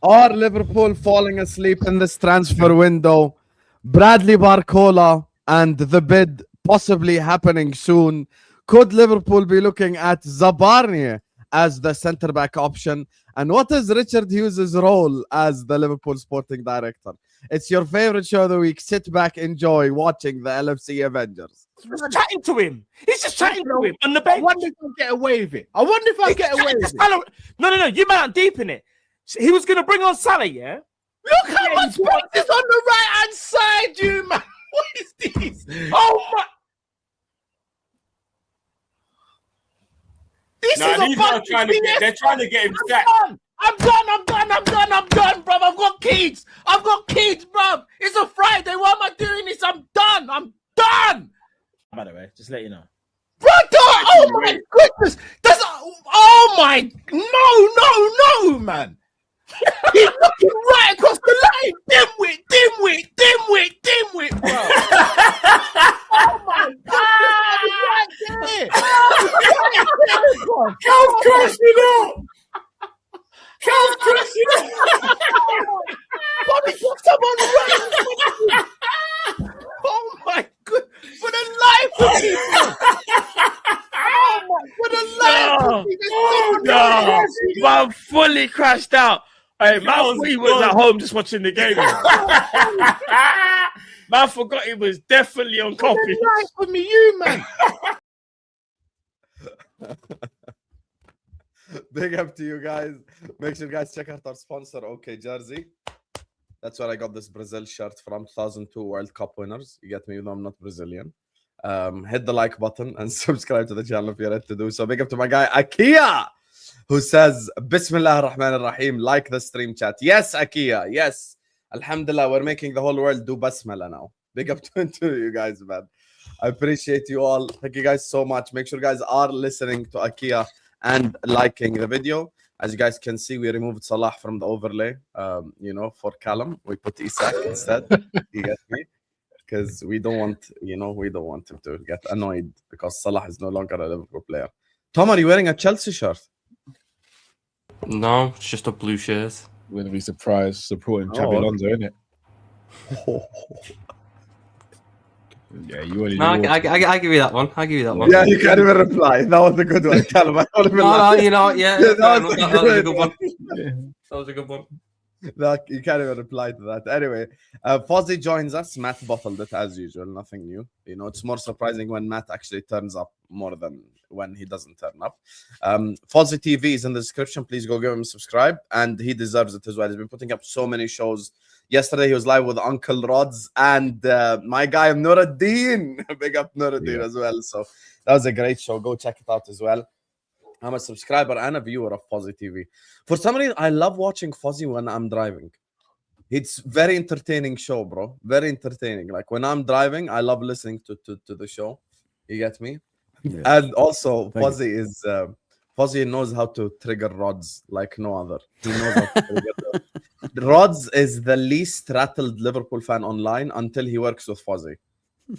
Are Liverpool falling asleep in this transfer window? Bradley Barcola and the bid possibly happening soon. Could Liverpool be looking at Zabarnyi as the centre back option? And what is Richard Hughes' role as the Liverpool sporting director? It's your favorite show of the week. Sit back, enjoy watching the LFC Avengers. Just chatting to him. He's just chatting to him on the I bench. wonder if I'll get away with it. I wonder if I'll get away with it. No. You man aren't deep in it. He was going to bring on Salah, yeah? Look how much space is on the right hand side, you man. What is this? Oh my! This is a bunch they're trying to get him sacked. I'm done, bruv. I've got kids, bruv. It's a Friday. Why am I doing this? I'm done. By the way, just let you know. Brother, oh my goodness. Oh my, no, man. He's looking right across the line. Dimwit, bro. Oh my God. Right there. Cal's crashing up. Bobby put someone right. Oh my God. For the life of me, No. Man fully crashed out. Hey, man, he was at home just watching the game. Man forgot he was definitely on coffee. For the life of me, you man. Big up to you guys. Make sure you guys check out our sponsor, OK Jersey. That's where I got this Brazil shirt from, 2002 World Cup winners. You get me, even though I'm not Brazilian. Hit the like button and subscribe to the channel if you're ready to do so. Big up to my guy, Akia, who says, Bismillah ar-Rahman ar-Rahim, like the stream chat. Yes, Akia, yes. Alhamdulillah, we're making the whole world do Basmala now. Big up to you guys, man. I appreciate you all. Thank you guys so much. Make sure you guys are listening to Akia and liking the video. As you guys can see, we removed Salah from the overlay, for Callum. We put Isak instead. You get me? Because we don't want him to get annoyed because Salah is no longer a Liverpool player. Tom, are you wearing a Chelsea shirt? No, it's just a blue shirt. We're gonna be surprised supporting Xabi Alonso, isn't it? Yeah, you already. No, I give you that one. Yeah, you can't even reply. That was a good one, Callum. No, you know, yeah, that was a good one. That was a good one. You can't even reply to that. Anyway, Fozzie joins us. Matt bottled it as usual. Nothing new. It's more surprising when Matt actually turns up more than when he doesn't turn up. Fozzie TV is in the description. Please go give him a subscribe, and he deserves it as well. He's been putting up so many shows. Yesterday he was live with Uncle Rods and my guy Nuruddin. Big up Nuruddin as well. So that was a great show. Go check it out as well. I'm a subscriber and a viewer of Fozzie TV. For some reason, I love watching Fozzie when I'm driving. It's very entertaining show, bro. Very entertaining. Like when I'm driving, I love listening to the show. You get me? Yeah. And also, Fozzie knows how to trigger Rods like no other. He knows how to trigger them. Rods is the least rattled Liverpool fan online until he works with Fozzie.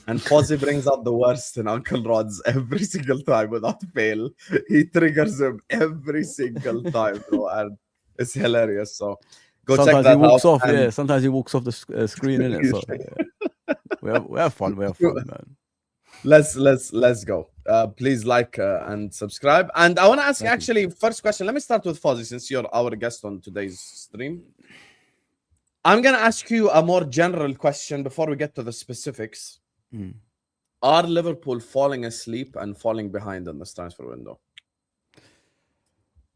And Fozzie brings out the worst in Uncle Rods every single time without fail. He triggers him every single time, bro, and it's hilarious. So go sometimes check that he walks out. Off, and... Yeah, sometimes he walks off the screen, innit? So yeah. we have fun, man. Let's go. Please like and subscribe. And I want to ask actually first question. Let me start with Fozzie since you're our guest on today's stream. I'm gonna ask you a more general question before we get to the specifics. Are Liverpool falling asleep and falling behind in this transfer window?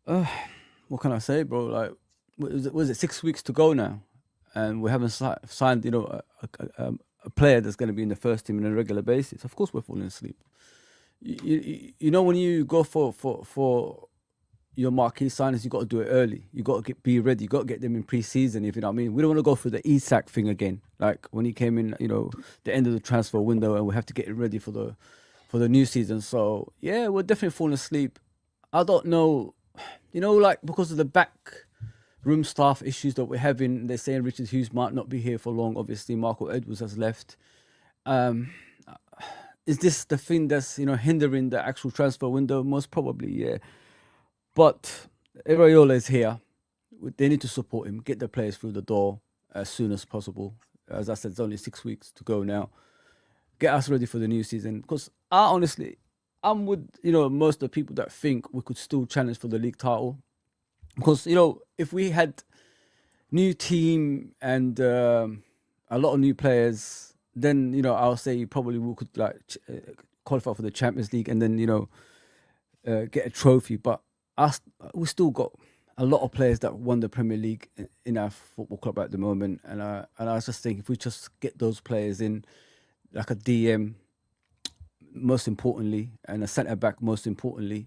What can I say, bro? Like, was it 6 weeks to go now, and we haven't signed, a player that's going to be in the first team on a regular basis? Of course, we're falling asleep. You know, when you go for your marquee signings, you got to do it early. You got to be ready. You got to get them in pre-season, if you know what I mean. We don't want to go through the Isak thing again, like when he came in, the end of the transfer window, and we have to get it ready for the new season. So yeah, we're definitely falling asleep. I don't know, like because of the back room staff issues that we're having. They're saying Richard Hughes might not be here for long. Obviously, Marco Edwards has left. Is this the thing that's hindering the actual transfer window? Most probably, yeah. But Iraola is here. they need to support him, get the players through the door as soon as possible. As I said, it's only 6 weeks to go now. Get us ready for the new season. Because I'm with most of the people that think we could still challenge for the league title. Because if we had new team and a lot of new players, then I'll say probably we could qualify for the Champions League and then get a trophy. But we still got a lot of players that won the Premier League in our football club at the moment, and I was just thinking if we just get those players in, like a DM, most importantly, and a centre back, most importantly,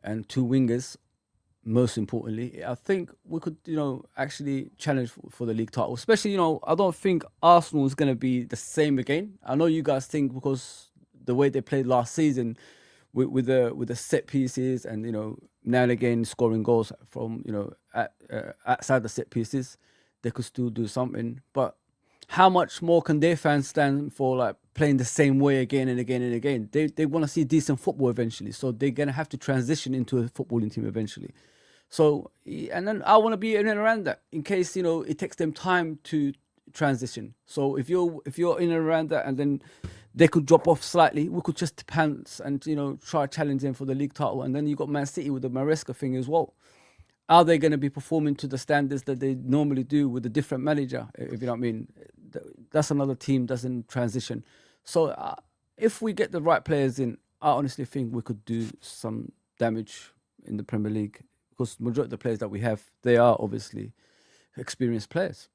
and 2 wingers, most importantly, I think we could, actually challenge for the league title. Especially, I don't think Arsenal is going to be the same again. I know you guys think because the way they played last season with the set pieces and now and again scoring goals from outside the set pieces, they could still do something. But how much more can their fans stand for like playing the same way again and again and again? They want to see decent football eventually, so they're gonna have to transition into a footballing team eventually. So, and then I want to be in and around that in case it takes them time to transition. So if you're in and around that, and then they could drop off slightly, we could just pants and try challenge them for the league title. And then you got Man City with the Maresca thing as well. Are they going to be performing to the standards that they normally do with a different manager? If you know what I mean, that's another team doesn't transition. So if we get the right players in, I honestly think we could do some damage in the Premier League, because the majority of the players that we have, they are obviously experienced players.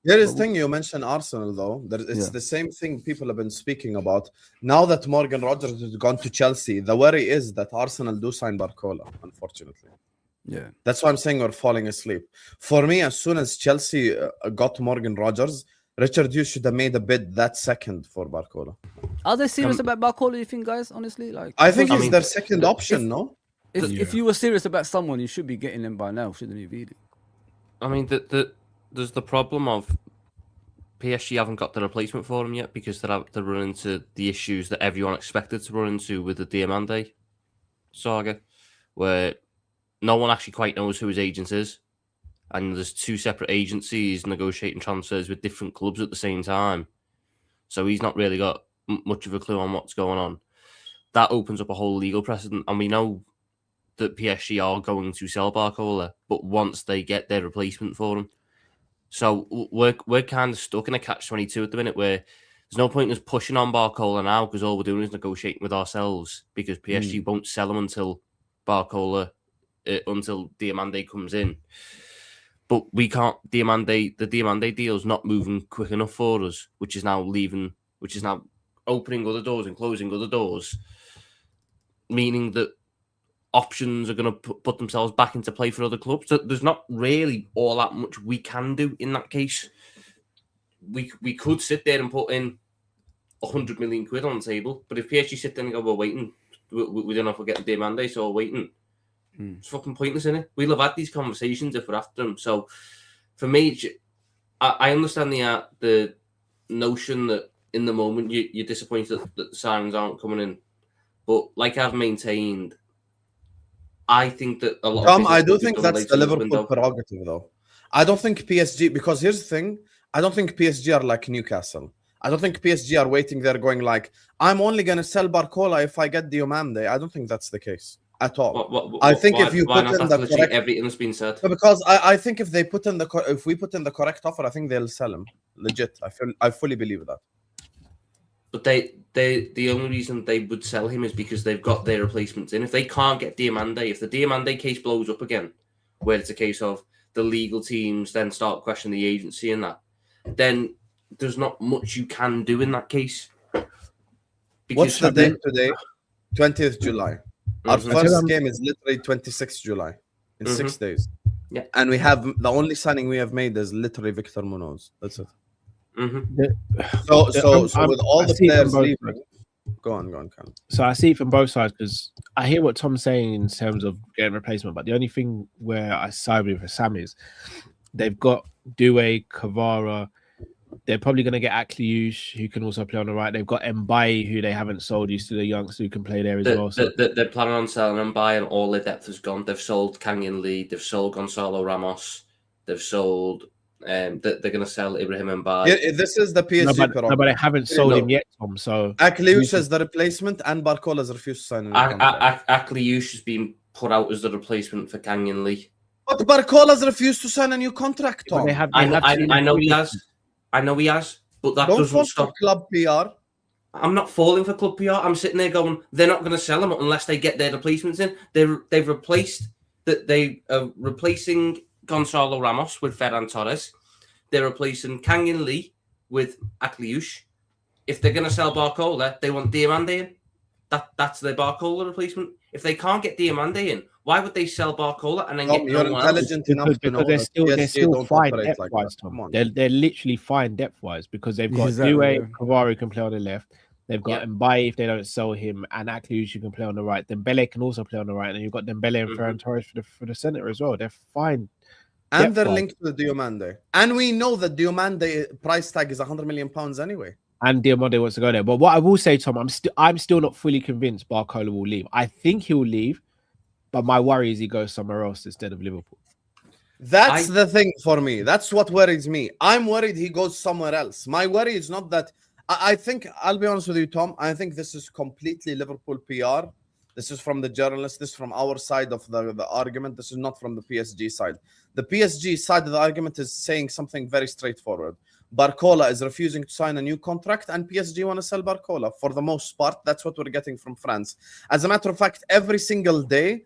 Here is the thing, you mentioned Arsenal though. It's the same thing people have been speaking about. Now that Morgan Rogers has gone to Chelsea, the worry is that Arsenal do sign Barcola, unfortunately. Yeah. That's why I'm saying we're falling asleep. For me, as soon as Chelsea got Morgan Rogers, Richard Hughes should have made a bid that second for Barcola. Are they serious about Barcola, you think, guys? Honestly, I think he's their second option, no? If you were serious about someone, you should be getting them by now, shouldn't you, really? I mean, there's the problem of PSG haven't got the replacement for him yet, because they're running into the issues that everyone expected to run into with the Diamande saga, where no one actually quite knows who his agent is, and there's 2 separate agencies negotiating transfers with different clubs at the same time. So he's not really got much of a clue on what's going on. That opens up a whole legal precedent, and we know that PSG are going to sell Barcola, but once they get their replacement for him. So we're kind of stuck in a catch-22 at the minute, where there's no point in us pushing on Barcola now, because all we're doing is negotiating with ourselves, because PSG won't sell him until Barcola, until Diamande comes in. But we can't. The Diamande deal's not moving quick enough for us, which is now opening other doors and closing other doors, meaning that options are going to put themselves back into play for other clubs. So there's not really all that much we can do in that case. We could sit there and put in 100 million quid on the table, but if PSG sit there and go, we're waiting, we don't know if we're getting Diamande, so we're waiting. It's fucking pointless, isn't it? We'll have had these conversations if we're after them. So for me, I understand the notion that in the moment you're disappointed that the signings aren't coming in, but like I've maintained, I think that a lot of I do think that's the Liverpool prerogative, though. I don't think PSG, because here's the thing, I don't think PSG are like Newcastle. I don't think PSG are waiting there going like, I'm only going to sell Barcola if I get Diomande. I don't think that's the case at all. I think if you put in the correct, everything that's been said, because I think if we put in the correct offer, I think they'll sell him. Legit, I fully believe that. But the only reason they would sell him is because they've got their replacements in. If they can't get Diamande, if the Diamande case blows up again, where it's a case of the legal teams then start questioning the agency and that, then there's not much you can do in that case. What's the date today? 20th July. Our first game is literally 26th July. In 6 days. Yeah. And we have the only signing we have made is literally Victor Munoz. That's it. So with all the players leaving, go on, Cal. So I see it from both sides, because I hear what Tom's saying in terms of getting replacement, but the only thing where I side with Sam is they've got Doué, Kvara, They're probably going to get Hughes, who can also play on the right. They've got Mbaye, who they haven't sold. He's still a youngster who can play there as well. So They're planning on selling Mbaye, and all their depth has gone. They've sold Kang Lee. They've sold Gonzalo Ramos. They've sold. They're going to sell Ibrahim Mbaye. Yeah, this is the PSG but they haven't sold him yet, Tom. So Hughes is the replacement, and Barcola has refused to sign a new contract. Hughes has been put out as the replacement for Kang Lee. But Barcola's refused to sign a new contract, Tom. I know he has. I know he has. But that doesn't stop club PR. I'm not falling for club PR. I'm sitting there going, they're not going to sell him unless they get their replacements in. They've replaced that. They are replacing Gonzalo Ramos with Ferran Torres. They're replacing Kang Lee with Hughes. If they're going to sell Barcola, they want Diamande in. That's their Barcola replacement. If they can't get Diamande in, why would they sell Barcola and then get no one intelligent enough to know they're still fine depth wise, Tom. They're literally fine depth wise because they've got Due, Kavara who can play on the left. They've got Mbaye if they don't sell him, and Hughes who can play on the right. Dembele can also play on the right, and you've got Dembele and Ferran Torres for the centre as well. They're fine. And they're linked to the Diomande. And we know that Diomande price tag is £100 million anyway. And Diomande wants to go there. But what I will say, Tom, I'm still not fully convinced Barcola will leave. I think he'll leave, but my worry is he goes somewhere else instead of Liverpool. That's the thing for me. That's what worries me. I'm worried he goes somewhere else. My worry is not that. I think, I'll be honest with you, Tom, I think this is completely Liverpool PR. This is from the journalists. This is from our side of the argument. This is not from the PSG side. The PSG side of the argument is saying something very straightforward. Barcola is refusing to sign a new contract, and PSG want to sell Barcola. For the most part, that's what we're getting from France. As a matter of fact, every single day,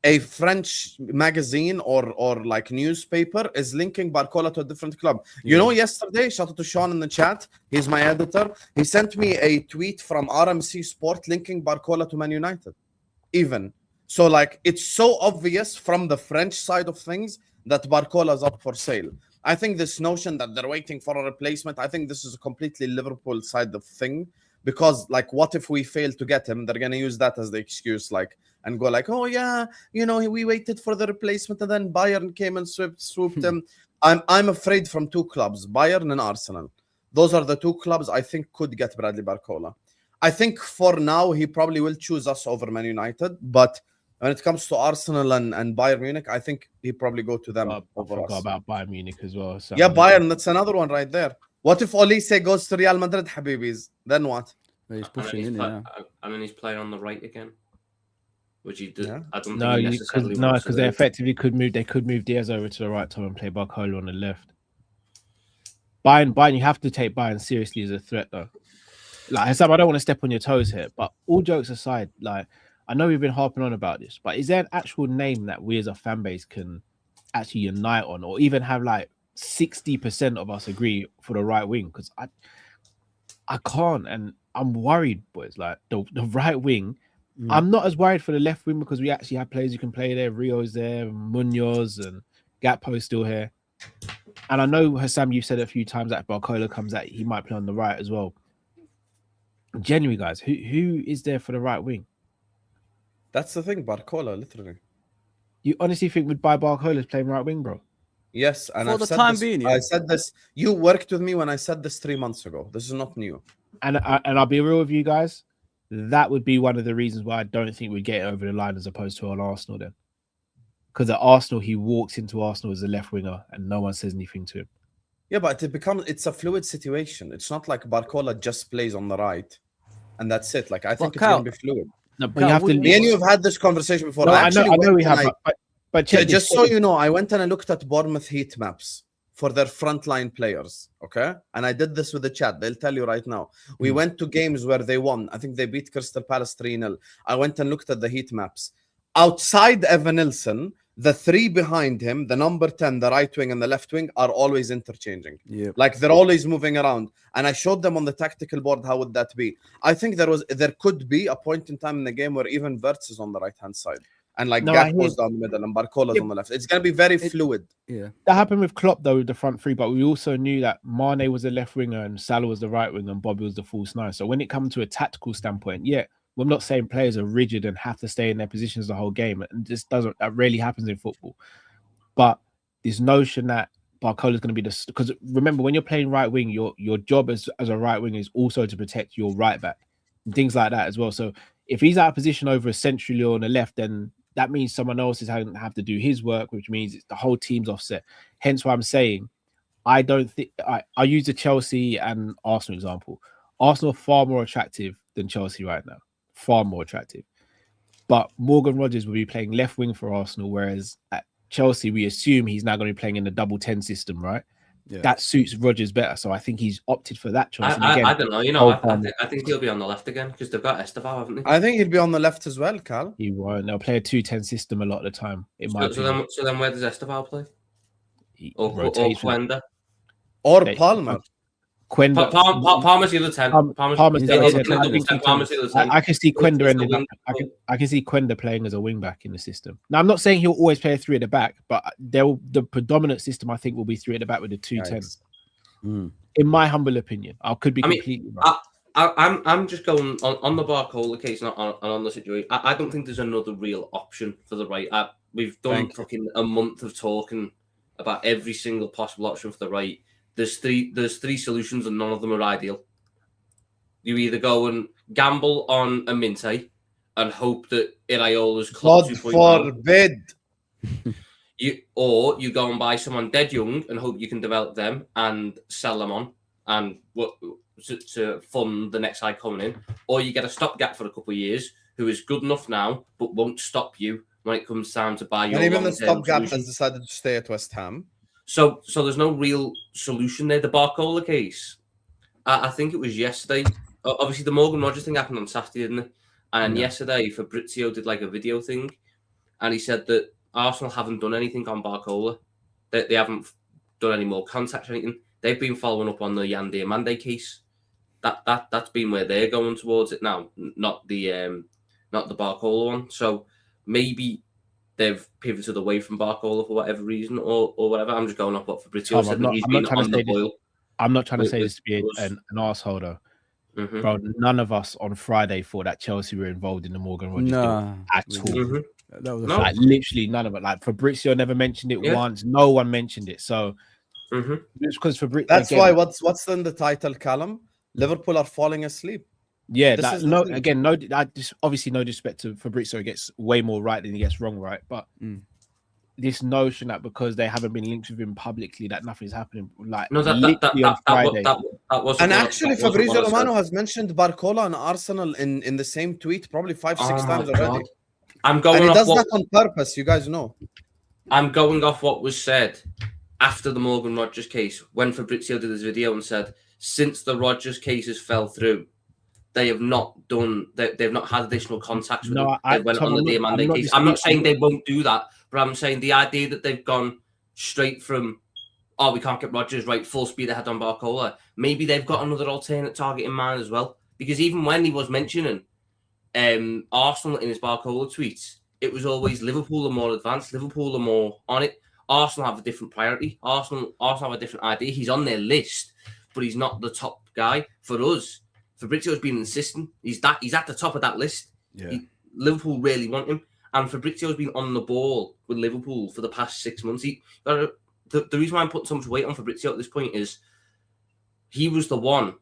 a French magazine or like newspaper is linking Barcola to a different club. You know, yesterday, shout out to Sean in the chat, he's my editor, he sent me a tweet from RMC Sport linking Barcola to Man United. Even. So, like, it's so obvious from the French side of things that Barcola is up for sale. I think this notion that they're waiting for a replacement, I think this is a completely Liverpool side of thing. Because, like, what if we fail to get him? They're going to use that as the excuse, like, and go like, oh, yeah, you know, we waited for the replacement and then Bayern came and swooped him. I'm afraid from two clubs, Bayern and Arsenal. Those are the two clubs I think could get Bradley Barcola. I think for now, he probably will choose us over Man United. But when it comes to Arsenal and Bayern Munich, I think he probably go to them over us. I forgot about Bayern Munich as well. So yeah, Bayern, that's another one right there. What if Olise goes to Real Madrid, Habibis? Then what? He's pushing in now. And then he's playing on the right again. Which he did. Yeah. I don't no, think necessarily because they effectively could move. They could move Diaz over to the right time and play Barcola on the left. Bayern, you have to take Bayern seriously as a threat, though. Like I don't want to step on your toes here, but all jokes aside, like I know we've been harping on about this, but is there an actual name that we as a fan base can actually unite on, or even have like 60% of us agree for the right wing? Because I can't, and I'm worried, boys. Like the right wing, I'm not as worried for the left wing because we actually have players who can play there. Rio's there, Munoz and Gakpo's still here. And I know, Hassam, you've said a few times that Barcola comes out, he might play on the right as well. Genuinely, guys, who is there for the right wing? That's the thing, Barcola, literally. You honestly think we'd buy Barcola's playing right wing, bro? Yes, and for I've the said time this, being, yeah. I said this. You worked with me when I said this 3 months ago. This is not new. And I'll be real with you guys. That would be one of the reasons why I don't think we'd get it over the line as opposed to on Arsenal then. Because at Arsenal, he walks into Arsenal as a left winger and no one says anything to him. Yeah, but it's a fluid situation. It's not like Barcola just plays on the right and that's it. Like, I think it's going to be fluid. No, but you have to. Me and you have had this conversation before. No, I know we have. But just so you know, I went and I looked at Bournemouth heat maps for their frontline players. Okay, and I did this with the chat. They'll tell you right now. We went to games where they won. I think they beat Crystal Palace 3-0. I went and looked at the heat maps. Outside Evan Nilsson, the three behind him, the number 10, the right wing and the left wing, are always interchanging. Yeah, like they're always moving around. And I showed them on the tactical board how would that be. I think there could be a point in time in the game where even Wirtz is on the right hand side, and like Gakpo's down the middle and Barcola's on the left. It's gonna be very fluid. Yeah, that happened with Klopp though, with the front three. But we also knew that Mane was the left winger and Salah was the right winger and Bobby was the false nine. So when it comes to a tactical standpoint, yeah. I'm not saying players are rigid and have to stay in their positions the whole game. And that rarely happens in football. But this notion that Barcola's going to be the, because remember, when you're playing right wing, your job as a right wing is also to protect your right back and things like that as well. So if he's out of position over centrally or on the left, then that means someone else is having to have to do his work, which means the whole team's offset. Hence why I'm saying I don't think I use the Chelsea and Arsenal example. Arsenal are far more attractive than Chelsea right now, far more attractive. But Morgan Rogers will be playing left wing for Arsenal, whereas at Chelsea, we assume he's now going to be playing in the double 10 system, right? Yeah. That suits Rodgers better. So I think he's opted for that choice. I don't know. You know, I think he'll be on the left again because they've got Estevao, haven't they? I think he'll be on the left as well, Cal. He won't. They'll play a 2-10 system a lot of the time. So then where does Estevao play? Or rotates with- Quenda? Or They- Palmer. Quenda. Palmer's the other 10. Palmer's the other 10. Palmer's the other 10. I can see Quenda It's ending the up. wing- I can see Quenda playing as a wing back in the system. Now I'm not saying he'll always play a 3 at the back, but the predominant system I think will be 3 at the back with a 2-10. In my humble opinion, I could be completely wrong. I'm just going on the Barcola case and on the situation. I don't think there's another real option for the right. We've done fucking a month of talking about every single possible option for the right. There's three solutions and none of them are ideal. You either go and gamble on a Minte and hope that Iraola's God forbid. You go and buy someone dead young and hope you can develop them and sell them on and to fund the next guy coming in, or you get a stopgap for a couple of years who is good enough now but won't stop you when it comes time to buy your. And even the stopgap has decided to stay at West Ham. So there's no real solution there. The Barcola case, I think it was yesterday. Obviously, the Morgan Rogers thing happened on Saturday, didn't it? And yesterday, Fabrizio did like a video thing, and he said that Arsenal haven't done anything on Barcola. They haven't done any more contacts or anything. They've been following up on the Yan Diomande case. That's been where they're going towards it now, not the Barcola one. So maybe they've pivoted away from Barcola for whatever reason or whatever. I'm just going off what Fabrizio said. I'm not trying to say this to be an arsehole though. Mm-hmm. Bro, none of us on Friday thought that Chelsea were involved in the Morgan Rogers deal at all. Mm-hmm. That was like literally none of it. Like Fabrizio never mentioned it once. No one mentioned it. So it's because Fabrizio. That's why what's in the title column? Liverpool are falling asleep. Yeah, obviously no disrespect to Fabrizio, gets way more right than he gets wrong, right? But this notion that because they haven't been linked with him publicly, that nothing's happening. Like no, that wasn't. And actually, Fabrizio Romano has mentioned Barcola and Arsenal in the same tweet probably 5-6 times already. I'm going. And he off does that on purpose. You guys know. I'm going off what was said after the Morgan Rogers case when Fabrizio did his video and said, since the Rogers cases fell through, they have not done. They've not had additional contacts with him. They went on the Diomande case. I'm not saying they won't do that, but I'm saying the idea that they've gone straight from, oh, we can't get Rogers right, full speed ahead on Barcola. Maybe they've got another alternate target in mind as well. Because even when he was mentioning Arsenal in his Barcola tweets, it was always Liverpool are more advanced, Liverpool are more on it. Arsenal have a different priority. Arsenal have a different idea. He's on their list, but he's not the top guy. For us, Fabrizio's been insistent. He's at the top of that list. Yeah. Liverpool really want him. And Fabrizio's been on the ball with Liverpool for the past 6 months. The reason why I'm putting so much weight on Fabrizio at this point is he was the one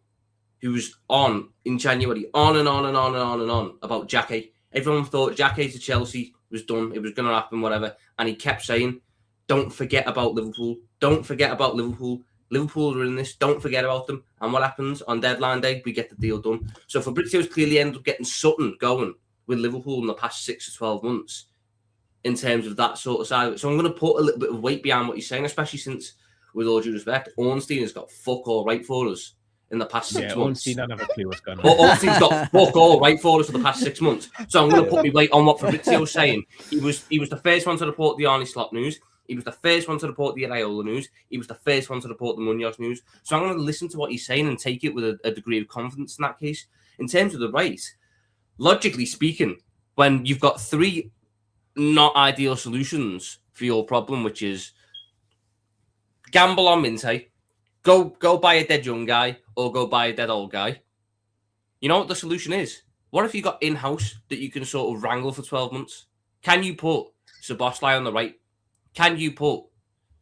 who was on in January, on and on and on and on and on about Jackie. Everyone thought Jackie to Chelsea was done. It was going to happen, whatever. And he kept saying, don't forget about Liverpool. Don't forget about Liverpool. Liverpool are in this. Don't forget about them. And what happens on deadline day? We get the deal done. So Fabrizio's clearly ended up getting something going with Liverpool in the past 6 to 12 months in terms of that sort of side of it. So I'm going to put a little bit of weight behind what he's saying, especially since, with all due respect, Ornstein has got fuck all right for us in the past 6 months. Ornstein don't have a clue what's going on. Ornstein's got fuck all right for us for the past 6 months. So I'm going to put my weight on what Fabrizio's saying. He was the first one to report the Arnie Slot news. He was the first one to report the Iraola news. He was the first one to report the Munoz news. So I'm going to listen to what he's saying and take it with a degree of confidence in that case. In terms of the right, logically speaking, when you've got 3 not ideal solutions for your problem, which is gamble on Minte, go buy a dead young guy or go buy a dead old guy. You know what the solution is? What if you got in-house that you can sort of wrangle for 12 months? Can you put Szoboszlai on the right? Can you put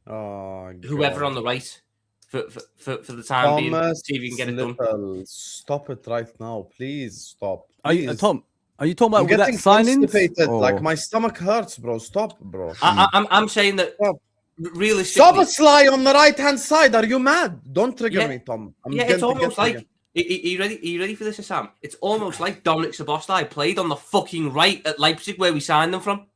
Oh, whoever God. on the right for the time being. Thomas See if you can get it done. Little, stop it right now, please. Stop. Are you, Please. Tom? Are you talking I'm about with that getting signings? constipated. Like or- my stomach hurts, bro. Stop, bro. I'm saying that Stop. realistically, Soboslai on the right hand side. Are you mad? Don't trigger Yeah. me, Tom. I'm yeah, going it's to almost get like. triggered. Are you ready for this, Sam? It's almost like Dominic Szoboszlai played on the fucking right at Leipzig, where we signed them from.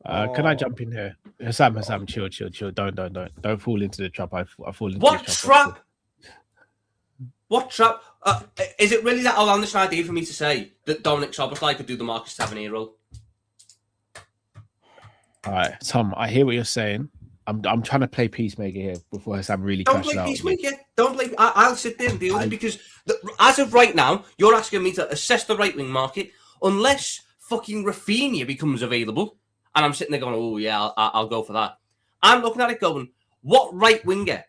Can I jump in here? Sam, chill. Don't fall into the trap. I fall into What the trap? What trap? Is it really that outlandish an idea for me to say that Dominic Szoboszlai could do the Marcus Tavernier role? All right, Tom, I hear what you're saying. I'm trying to play peacemaker here before Sam really Don't crashes play out. peacemaker. Don't play. I'll sit there and deal with it because as of right now, you're asking me to assess the right wing market unless fucking Rafinha becomes available, and I'm sitting there going, "Oh yeah, I'll go for that." I'm looking at it going, "What right winger?"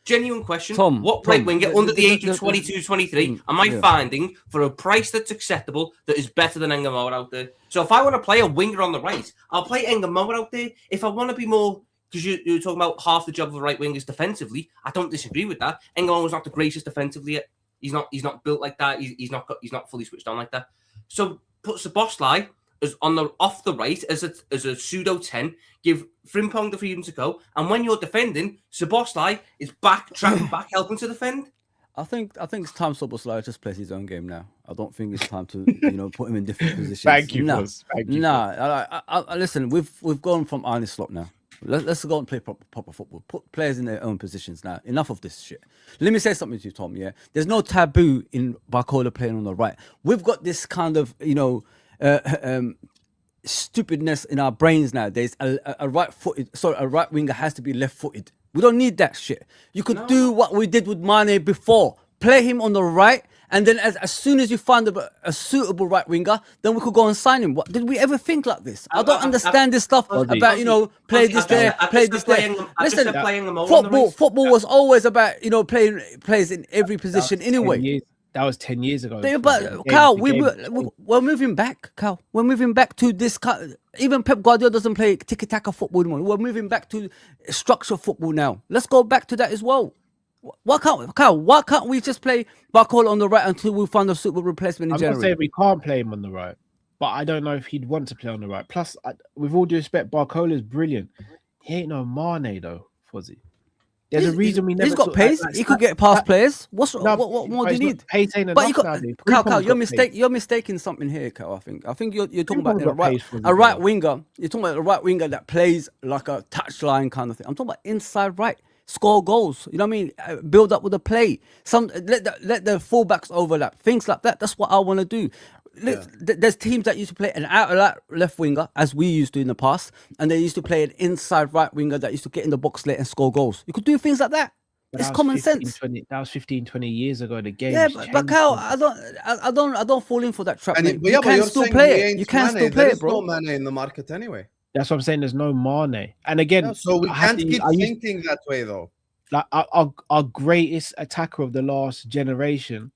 Genuine question. Tom, what Tom, right winger under the age of 22, 23 am I yeah. finding for a price that's acceptable that is better than Engamoa out there? So if I want to play a winger on the right, I'll play Engamoa out there. If I want to be more, because you're talking about half the job of a right winger is defensively, I don't disagree with that. Engamoa's not the greatest defensively yet. He's not built like that. He's not fully switched on like that. So put Szoboszlai as on the off the right as a pseudo 10, give Frimpong the freedom to go, and when you're defending, Szoboszlai is tracking back, helping to defend. I think it's time Szoboszlai just plays his own game now. I don't think it's time to put him in different positions. Thank you, Nah, boss. Thank you. I listen. We've gone from Arne Slot now. Let's go and play proper football. Put players in their own positions now. Enough of this shit. Let me say something to you, Tom. Yeah, there's no taboo in Barcola playing on the right. We've got this kind of stupidness in our brains nowadays. A right winger has to be left-footed. We don't need that shit. You could do what we did with Mane before. Play him on the right, and then as soon as you find a suitable right winger, then we could go and sign him. What did we ever think like this? I don't understand this stuff about play this there, play this there. Listen, football was always about playing players in every position anyway. That was 10 years ago. But Cal, we're moving back. Cal, we're moving back to this. Even Pep Guardiola doesn't play tiki-taka football anymore. We're moving back to structured football now. Let's go back to that as well. Why can't we just play Barcola on the right until we find a suitable replacement in January? I'm not saying we can't play him on the right, but I don't know if he'd want to play on the right. Plus, with all due respect, Barcola is brilliant. He ain't no Mane though, Fozzie. There's a reason we never. He's got pace. He could get past players. What more do you need? Pace ain't But enough. Cal, you're mistaking something here, Cal. I think you're talking about a right winger. You're talking about a right winger that plays like a touchline kind of thing. I'm talking about inside right. Score goals, you know what I mean? Build up with the play. Let the fullbacks overlap. Things like that. That's what I want to do. There's teams that used to play an out left winger, as we used to in the past, and they used to play an inside right winger that used to get in the box late and score goals. You could do things like that. It's common sense. That was 15, 20 years ago. The game. Yeah, but Cal, I don't fall in for that trap. And You can still play it. You can still play it, bro. There's no Mane in the market anyway. That's what I'm saying. There's no Mane, and again, So we can't keep thinking that way, though. Like our greatest attacker of the last generation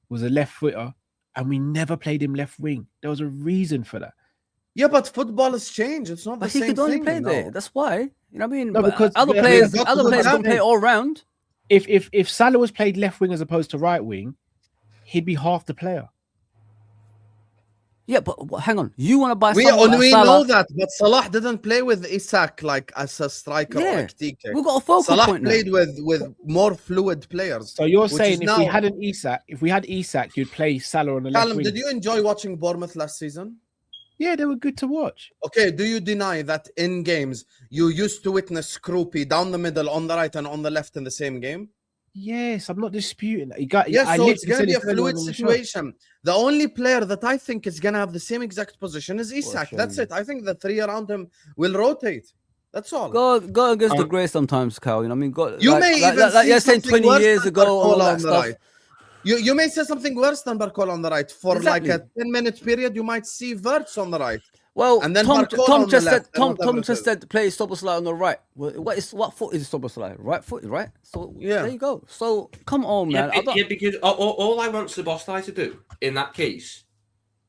was a left footer, and we never played him left wing. There was a reason for that. Yeah, but football has changed. It's not the But same he could only thing. play there. That's why. You know what I mean? No, because other players can play all round. If Salah was played left wing as opposed to right wing, he'd be half the player. Yeah, but hang on. You want to buy We someone like know Salah? that, but Salah didn't play with Isak like as a striker or a TK. We've got a focal Salah point now. played with more fluid players. So you're which saying is if we now- had if we had Isak, you'd play Salah on the left Callum, wing. did you enjoy watching Bournemouth last season? Yeah, they were good to watch. Okay, do you deny that in games you used to witness Scroopy down the middle, on the right and on the left in the same game? Yes, I'm not disputing that. I So it's literally going to said be a it earlier fluid on in the show. situation. The only player that I think is going to have the same exact position is Isak. That's it. I think the three around him will rotate. That's all. Go against the grace sometimes, Cal. You know what I mean? You may even like see you're saying something 20 worse years than ago, all Barcola that on the stuff. right. You may say something worse than Barcola on the right. For Exactly. like a 10-minute period, you might see Wirtz on the right. Well, And then Tom Barcola on the just left, said and whatever Tom it just is. said play Szoboszlai on the right. What foot is Szoboszlai? Right foot, right? So Yeah. there you go. So come on, man. Because all I want Szoboszlai to do in that case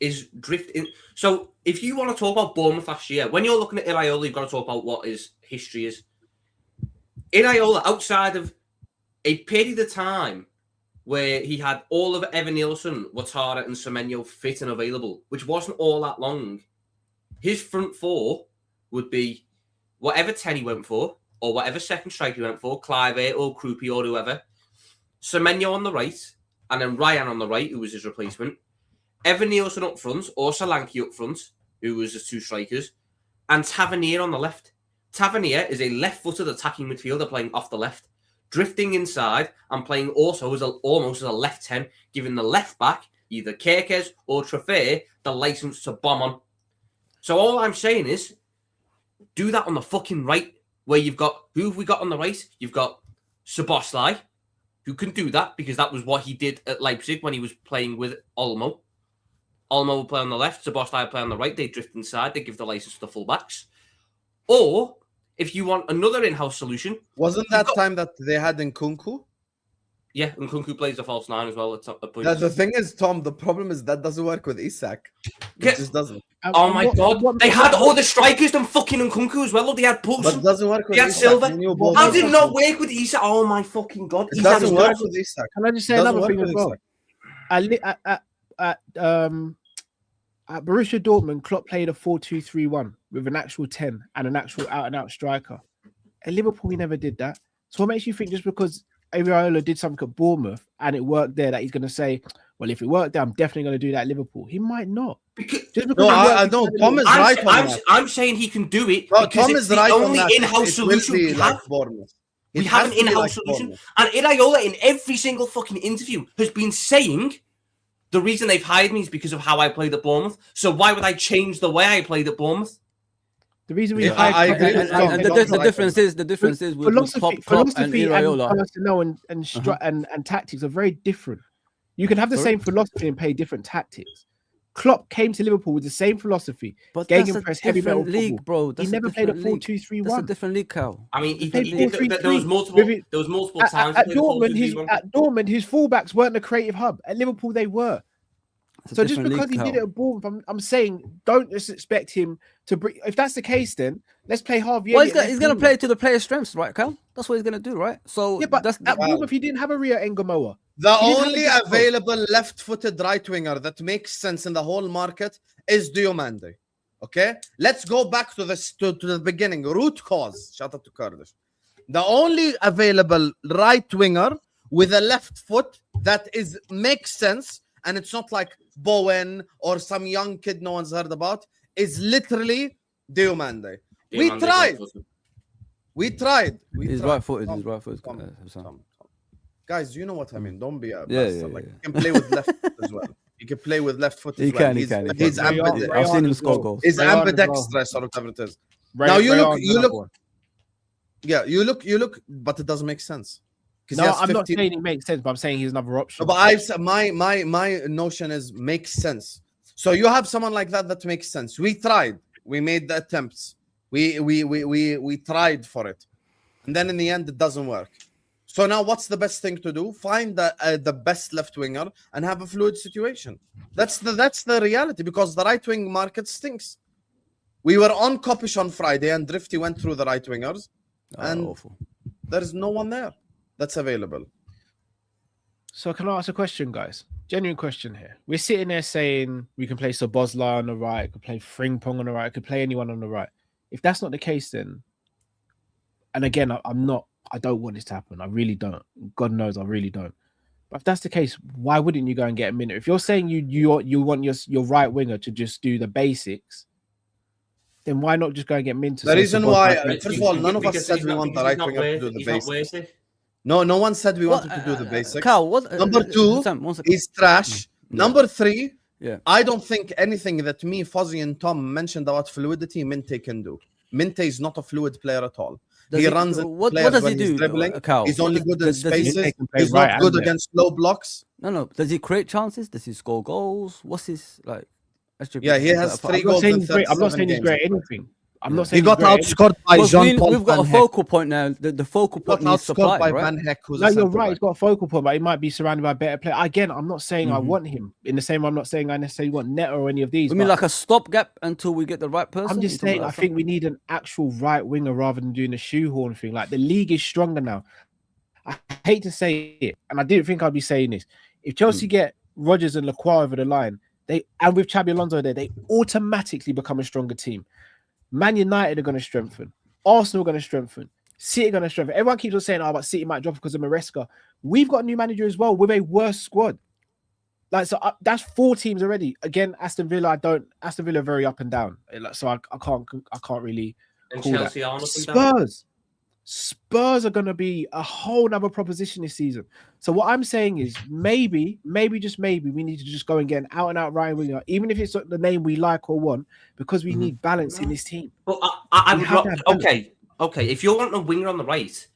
is drifting. So if you want to talk about Bournemouth last year, when you're looking at Iraola, you've got to talk about what his history is. Iraola, outside of a period of time where he had all of Evan Nielsen, Ouattara and Semenyo fit and available, which wasn't all that long, his front four would be whatever Terry went for, or whatever second striker he went for, Clive or Krupi or whoever, Semenyo on the right, and then Ryan on the right, who was his replacement, Evan Nielsen up front, or Solanke up front, who was the two strikers, and Tavernier on the left. Tavernier is a left-footed attacking midfielder playing off the left, drifting inside and playing also as almost as a left 10, giving the left back, either Kerkez or Traffer, the license to bomb on. So all I'm saying is, do that on the fucking right, where you've got, who have we got on the right? You've got Szoboszlai, who can do that because that was what he did at Leipzig when he was playing with Olmo. Olmo will play on the left, Szoboszlai will play on the right, they drift inside, they give the license to the full-backs. Or, if you want another in-house solution... Wasn't that time that they had Nkunku? Yeah, Nkunku plays the false nine as well. The thing is, Tom, the problem is that doesn't work with Isak. It just doesn't. Oh my God. They had all the strikers than fucking Nkunku as well. They had Poulsen. But it doesn't work with They had Isak. Silva. How did it not work with Isak? Oh my fucking God. It doesn't work with Isak. Can I just say another thing as well? At Borussia Dortmund, Klopp played a 4-2-3-1 with an actual 10 and an actual out-and-out striker. At Liverpool, he never did that. So what makes you think just because Iraola did something at Bournemouth and it worked there that he's going to say, well, if it worked there, I'm definitely going to do that at Liverpool? He might not. Just because I know. Tom is right on that. I'm saying he can do it No, because Tom it's is the right only on that. in-house solution we have. We have an in-house solution. And Iraola, in every single fucking interview, has been saying the reason they've hired me is because of how I played at Bournemouth. So why would I change the way I played at Bournemouth? The reason we I agree. The difference is with Klopp and Iraola. Personnel and tactics are very different. You can have the same philosophy and play different tactics. Klopp came to Liverpool with the same philosophy. But that's a different league, football. bro. That's he never played a 4-2-3-1. That's a different league, Cal. I mean, there was multiple times. At Dortmund, his fullbacks weren't a creative hub. At Liverpool, they were. So just because he did it at Bournemouth, I'm saying don't just expect him to bring. If that's the case, then let's play Harvey. Well, he's going to play to the player's strengths, right, Cal? That's what he's going to do, right? So yeah, but at Bournemouth, he didn't have a Ria Engamoa. The only available left-footed right winger that makes sense in the whole market is Diomande. Okay, let's go back to this to the beginning. Root cause. Shout out to Kurdish. The only available right winger with a left foot that makes sense, and it's not like Bowen or some young kid no one's heard about, is literally Diomande. We tried. He's right-footed. He's right-footed. Guys, you know what I mean. Don't be a Yeah. You can play with left foot as well. You can play with left foot as well. He can. He's ambidextrous. I've seen him score goals. He's ambidextrous or whatever it is. Now you look. Yeah, you look, but it doesn't make sense. No, I'm not saying it makes sense, but I'm saying he's another option. No, but my notion is makes sense. So you have someone like that makes sense. We tried. We made the attempts. We tried for it, and then in the end it doesn't work. So now what's the best thing to do? Find the best left winger and have a fluid situation. That's the reality, because the right wing market stinks. We were on Kopish on Friday and Drifty went through the right wingers, and awful. There's no one there that's available. So can I ask a question, guys? Genuine question here. We're sitting there saying we can play Szoboszlai on the right, could play Frimpong on the right, could play anyone on the right. If that's not the case, then, and again, I don't want this to happen. I really don't. God knows, I really don't. But if that's the case, why wouldn't you go and get a minute? If you're saying you want your right winger to just do the basics, then why not just go and get Minter? The reason why, first of all, none of us said we want the right winger to do the basics. No one said we wanted to do the basics. Cal, Number two is trash. Number three, yeah. I don't think anything that me, Fozzie, and Tom mentioned about fluidity, Minte can do. Minte is not a fluid player at all. He runs it. What does he do? He's only good in spaces. He's not good against low blocks. No. Does he create chances? Does he score goals? What's his like? Yeah, he has 3 goals. I'm not saying he's great at anything. I'm not He saying got he's great. outscored by Because Jean-Paul we've got a Van Heck. focal point now. The focal Got point needs supply, outscored by right? Van Heck, who's No, a you're centre right. back. He's got a focal point, but he might be surrounded by better players. Again, I'm not saying I want him. In the same way, I'm not saying I necessarily want Neto or any of these. I mean, but like a stopgap until we get the right person. I'm just You talking saying, about I think we need an actual right winger rather than doing a shoehorn thing. Like the league is stronger now. I hate to say it, and I didn't think I'd be saying this. If Chelsea get Rodgers and Lacroix over the line, and with Xabi Alonso there, they automatically become a stronger team. Man United are going to strengthen. Arsenal are going to strengthen. City are going to strengthen. Everyone keeps on saying, "Oh, but City might drop because of Maresca." We've got a new manager as well with a worse squad. Like so, that's 4 teams already. Again, Aston Villa. Aston Villa are very up and down. So I can't really. And call Chelsea that. are up and down. Spurs are going to be a whole nother proposition this season. So what I'm saying is maybe just maybe we need to just go and get an out and out right winger, even if it's not the name we like or want, because we need balance in this team. But I We would have to have balance. okay. If you want a winger on the right,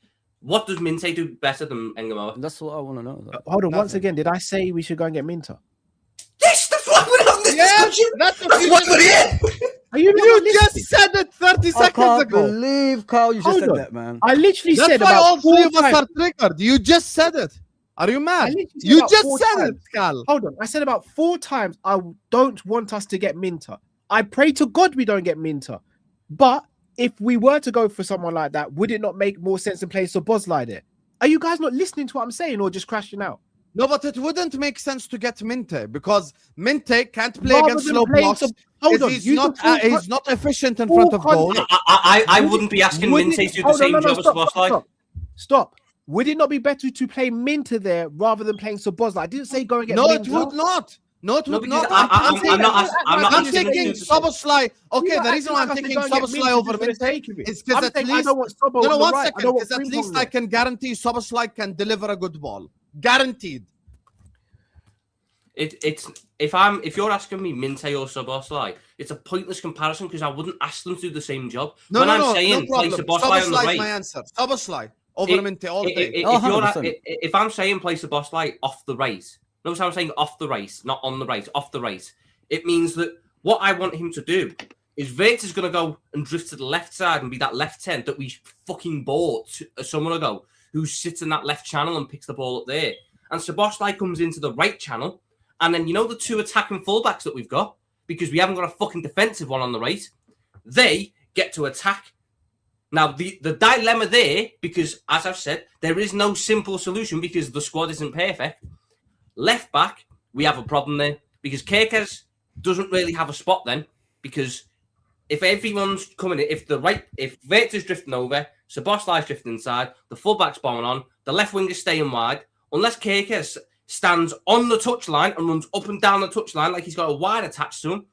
what does Minte do better than Engamoa? That's what I want to know. Though. Hold on, once again, did I say we should go and get Minter? Yes, that's why we're on this discussion. That's That's why we're here. Are you not You listening? just said it 30 I seconds can't ago. believe Carl, you just Hold said on. that, man. I literally That's said why about all 3 4 of us times. are triggered. You just said it. Are you I mad? literally said You about just 4 said times. it, Cal. Hold on. I said about 4 times I don't want us to get Minter. I pray to God we don't get Minter. But if we were to go for someone like that, would it not make more sense in place of Bosley there? Are you guys not listening to what I'm saying or just crashing out? No, but it wouldn't make sense to get Minte because Minte can't play Rather against than slow playing blocks. some- hold on, He's use not, the full he's not efficient in front of goal. context. I wouldn't be asking Would Minte it- to do the hold on, same no, job as Bosley. Stop. Would it not be better to play Minter there rather than playing Sobozlai? I didn't say go and get No, Minter. it would not. No, it No, would because not. I'm not thinking Soboslai. Okay, You the are reason why I'm acting thinking like I can go Soboslai and get over Minter just for the sake Minte of it. is because I'm at saying I least. don't want Sobo No, on no, the one right. I second. don't want Because at Frimpong least there. I can guarantee Soboslai can deliver a good ball. Guaranteed. If you're asking me Minte or Soboslai, it's a pointless comparison because I wouldn't ask them to do the same job. No, when no, I'm no, saying no play problem. Soboslai on the Soboslai is right, my answer. Soboslai over It- Minte all day. If I'm saying play Soboslai off the right, notice I'm saying off the right, not on the right, off the right. It means that what I want him to do is Vert is going to go and drift to the left side and be that left 10 that we fucking bought a summer ago, who sits in that left channel and picks the ball up there. And Soboslai comes into the right channel, and then you know the 2 attacking fullbacks that we've got, because we haven't got a fucking defensive one on the right, they get to attack. Now, the dilemma there, because as I've said, there is no simple solution because the squad isn't perfect. Left back, we have a problem there because Kerkez doesn't really have a spot then, because if everyone's coming in, if Vert is drifting over, Soboslai's drifting inside, the fullback's bombing on, the left wing is staying wide, unless Kerkez stands on the touchline and runs up and down the touchline like he's got a wide attached to him,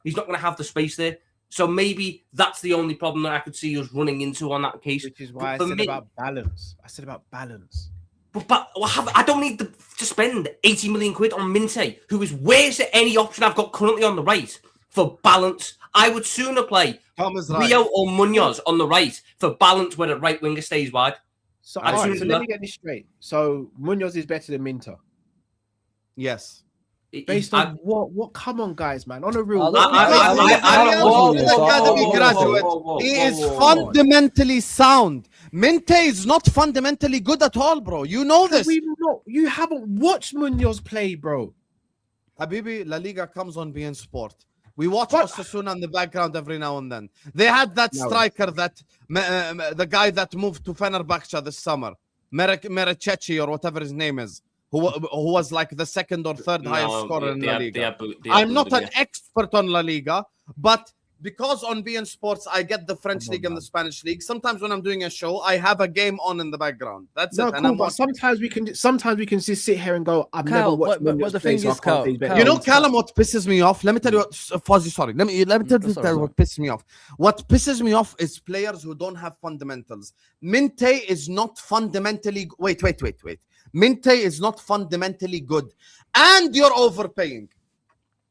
he's not going to have the space there. So maybe that's the only problem that I could see us running into on that case. Which is why I But for said me- about balance. I said about balance. But I don't need to spend 80 million quid on Minte, who is where's any option I've got currently on the right for balance. I would sooner play Tom is right. Rio or Munoz on the right for balance where the right winger stays wide. So, I'd all right, choose so that. let me get this straight. So Munoz is better than Minter. Yes. Based on what? Come on, guys, man. On a real. I- He is fundamentally sound. Minte is not fundamentally good at all, bro. You know this. You haven't watched Munoz play, bro. Habibi, La Liga comes on beIN Sport. We watch Osasuna in the background every now and then. They had that striker, that the guy that moved to Fenerbahce this summer, Merechechi or whatever his name is, who was like the second or third highest scorer in La Liga. I'm not an expert on La Liga, but because on beIN Sports I get the French league and the Spanish league. Sometimes when I'm doing a show, I have a game on in the background. That's it. And Cool, but sometimes we can just sit here and go, I've never watched Munoz play, so I can't say he's better. You know, Callum, what pisses me off? Let me tell you what, Fozzie, sorry. Let me tell you what pisses me off. What pisses me off is players who don't have fundamentals. Minte is not fundamentally... Wait. Minte is not fundamentally good. And you're overpaying.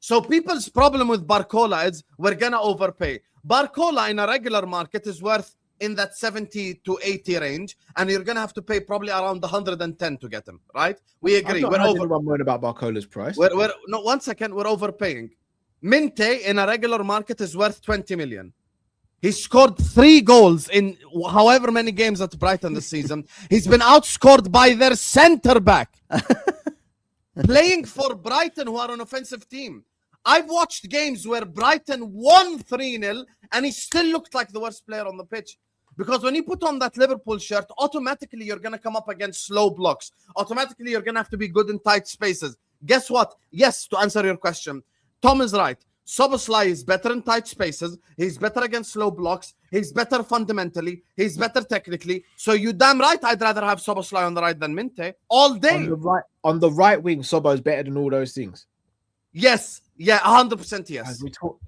So people's problem with Barcola is we're going to overpay. Barcola in a regular market is worth in that 70 to 80 range, and you're going to have to pay probably around 110 to get him, right? We agree. We're over about Barcola's price. No, 1 second, we're overpaying. Minte in a regular market is worth 20 million. He scored 3 goals in however many games at Brighton this season. He's been outscored by their centre back. Playing for Brighton, who are an offensive team. I've watched games where Brighton won 3-0 and he still looked like the worst player on the pitch. Because when you put on that Liverpool shirt, automatically you're going to come up against slow blocks. Automatically you're going to have to be good in tight spaces. Guess what? Yes, to answer your question, Tom is right. Szoboszlai is better in tight spaces. He's better against slow blocks. He's better fundamentally. He's better technically. So you damn right I'd rather have Szoboszlai on the right than Minte all day. On the right wing, Sobo is better than all those things. Yes. Yeah, 100% yes. As we talk,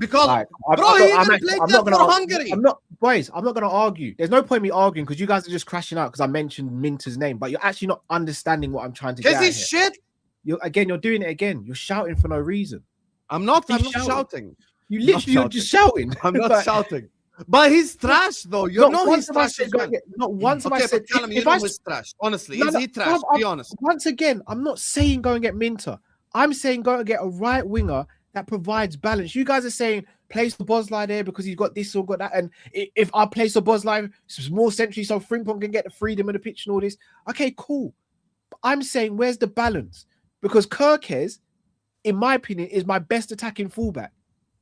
Because, like, bro, he even played that for Hungary. I'm not going to argue. There's no point in me arguing because you guys are just crashing out because I mentioned Minter's name, but you're actually not understanding what I'm trying to get at Because he's here. shit. You're doing it again. You're shouting for no reason. I'm not He's shouting. You're just shouting. I'm not But shouting. But he's trash, though. You know he's trash as well. Not once have I Okay, said... but tell him, you if know I he's trash. Honestly, No, is no, he trash? no, Be honest. Once again, I'm not saying go and get Minter. I'm saying go and get a right winger that provides balance. You guys are saying place the Boslai there because he's got this or got that. And if I place the Boslai, it's more century so Frimpong can get the freedom of the pitch and all this. Okay, cool. But I'm saying where's the balance? Because Kirkes, in my opinion, is my best attacking fullback.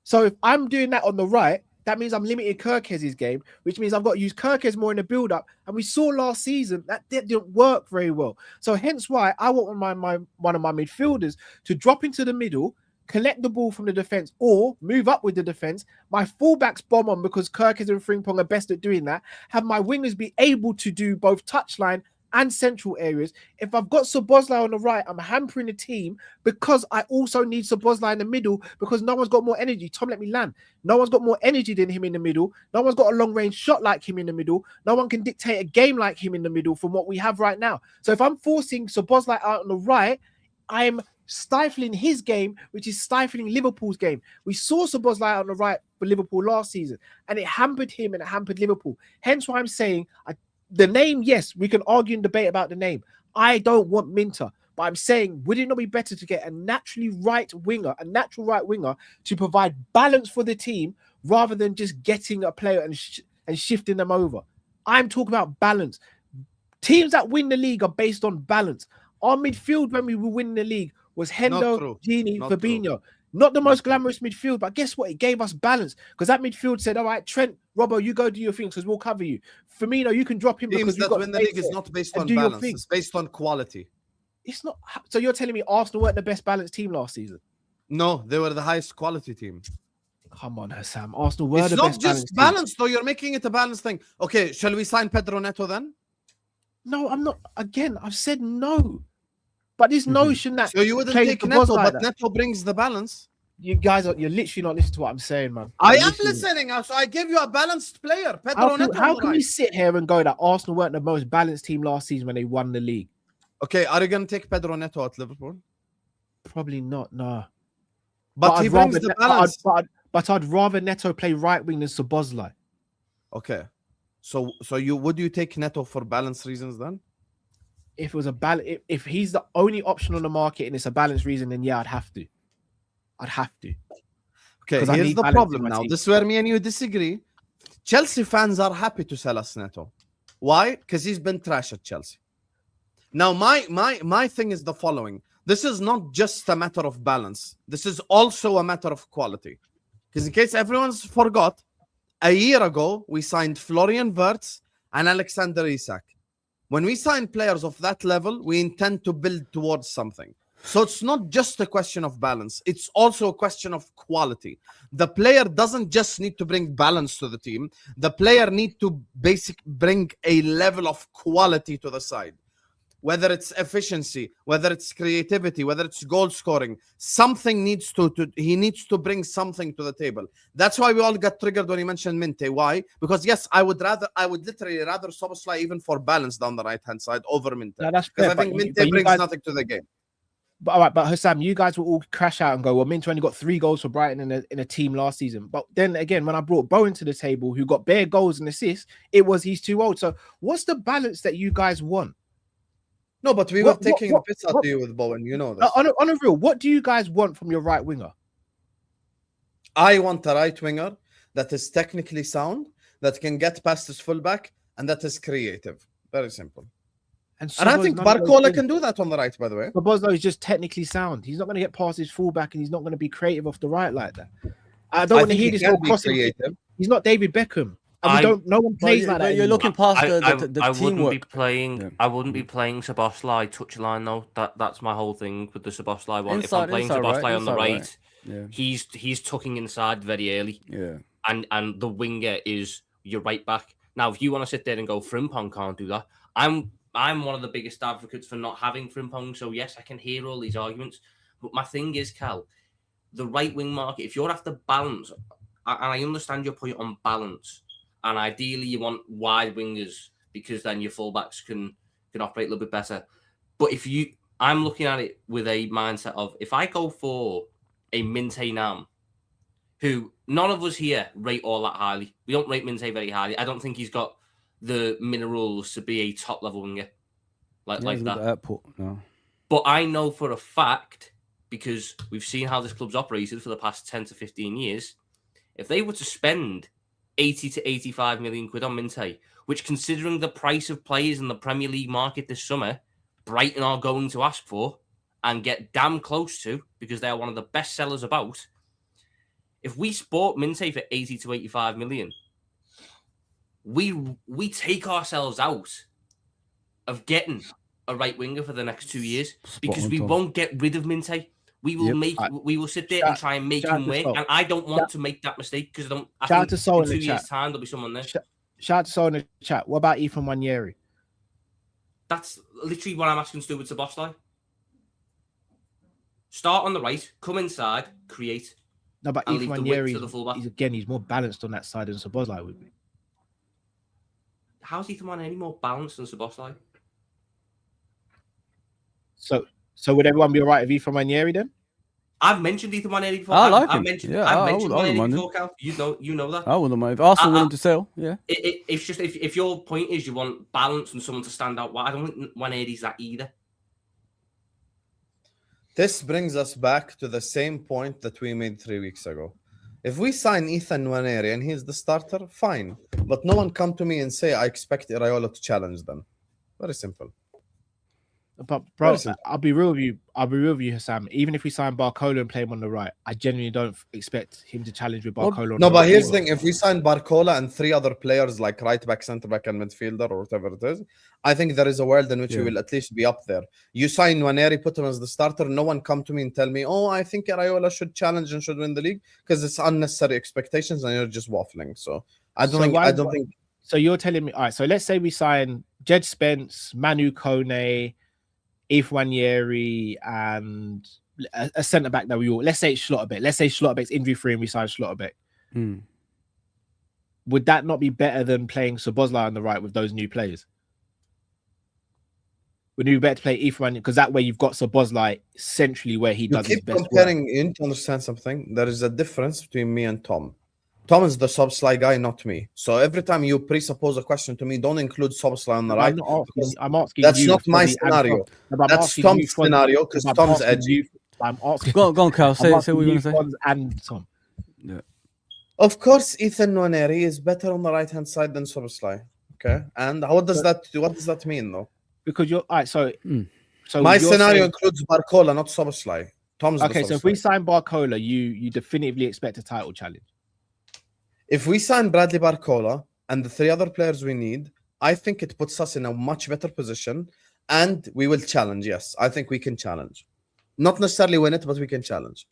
So if I'm doing that on the right, that means I'm limiting Kirkes' game, which means I've got to use Kirkes more in the build-up. And we saw last season that didn't work very well. So hence why I want one of my midfielders to drop into the middle, collect the ball from the defense, or move up with the defense. My fullbacks bomb on because Kirkes and Frimpong are best at doing that. Have my wingers be able to do both touchline and central areas. If I've got Szoboszlai on the right, I'm hampering the team because I also need Szoboszlai in the middle because no one's got more energy. Tom, let me land. No one's got more energy than him in the middle. No one's got a long-range shot like him in the middle. No one can dictate a game like him in the middle from what we have right now. So if I'm forcing Szoboszlai out on the right, I'm stifling his game, which is stifling Liverpool's game. We saw Szoboszlai out on the right for Liverpool last season, and it hampered him and it hampered Liverpool. Hence why I'm saying the name, yes, we can argue and debate about the name. I don't want Minter, but I'm saying, would it not be better to get a natural right winger to provide balance for the team rather than just getting a player and shifting them over? I'm talking about balance. Teams that win the league are based on balance. Our midfield when we were winning the league was Hendo, Gini, Fabinho. Not the most glamorous midfield, but guess what? It gave us balance because that midfield said, all right, Trent, Robbo, you go do your thing because we'll cover you. Firmino, you can drop him Teams because that win the league is not based on balance. It's based on quality. It's not. So you're telling me Arsenal weren't the best balanced team last season? No, they were the highest quality team. Come on, Hassam. Arsenal were it's the not best just balance, though. You're making it a balanced thing. Okay, shall we sign Pedro Neto then? No, I'm not. Again, I've said no. But this notion that so you wouldn't take Neto, but Neto brings the balance. You guys you're literally not listening to what I'm saying, man. I am listening. So I give you a balanced player. Pedro Neto. How can we sit here and go that Arsenal weren't the most balanced team last season when they won the league? Okay, are you going to take Pedro Neto at Liverpool? Probably not, no. But he brings the balance. But I'd rather Neto play right wing than Szoboszlai. Okay. So would you take Neto for balance reasons then? If it was if he's the only option on the market and it's a balance reason, then yeah, I'd have to. Okay, here's the problem now. This is where me and you disagree. Chelsea fans are happy to sell us Neto. Why? Because he's been trash at Chelsea. Now, my thing is the following. This is not just a matter of balance. This is also a matter of quality. Because in case everyone's forgot, a year ago, we signed Florian Wirtz and Alexander Isak. When we sign players of that level, we intend to build towards something. So it's not just a question of balance. It's also a question of quality. The player doesn't just need to bring balance to the team. The player needs to bring a level of quality to the side. Whether it's efficiency, whether it's creativity, whether it's goal scoring, something needs he needs to bring something to the table. That's why we all got triggered when he mentioned Minte. Why? Because yes, I would literally rather Szoboszlai even for balance down the right hand side over Minte. Because I think Minte brings nothing to the game. But all right, but Hassam, you guys will all crash out and go, well, Minte only got 3 goals for Brighton in a team last season. But then again, when I brought Bowen to the table, who got bare goals and assists, it was he's too old. So what's the balance that you guys want? No, but we were taking a piss out of you with Bowen. You know that. On a real, what do you guys want from your right winger? I want a right winger that is technically sound, that can get past his fullback, and that is creative. Very simple. And I think Barcola can do that on the right, by the way. Szoboszlai is just technically sound. He's not going to get past his fullback, and he's not going to be creative off the right like that. I don't want to hear this whole crossing. He's not David Beckham. And no one plays like that. You're looking past the I teamwork. wouldn't be playing. I wouldn't be playing Szoboszlai touchline though. That's my whole thing with the Szoboszlai one. If I'm playing Szoboszlai on the right, he's tucking inside very early. Yeah. And the winger is your right back. Now, if you want to sit there and go, Frimpong can't do that. I'm one of the biggest advocates for not having Frimpong. So yes, I can hear all these arguments. But my thing is, Cal, the right wing market, if you're after balance, and I understand your point on balance, and ideally you want wide wingers because then your fullbacks can operate a little bit better. But I'm looking at it with a mindset of, if I go for a Minte Nam, who none of us here rate all that highly. We don't rate Minte very highly. I don't think he's got the minerals to be a top level winger like that. No. But I know for a fact, because we've seen how this club's operated for the past 10 to 15 years, if they were to spend 80 to 85 million quid on Minte, which, considering the price of players in the Premier League market this summer, Brighton are going to ask for and get damn close to, because they are one of the best sellers about. If we sport Minte for 80 to 85 million, we take ourselves out of getting a right winger for the next 2 years because we won't get rid of Minte. We will we will sit there and try and make him work, and I don't want to make that mistake because I think in 2 years' time there'll be someone there. Shout out to Sol in the chat. What about Ethan Wanyeri? That's literally what I'm asking to do with Szoboszlai. Start on the right, come inside, create. No, but Ethan Wanyeri, he's more balanced on that side than Szoboszlai would be. How's Ethan Wanyeri more balanced than Szoboszlai? So would everyone be all right with Ethan Wanyeri then? I've mentioned Ethan Wanyeri before. I like him. I've mentioned Wanyeri before, Cal. You know that. I wouldn't mind. If Arsenal willing to sell, yeah. It's just if your point is you want balance and someone to stand out, well, I don't think Wanyeri's that either. This brings us back to the same point that we made 3 weeks ago. If we sign Ethan Nwaneri and he's the starter, fine. But no one come to me and say, I expect Iraola to challenge them. Very simple. But bro, I'll be real with you, Hassam. Even if we sign Barcola and play him on the right, I genuinely don't expect him to challenge with Barcola. No, but here's the thing: if we sign Barcola and 3 other players like right back, centre back, and midfielder, or whatever it is, I think there is a world in which we will at least be up there. You sign Nwaneri, put him as the starter. No one come to me and tell me, "Oh, I think Iraola should challenge and should win the league," because it's unnecessary expectations and you're just waffling. So I don't think. So you're telling me, all right? So let's say we sign Jed Spence, Manu Kone, Ethan Wanyeri, and a centre back that we all. Let's say it's Schlotterbeck. Let's say Schlotterbeck's injury free and we sign Schlotterbeck. Would that not be better than playing Szoboszlai on the right with those new players? Would it be better to play Ethan Wanyeri because that way you've got Szoboszlai centrally where he does his best work? You need to understand something. There is a difference between me and Tom. Tom is the Szoboszlai guy, not me. So every time you presuppose a question to me, don't include Szoboszlai on the right. I'm asking that's you. That's not my scenario. That's Tom's scenario because Tom's edgy. I'm asking. Go on, Carl. Say what you want to say. And Tom. Yeah. Of course, Ethan Nwaneri is better on the right hand side than Szoboszlai. Okay, and what does that mean, though? Because you're all right. So my scenario includes Barcola, not Szoboszlai. Tom's okay. So if we sign Barcola, you definitively expect a title challenge. If we sign Bradley Barcola and the 3 other players we need, I think it puts us in a much better position and we will challenge. Yes, I think we can challenge. Not necessarily win it, but we can challenge.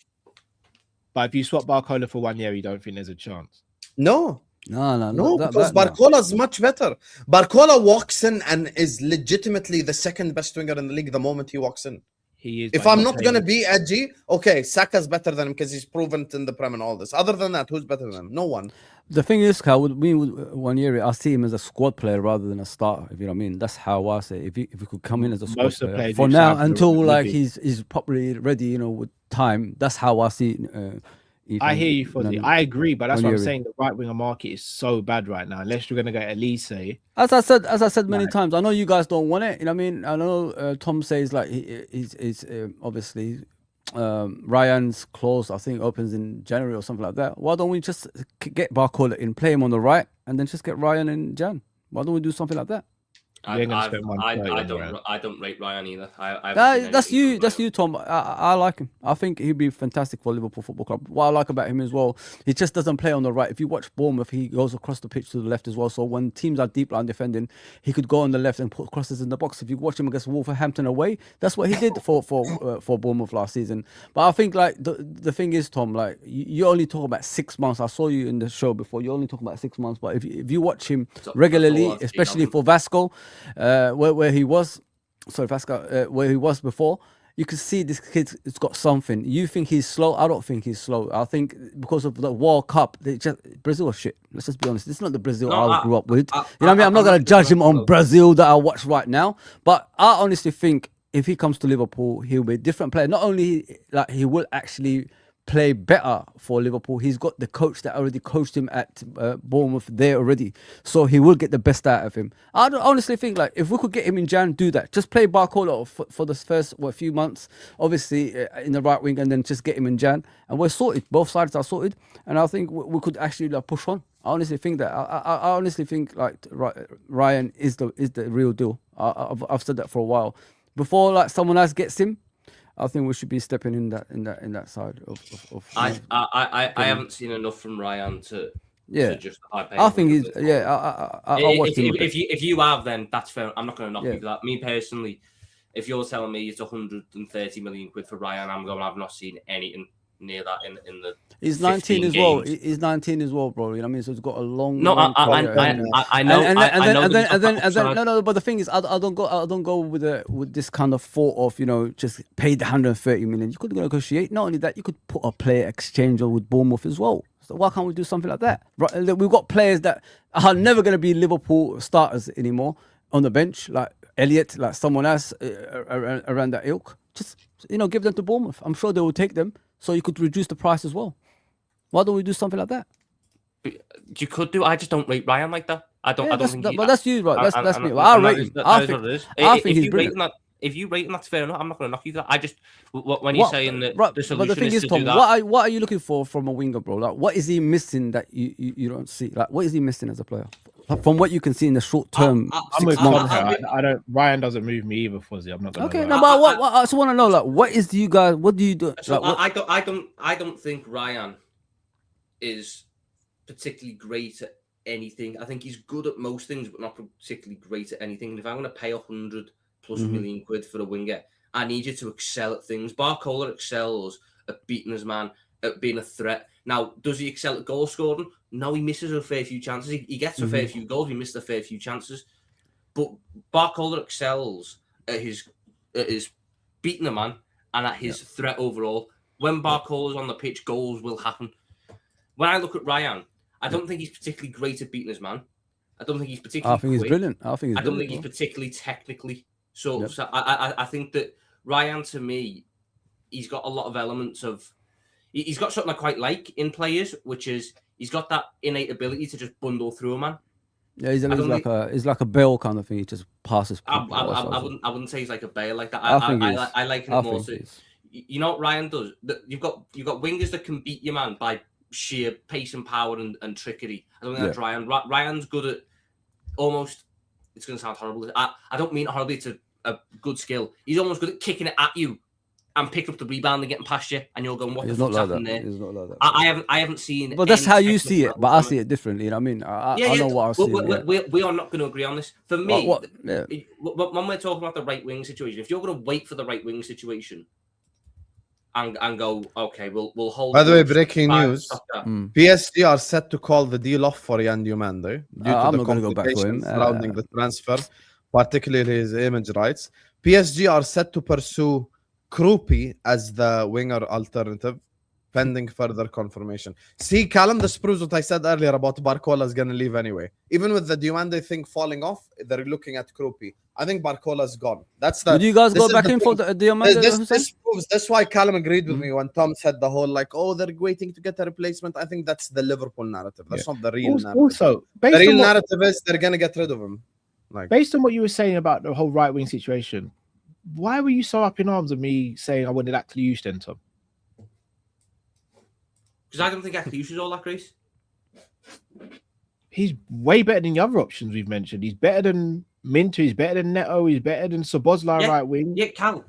But if you swap Barcola for 1 year, you don't think there's a chance? No, because Barcola is much better. Barcola walks in and is legitimately the second best winger in the league the moment he walks in. He is. If I'm not going to be edgy, okay, Saka's better than him because he's proven it in the Prem and all this. Other than that, who's better than him? No one. The thing is, Kyle, with 1 year, I see him as a squad player rather than a starter, if you know what I mean. That's how I say it. If he could come in as a squad player for now until like he's properly ready, with time, that's how I see Ethan. I hear you, Fuzzy. I agree, but that's what I'm saying. The right winger market is so bad right now. Unless you're going to go Elise. As I said many times, I know you guys don't want it. You know what I mean? I know Tom says like he's obviously Ryan's clause, I think, opens in January or something like that. Why don't we just get Barcola in, play him on the right, and then just get Ryan in Jan? Why don't we do something like that? I don't rate Ryan either. That's you, Tom. I like him. I think he'd be fantastic for Liverpool Football Club. What I like about him as well, he just doesn't play on the right. If you watch Bournemouth, he goes across the pitch to the left as well. So when teams are deep line defending, he could go on the left and put crosses in the box. If you watch him against Wolverhampton away, that's what he did for Bournemouth last season. But I think like the thing is, Tom, like you only talk about 6 months. I saw you in the show before. You only talk about 6 months. But if you watch him regularly, especially for Vasco, where he was, where he was before, you can see this kid's got something. You think he's slow? I don't think he's slow. I think because of the World Cup, Brazil is shit. Let's just be honest. This is not the Brazil I grew up with. You know what I mean? I'm not going to judge him on Brazil that I watch right now. But I honestly think if he comes to Liverpool, he'll be a different player. Not only like he will actually play better for Liverpool. He's got the coach that already coached him at Bournemouth there already, so he will get the best out of him. I honestly think like if we could get him in Jan, do that. Just play Barcola for the first few months, obviously in the right wing, and then just get him in Jan, and we're sorted. Both sides are sorted, and I think we could actually push on. I honestly think that. I honestly think like Ryan is the real deal. I've said that for a while. Before like someone else gets him, I think we should be stepping in that side of I haven't seen enough from Ryan to justify paying. I think he's if you have, then that's fair. I'm not going to knock you for that. Me personally, if you're telling me it's 130 million quid for Ryan, I've not seen anything near that in the. He's 19 as well. He's 19 as well, bro. You know what I mean? So he's got a long. No, I know. And then no. But the thing is, I don't go with this kind of thought of just pay the 130 million. You could negotiate. Not only that, you could put a player exchange with Bournemouth as well. So why can't we do something like that? Right, we've got players that are never going to be Liverpool starters anymore on the bench, like Elliott, like someone else around that ilk. Just give them to Bournemouth. I'm sure they will take them. So you could reduce the price as well. Why don't we do something like that? You could do. I just don't rate Ryan like that. I don't think. But that's you, right? That's me. I rate him. I think he's brilliant. If you rate him, that's fair enough. I'm not going to knock you for that. I just when you're saying that the solution but the thing is, to Tom, do that. What are you looking for from a winger, bro? Like, what is he missing that you don't see? Like, what is he missing as a player? From what you can see in the short term, I don't. Ryan doesn't move me either, Fuzzy. I'm not gonna. Okay, no, but what I just want to know, like, what do you do? So like, I don't think Ryan is particularly great at anything. I think he's good at most things, but not particularly great at anything. And if I'm going to pay 100+ million quid for a winger, I need you to excel at things. Barcola excels at beating his man, at being a threat. Now, does he excel at goal scoring? No, he misses a fair few chances. He gets a fair few goals. He missed a fair few chances. But Barcola excels at his beating the man and at his threat overall. When Barcola's on the pitch, goals will happen. When I look at Ryan, I don't think he's particularly great at beating his man. I don't think he's particularly quick. He's brilliant. I don't think he's particularly technically. So I think that Ryan, to me, he's got a lot of elements of... He's got something I quite like in players, which is he's got that innate ability to just bundle through a man. Yeah, he's like a Bale kind of thing. He just passes. I wouldn't say he's like a Bale like that. I like him more. You know what Ryan does? You've got wingers that can beat your man by sheer pace and power and trickery. I don't think that's Ryan. Ryan's good at almost. It's going to sound horrible. I don't mean it horribly. It's a good skill. He's almost good at kicking it at you and picking up the rebound and getting past you, and you're going, "What the fuck's happening there?" He's not like that. I haven't seen. But that's how you see it. But I see it differently. You know what I mean? I know what I see. We are not going to agree on this. For me, when we're talking about the right wing situation, if you're going to wait for the right wing situation and go, okay, we'll hold. By the way, breaking news: PSG are set to call the deal off for Yan Diomande due to the complications surrounding the transfer, particularly his image rights. PSG are set to pursue Krupi as the winger alternative, pending further confirmation. See, Callum, this proves what I said earlier about Barcola is going to leave anyway. Even with the Diomande thing falling off, they're looking at Krupi. I think Barcola's gone. That's the. Did you guys go back in for the Diomande? This proves. That's why Callum agreed with me when Tom said the whole they're waiting to get a replacement. I think that's the Liverpool narrative. That's not the real narrative. Also, the real narrative is they're going to get rid of him. Based on what you were saying about the whole right wing situation, why were you so up in arms of me saying I wanted Akliouche then, Tom? Because I don't think Akliouche is all that great. He's way better than the other options we've mentioned. He's better than Minter. He's better than Neto. He's better than Szoboszlai right wing. Yeah, Cal.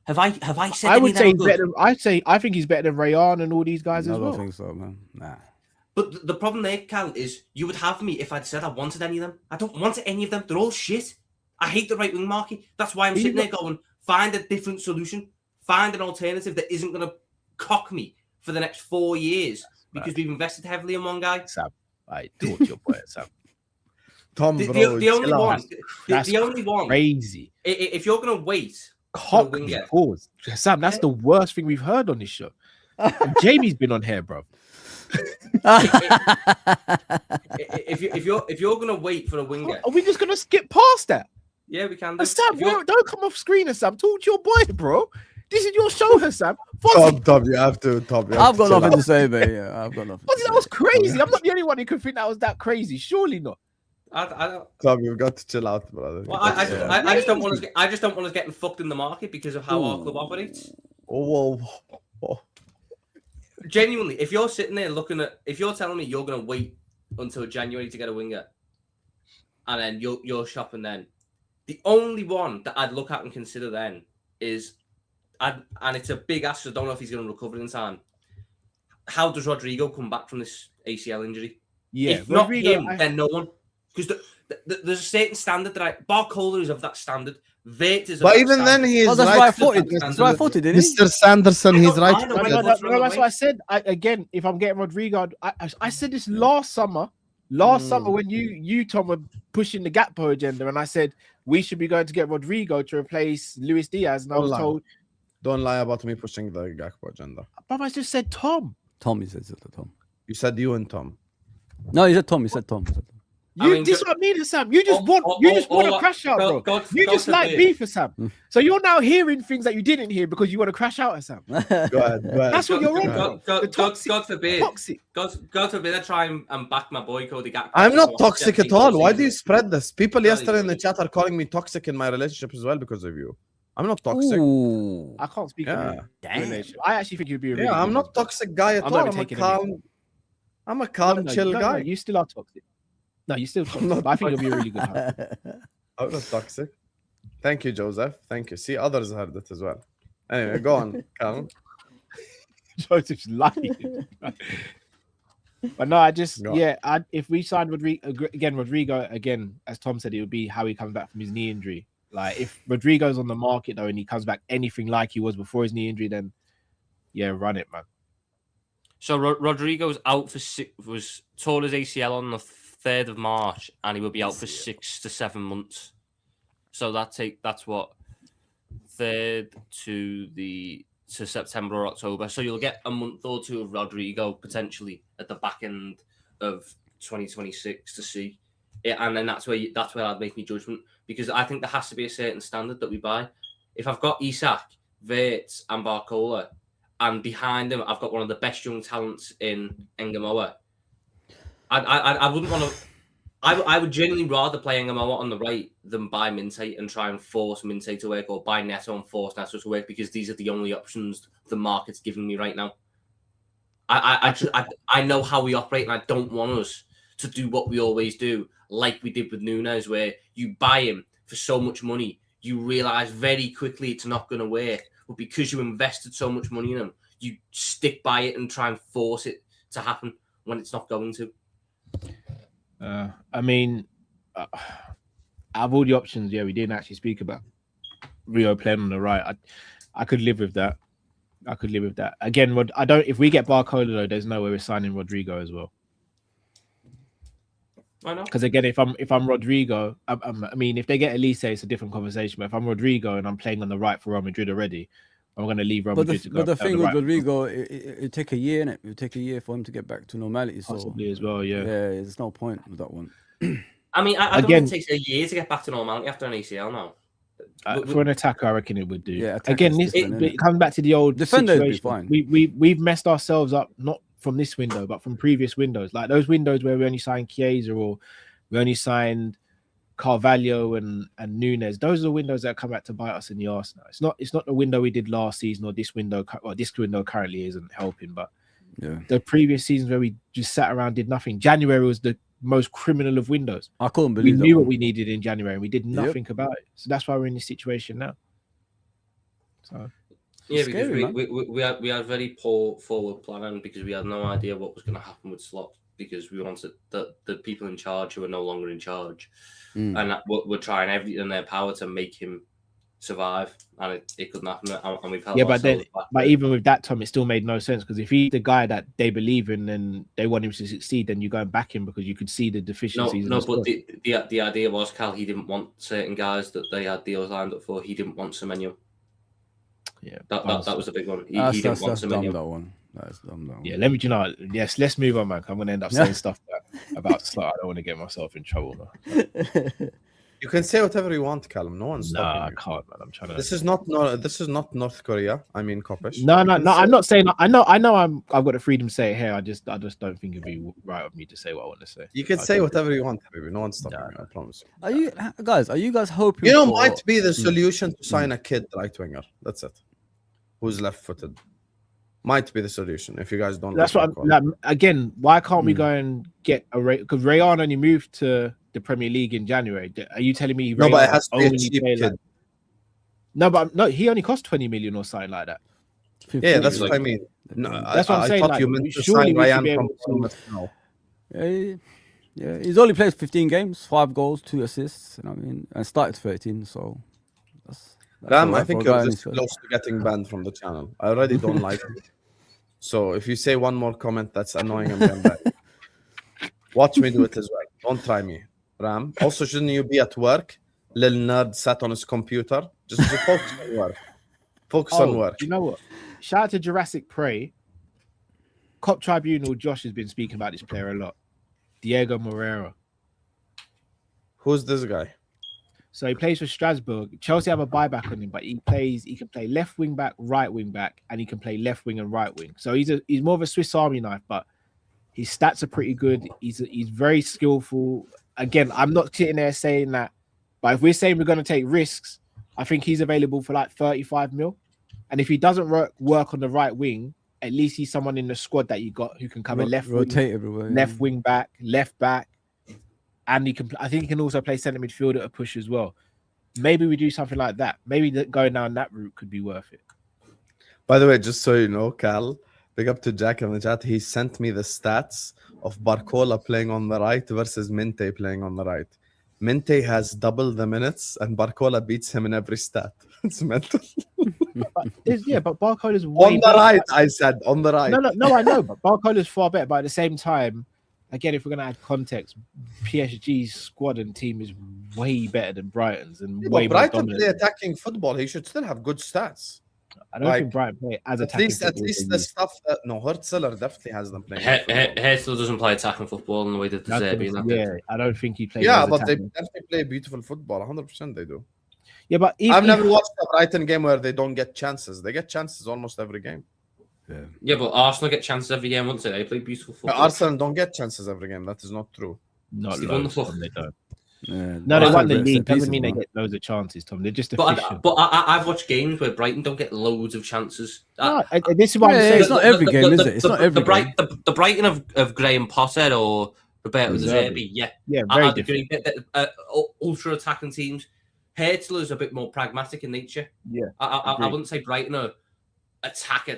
Have I said? I would any say of them he's better. I think he's better than Rayan and all these guys as I well. don't think so, man. Nah. But the problem there, Cal, is you would have me if I'd said I wanted any of them. I don't want any of them. They're all shit. I hate the right wing market. That's why I'm sitting there going, find a different solution. Find an alternative that isn't going to cock me for the next 4 years because we've invested heavily in one guy. Sam, I talk to your point, Sam. Tom, The only one. Crazy. If you're going to wait. Cock me, pause. Sam, that's the worst thing we've heard on this show. And Jamie's been on here, bro. if you're gonna wait for a winger, are we just gonna skip past that? Yeah, we can. Sam, don't come off screen, Sam. Talk to your boy, bro. This is your show, Sam. Tom, you have to. I've got nothing to say, mate. Yeah, I've got nothing. That was crazy. I'm not the only one who could think that was that crazy. Surely not. I don't. Tom, you've got to chill out, brother. Well, I just don't want to. I just don't want us getting fucked in the market because of how our club operates. Whoa. Genuinely, if you're sitting there if you're telling me you're going to wait until January to get a winger, and then you're shopping then, the only one that I'd look at and consider then is, and it's a big ask. So I don't know if he's going to recover in time. How does Rodrigo come back from this ACL injury? Yeah, if Rodrigo, not him, then no one. Because there's a certain standard that Barcola is of that standard. Vate is. But even then, he is right-footed. He's right-footed, isn't he? Mr. Sanderson, he's right. No, that's what I said. Again, if I'm getting Rodrigo, I said this last summer. Summer when you Tom were pushing the Gakpo agenda, and I said we should be going to get Rodrigo to replace Luis Diaz, and I was told, don't lie about me pushing the Gakpo agenda. But I just said Tom. Tom, he said Tom. You said you and Tom. No, he said Tom. He said Tom. This what I mean, Sam. You just want to crash out, bro. You just like beef for Sam. So you're now hearing things that you didn't hear because you want to crash out at Sam. Go ahead. That's what you're on. God forbid. God forbid I try and back my boy Cody Gakpo. I'm not toxic at all. Why do you spread this? People yesterday in the chat are calling me toxic in my relationship as well because of you. I'm not toxic. Ooh. I can't speak on relationship. I actually think you'd be a really I'm not toxic guy at all. I'm a calm, chill guy. You still are toxic. No, you still toxic. But I think you'll be a really good husband. I'm not toxic. Thank you, Joseph. Thank you. See, others heard it as well. Anyway, go on, Calm. Joseph's lying. But no, if we signed Rodrigo again, as Tom said, it would be how he comes back from his knee injury. Like if Rodrigo's on the market though and he comes back anything like he was before his knee injury, then run it, man. So Rodrigo's out was tore his ACL on the 3rd of March, and he will be out for 6 to 7 months. So that's what 3rd to September or October. So you'll get a month or two of Rodrigo potentially at the back end of 2026 to see it, and then that's where I'd make my judgment, because I think there has to be a certain standard that we buy. If I've got Isak, Wirtz, and Barcola, and behind him I've got one of the best young talents in Ngamoa, I wouldn't want to. I would genuinely rather play Ngamoa on the right than buy Minte and try and force Minte to work, or buy Neto and force Neto to work, because these are the only options the market's giving me right now. I know how we operate, and I don't want us to do what we always do, like we did with Nunes, where you buy him for so much money, you realise very quickly it's not going to work, but because you invested so much money in him, you stick by it and try and force it to happen when it's not going to. I mean, out of all the options, we didn't actually speak about Rio playing on the right. I could live with that. Again, if we get Barcola though, there's no way we're signing Rodrigo as well. Why not? Because again, if I'm Rodrigo, I mean, if they get Elise, it's a different conversation. But if I'm Rodrigo and I'm playing on the right for Real Madrid already, I'm going to leave Real Madrid to go. But the thing with Rodrigo, it take a year, innit? It take a year for him to get back to normality. Possibly as well, yeah. Yeah, there's no point with that one. I mean, I don't think it takes a year to get back to normality after an ACL now. For an attacker, I reckon it would do. Yeah, again, it comes back to the old defender. Be fine. We've messed ourselves up, not from this window, but from previous windows. Like those windows where we only signed Chiesa, or we only signed Carvalho and Nunes. Those are the windows that come back to bite us in the arse now. It's not the window we did last season or this window. Well, this window currently isn't helping, but the previous seasons where we just sat around did nothing. January was the most criminal of windows. I couldn't believe we knew what we needed in January and we did nothing about it. So that's why we're in this situation now. So yeah, scary, because we had very poor forward planning because we had no idea what was going to happen with Slot because we wanted the people in charge who are no longer in charge and we're trying everything in their power to make him survive, and it couldn't happen. And we've held but even with that, Tom, it still made no sense because if he's the guy that they believe in and they want him to succeed, then you go and back him because you could see the deficiencies. No, but the idea was, Cal, he didn't want certain guys that they had deals lined up for. He didn't want Semenyo. Yeah, that was a big one. He didn't want Dumb, Semenyo. that one. That's dumb. That one. Yeah, yes, let's move on, man. I'm going to end up saying stuff about Slot. I don't want to get myself in trouble. You can say whatever you want, Callum. No one's stopping you. I can't, man. I'm trying to. This is not North Korea. I mean, Kopish. No. I'm not saying. I know. I've got the freedom to say it here. I just don't think it'd be right of me to say what I want to say. You can say whatever you want, baby. No one's stopping you. I promise. Are you guys hoping? Might be the solution to sign a kid right winger. That's it. Who's left-footed? Might be the solution if you guys don't. That's what. Again, why can't we go and get a Ray? Because Rayan only moved to the Premier League in January. Are you telling me? No, but it has to be a cheap kid. No, he only cost 20 million or something like that. Yeah, that's what I mean. No, that's what I'm saying. I thought you meant to sign Ryan from Bournemouth now. Yeah, he's only played 15 games, 5 goals, 2 assists. I mean, and started 13. So that's Ram, I think you're just close to getting banned from the channel. I already don't like it. So if you say one more comment that's annoying, I'm going back. Watch me do it as well. Don't try me, Ram. Also, shouldn't you be at work? Little nerd sat on his computer. Just focus on work. Focus on work. You know what? Shout out to Jurassic Prey. Cop Tribunal Josh has been speaking about this player a lot. Diego Moreira. Who's this guy? So he plays for Strasbourg. Chelsea have a buyback on him, but he can play left wing back, right wing back, and he can play left wing and right wing. So he's more of a Swiss Army knife, but his stats are pretty good. He's very skillful. Again, I'm not sitting there saying that, but if we're saying we're going to take risks, I think he's available for like 35 mil. And if he doesn't work on the right wing, at least he's someone in the squad that you got who can cover left rotate everywhere, left wing back, left back. And I think he can also play centre midfield at a push as well. Maybe we do something like that. Maybe going down that route could be worth it. By the way, just so you know, Cal, big up to Jack in the chat. He sent me the stats of Barcola playing on the right versus Minte playing on the right. Minte has double the minutes, and Barcola beats him in every stat. It's mental. But Barcola's way on the better. right. I said on the right. No, I know, but Barcola's far better. But at the same time, again, if we're going to add context, PSG's squad and team is way better than Brighton's and way more Brighton dominant. play attacking football. He should still have good stats. I don't think Brighton play as attacking football. At least the stuff that Hurtzler definitely has them playing. Herzl doesn't play attacking football in the way that the Zerbi. I don't think he plays. Yeah, but they definitely play beautiful football. 100% they do. Yeah, but I've never watched a Brighton game where they don't get chances. They get chances almost every game. Yeah, but Arsenal get chances every game, won't they? They play beautiful football. Arsenal don't get chances every game. That is not true. Not they loads, won they don't. Yeah, No, they won the league. Doesn't mean they get loads of chances, Tom. They're just efficient. But I've watched games where Brighton don't get loads of chances. This is what I'm saying. It's not every game, is it? It's not every game. The Brighton of Graham Potter or Roberto De Zerbi, very different. Ultra attacking teams. Herzl is a bit more pragmatic in nature. Yeah, I wouldn't say Brighton are attack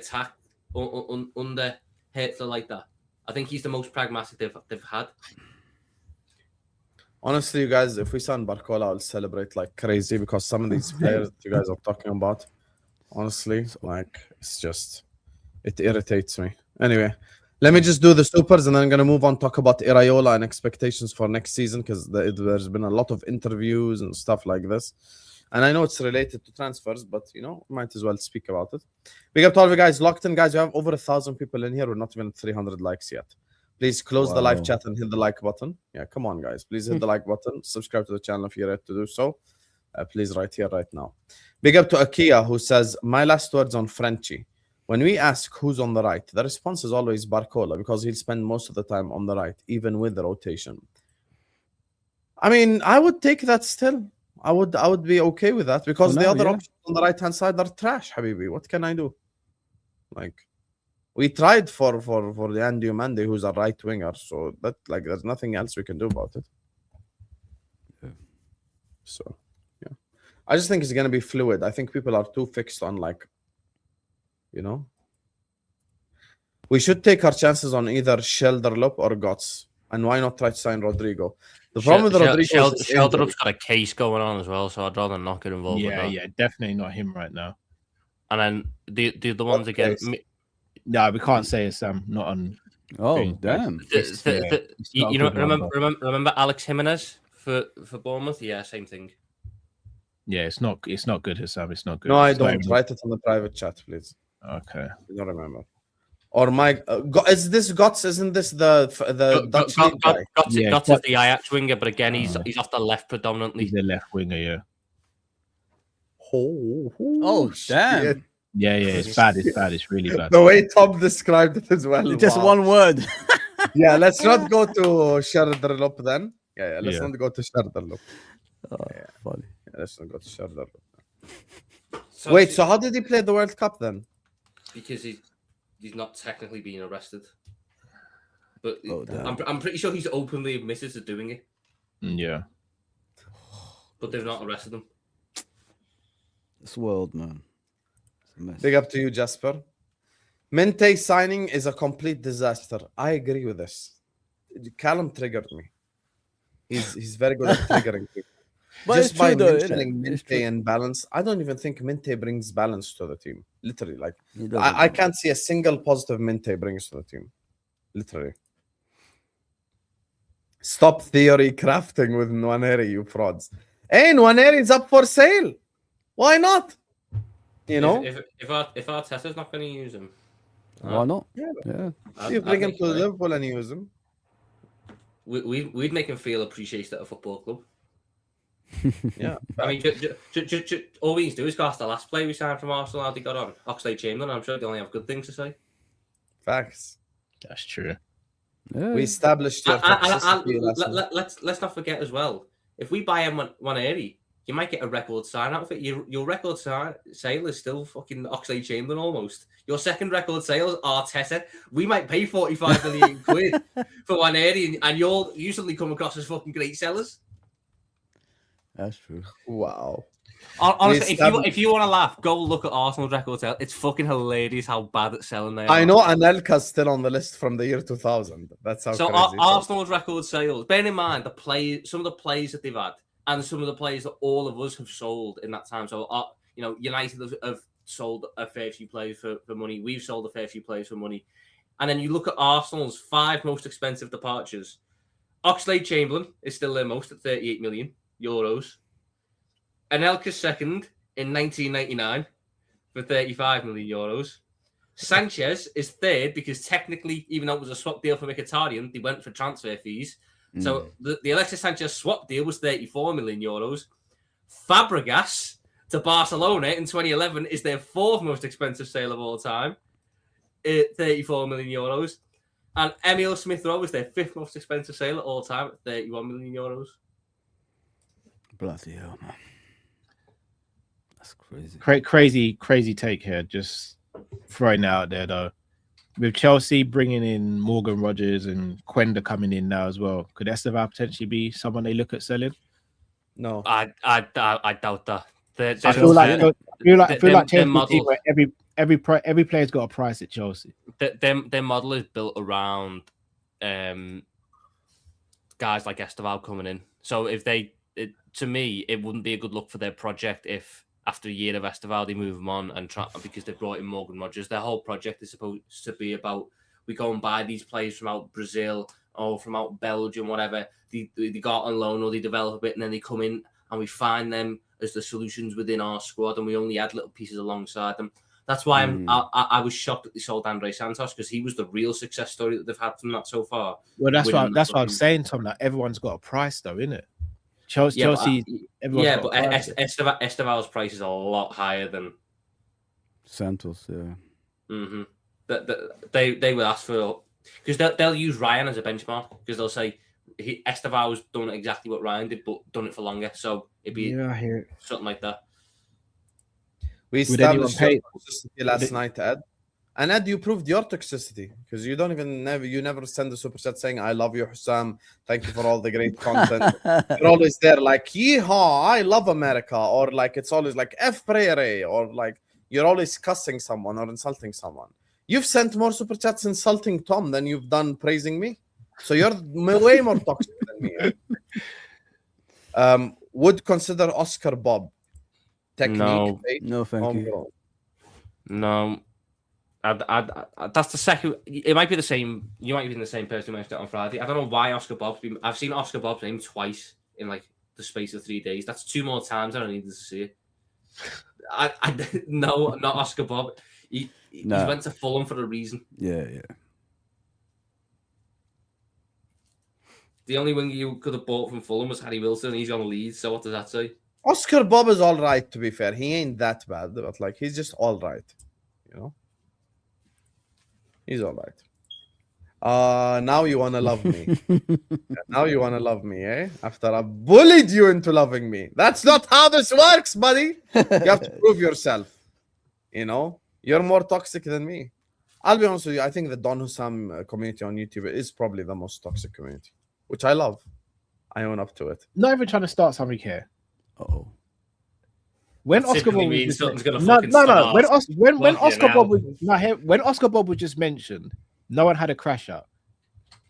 under Herzl like that. I think he's the most pragmatic they've had. Honestly, you guys, if we sign Barcola, I'll celebrate like crazy because some of these players you guys are talking about, honestly, like it irritates me. Anyway, let me just do the supers and then I'm going to move on, talk about Iraola and expectations for next season because there's been a lot of interviews and stuff like this. And I know it's related to transfers, but, might as well speak about it. Big up to all of you guys locked in, guys. We have over 1,000 people in here. We're not even at 300 likes yet. Please close the live chat and hit the like button. Yeah, come on, guys. Please hit the like button. Subscribe to the channel if you're ready to do so. Please, right here, right now. Big up to Akia, who says, my last words on Frenchie. When we ask who's on the right, the response is always Barcola because he'll spend most of the time on the right, even with the rotation. I mean, I would take that still. I would be okay with that because For the now, other yeah. options on the right hand side are trash, Habibi. What can I do? Like, we tried for the Andy Mande, who's a right winger, so that like there's nothing else we can do about it. Yeah. So yeah, I just think it's gonna be fluid. I think people are too fixed on like, you know, we should take our chances on either Shelderlop or Gotts, and why not try to sign Rodrigo? The problem with Rodrigo is Shelderup's got a case going on as well, so I'd rather not get involved with Yeah, that. yeah, definitely not him right now. And then the other ones again. case? No, we can't say it's not on. Oh, thing. damn. It's- yeah, it's not a You know, good one, but- remember Alex Jimenez for Bournemouth? Yeah, same thing. Yeah, it's not good, Hassam. It's not good. No, I It's not don't. even- Write it on the private chat, please. Okay. I don't remember. Or Mike, is this Gotts? Isn't this the Dutch league guy? Yeah, Gotts is the Ajax winger, but again, he's off the left He's predominantly. a left winger, yeah. Oh, damn. shit. Yeah, it's bad. It's bad. It's really bad. The way Tom described it as well. Just wow. one word. Yeah, let's not go to Sherderlop then. Yeah, let's Yeah. not go to Sherderlop. Funny. Yeah, let's not go to Sherderlop. So Wait, so how did he play the World Cup then? because he's not technically being arrested, but Oh, damn. I'm pretty sure he's openly admitted to doing it, Yeah. but they've not arrested him. This world, man. It's a mess. Big up to you, Jasper. Mente signing is a complete disaster. I agree with this. Callum triggered me. He's very good at triggering people. But Just it's by true, though, innit? mentioning It's Mente true. and balance, I don't even think Mente brings balance to the team. Literally, like He doesn't. I can't see a single positive Mente brings to the team. Literally. Stop theory crafting with Nwaneri, you frauds. Hey, Nwaneri is up for sale. Why not? You know, if Arteta's not going to use him, Why not? Yeah. Yeah. you bring him think to so. Liverpool and use him. We'd make him feel appreciated at a football club. Yeah. I mean, all we need to do is go ask the last player we signed from Arsenal how they got on. Oxlade-Chamberlain. I'm sure they only have good things to say. Facts. That's true. Yeah. We established your toxicity lesson. Let's not forget as well. If we buy him one early, you might get a record sign out of it. Your record sale is still fucking Oxlade-Chamberlain almost. Your second record sale is Arteta. We might pay 45 million quid for one early, and you suddenly come across as fucking great sellers. That's true. Wow. Honestly, We if you want to laugh, go look at Arsenal's record sale. It's fucking hilarious how bad at selling they are. I know Anelka's still on the list from the year 2000. That's how So crazy. Arsenal's record sales. Bear in mind some of the plays that they've had, and some of the plays that all of us have sold in that time. So United have sold a fair few players for money. We've sold a fair few players for money, and then you look at Arsenal's 5 most expensive departures. Oxlade-Chamberlain is still their most at 38 million euros. Anelka's second in 1999 for 35 million euros. Sanchez is third because technically, even though it was a swap deal for Mkhitaryan, they went for transfer fees. So the Alexis Sanchez swap deal was 34 million euros. Fabregas to Barcelona in 2011 is their 4th most expensive sale of all time, 34 million euros. And Emil Smith-Rowe is their 5th most expensive sale of all time at 31 million euros. Bloody hell, man. That's crazy. Crazy take here. Just throwing it out there though. With Chelsea bringing in Morgan Rogers and Quenda coming in now as well, could Esteval potentially be someone they look at selling? No. I doubt that. I feel like their Chelsea model- team where every player's got a price at Chelsea. Their model is built around guys like Esteval coming in. So if to me, it wouldn't be a good look for their project if after a year of Esteval they move them on and try because they brought in Morgan Rogers. Their whole project is supposed to be about we go and buy these players from out Brazil or from out Belgium, whatever. They got on loan or they develop a bit and then they come in and we find them as the solutions within our squad and we only add little pieces alongside them. That's why I was shocked that they sold Andre Santos because he was the real success story that they've had from that so far. Well, that's what I'm saying, Tom. Like everyone's got a price, though, isn't it? Chelsea. But Esteval's price is a lot higher than Santos. Yeah. Mm-hmm. They will ask for because they'll use Ryan as a benchmark because they'll say Esteval's done exactly what Ryan did, but done it for longer. So it'd be Yeah, I hear it. something like that. We Would anyone established pay- your toxicity last night, Ed. And Ed, you proved your toxicity because you never send a super chat saying, I love you, Hussam. Thank you for all the great content. You're always there like, yeehaw, I love America. Or like, it's always like, F Prairie. Or like, you're always cussing someone or insulting someone. You've sent more super chats insulting Tom than you've done praising me. So you're way more toxic than me. Would consider Oscar Bob. Technique. No. faith, No, thank you. homegrown. No. That's the second. It might be the same. You might be the same person who mentioned it on Friday. I don't know why Oscar Bob's been. I've seen Oscar Bob's name twice in like the space of 3 days. That's 2 more times than I needed to see it. No, not Oscar Bob. He went to Fulham for a reason. Yeah. The only one you could have bought from Fulham was Harry Wilson. He's on Leeds. So what does that say? Oscar Bob is all right, to be fair. He ain't that bad, but like he's just all right. You know? He's all right. Now you want to love me. Now you want to love me, eh? After I bullied you into loving me. That's not how this works, buddy. You have to prove yourself. You know? You're more toxic than me. I'll be honest with you. I think the Don Hussam community on YouTube is probably the most toxic community, which I love. I own up to it. Not even trying to start something here. Oh. When That Oscar typically Bob was means just something's gonna no, fucking no. start. When Oscar Fucking Bob hell. was when Oscar Bob was just mentioned, no one had a crash out.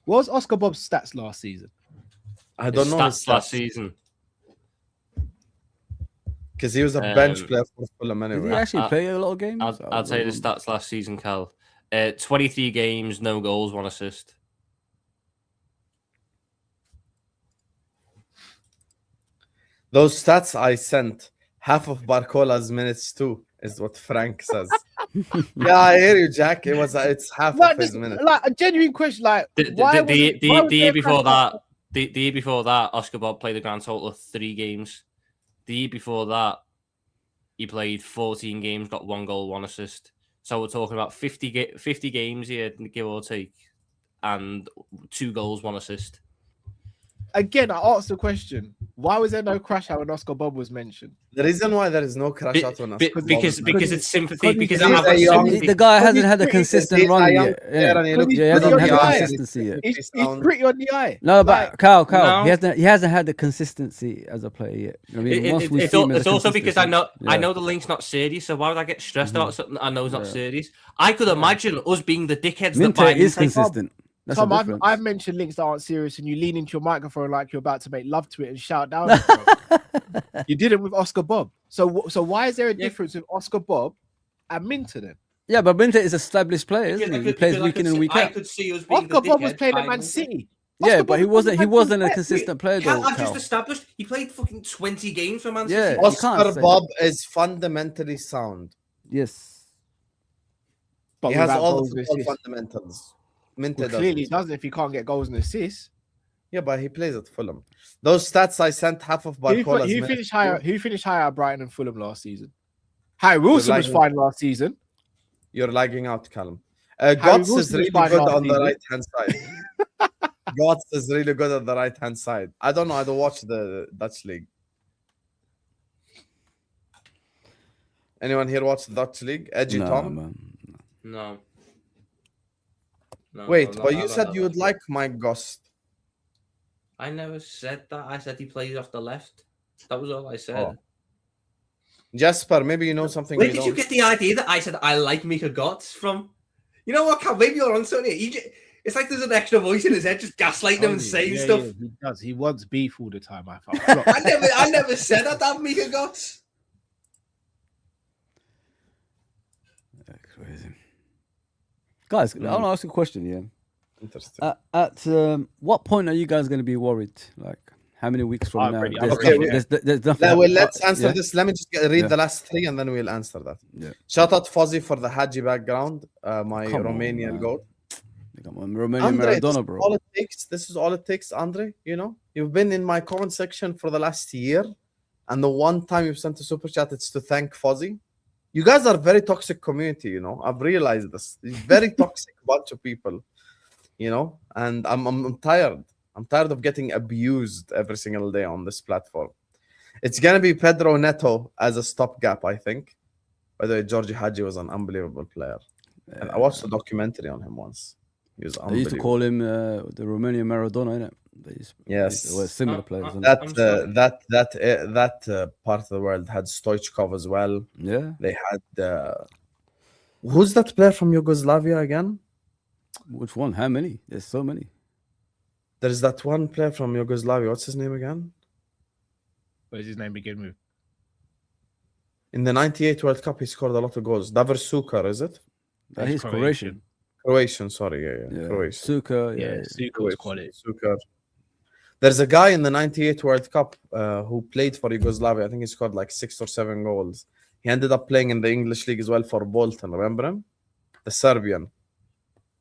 What was Oscar Bob's stats last season? I don't His know his stats last stats season. because he was a bench player for Fulham Did he anyway. actually play a lot of games? I'll tell you the stats last season, Cal. 23 games, no goals, 1 assist. Those stats I sent, half of Barcola's minutes too, is what Frank says. Yeah, I hear you, Jack. It's half Like, of his this, minutes. like a genuine question. Like The why was it- why was year there a before crash out? that, the year before that, Oscar Bob played a grand total of 3 games. The year before that, he played 14 games, got 1 goal, 1 assist. So we're talking about 50 games here, give or take, and 2 goals, 1 assist. Again, I asked the question: why was there no crash out when Oscar Bob was mentioned? The reason why there is no crash out on us Because it's sympathy. Because he's I've got a young- sympathy. The guy hasn't he's had a pretty- consistent he's run a young yet. player and he looks Yeah, he hasn't pretty had the young. consistency yet. He's pretty on the eye. No, but Like, Cal, No. he hasn't had the consistency as a player yet. I mean, once we It's see him as a also because I know consistency- I know the link's not serious, so why would I get stressed about something I know is not Yeah. serious? I could imagine us being the dickheads that Minte buy is Minte. consistent. That's Tom, the I've difference. mentioned links that aren't serious, and you lean into your microphone like you're about to make love to it and shout down. at it. You did it with Oscar Bob. So why is there a difference with Oscar Bob and Minter then? Yeah, but Minte is an established player, isn't he? He plays Because week in and week I out. could see us being Oscar the Bob was dickheads playing at buying Man Minte. City. Yeah, Oscar but Bob he was wasn't a Man City. consistent player Cal, though. I've just Cal. established he played fucking 20 games for Man Yeah. City. You can't Oscar say Bob is fundamentally sound. Yes. But He has without all the goals and football assists. fundamentals. Minte Well, doesn't. clearly he doesn't if he can't get goals and assists. Yeah, but he plays at Fulham. Those stats I sent, half of Who Barcola's finished minutes higher? too. Who finished higher at Brighton and Fulham last season? Harry Wilson was lagging. fine last season. You're lagging out, Callum. Götze is Wilson really is fine good last on the season. right hand side. Götze is really good on the right hand side. I don't know. I don't watch the Dutch league. Anyone here watch the Dutch league? Edgy No, Tom? man. No. Wait, no, but no, you no, said no, you no. would like Mike Ghost. I never said that. I said he plays off the left. That was all I said. Oh. Jasper, maybe you know something. Where we did you don't. get the idea that I said I like Mika Gotts from? You know what, Cal? Maybe you're on something. It's like there's an extra voice in his head just gaslighting him and saying stuff. Yeah, he does. He wants beef all the time. I thought. I never said that. That Mika Gotts. Crazy. Guys, I want to ask you a question. Yeah. Interesting. At what point are you guys going to be worried? Like, how many weeks from now? I'm There's okay, nothing- there's nothing. Let's answer yeah? this. Let me just read Yeah. the last 3 and then we'll answer that. Yeah. Shout out Fozzy for the Haji background, my Come on, Romanian man. goat. Come on, Romanian Andre, Maradona, bro. this is all it takes, Andre. You know, you've been in my comment section for the last year, and the one time you've sent a super chat, it's to thank Fozzy. You guys are a very toxic community, you know. I've realized this. Very toxic bunch of people, you know, and I'm tired. I'm tired of getting abused every single day on this platform. It's gonna be Pedro Neto as a stopgap, I think. By the way, Georgie Hadji was an unbelievable player. And I watched a documentary on him once. He was They used to unbelievable. call him the Romanian Maradona, innit? Yes. They were similar players. innit? That part of the world had Stoichkov as well. Yeah. They had who's that player from Yugoslavia again? Which one? How many? There's so many. There's that one player from Yugoslavia. What's his name again? What does his name begin with? In the '98 World Cup, he scored a lot of goals. Davor Sukar, is it? He's Croatian. Croatian, sorry, yeah. Croatian. Suka, Suka's quality. Sukar. There's a guy in the '98 World Cup who played for Yugoslavia. I think he scored like 6 or 7 goals. He ended up playing in the English league as well for Bolton. Remember him? The Serbian.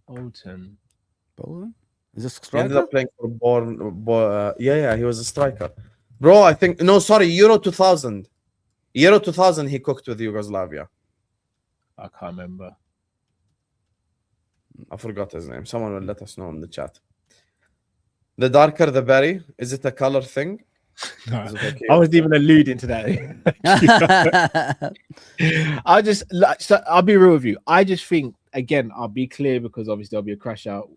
Bolton. Is this He ended striker? up playing for he was a striker. Bro, I think Euro 2000. Euro 2000 he cooked with Yugoslavia. I can't remember. I forgot his name. Someone will let us know in the chat. The darker the berry, is it a color thing? No, Is it okay? I wasn't even alluding to that. I'll be real with you. I just think, again, I'll be clear because obviously there'll be a crash out.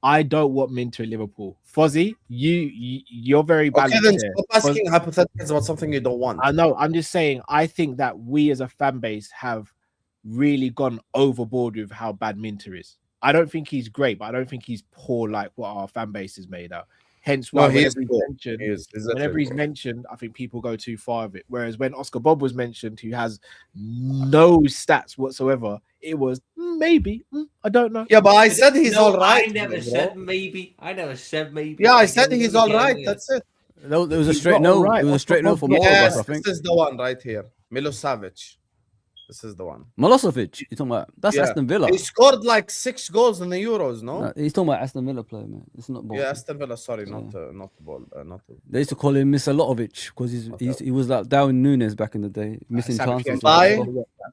I don't want Minter at Liverpool. Fozzie, you're very balanced. Okay, then here. stop asking hypotheticals about something you don't want. I know. I'm just saying. I think that we as a fan base have really gone overboard with how bad Minter is. I don't think he's great, but I don't think he's poor like what our fan base is made out. Hence why whenever he's mentioned, I think people go too far of it. Whereas when Oscar Bob was mentioned, who has no stats whatsoever, it was maybe. I don't know. Yeah, but I said he's all right. I never said maybe. I never said maybe. Yeah, I said he's all right. That's it. No, there was a He's straight not no. alright. It was a straight no from Yes, I think. this is the one right here. Milosevic. This is the one. Milosevic. You talking about? That's Yeah. Aston Villa. He scored like 6 goals in the Euros, no? No, he's talking about Aston Villa player, man. It's not Bolton. Yeah, Aston Villa. Sorry, not the ball. They used to call him Misalovic because he was like Darwin Nunes back in the day, missing chances. Bye.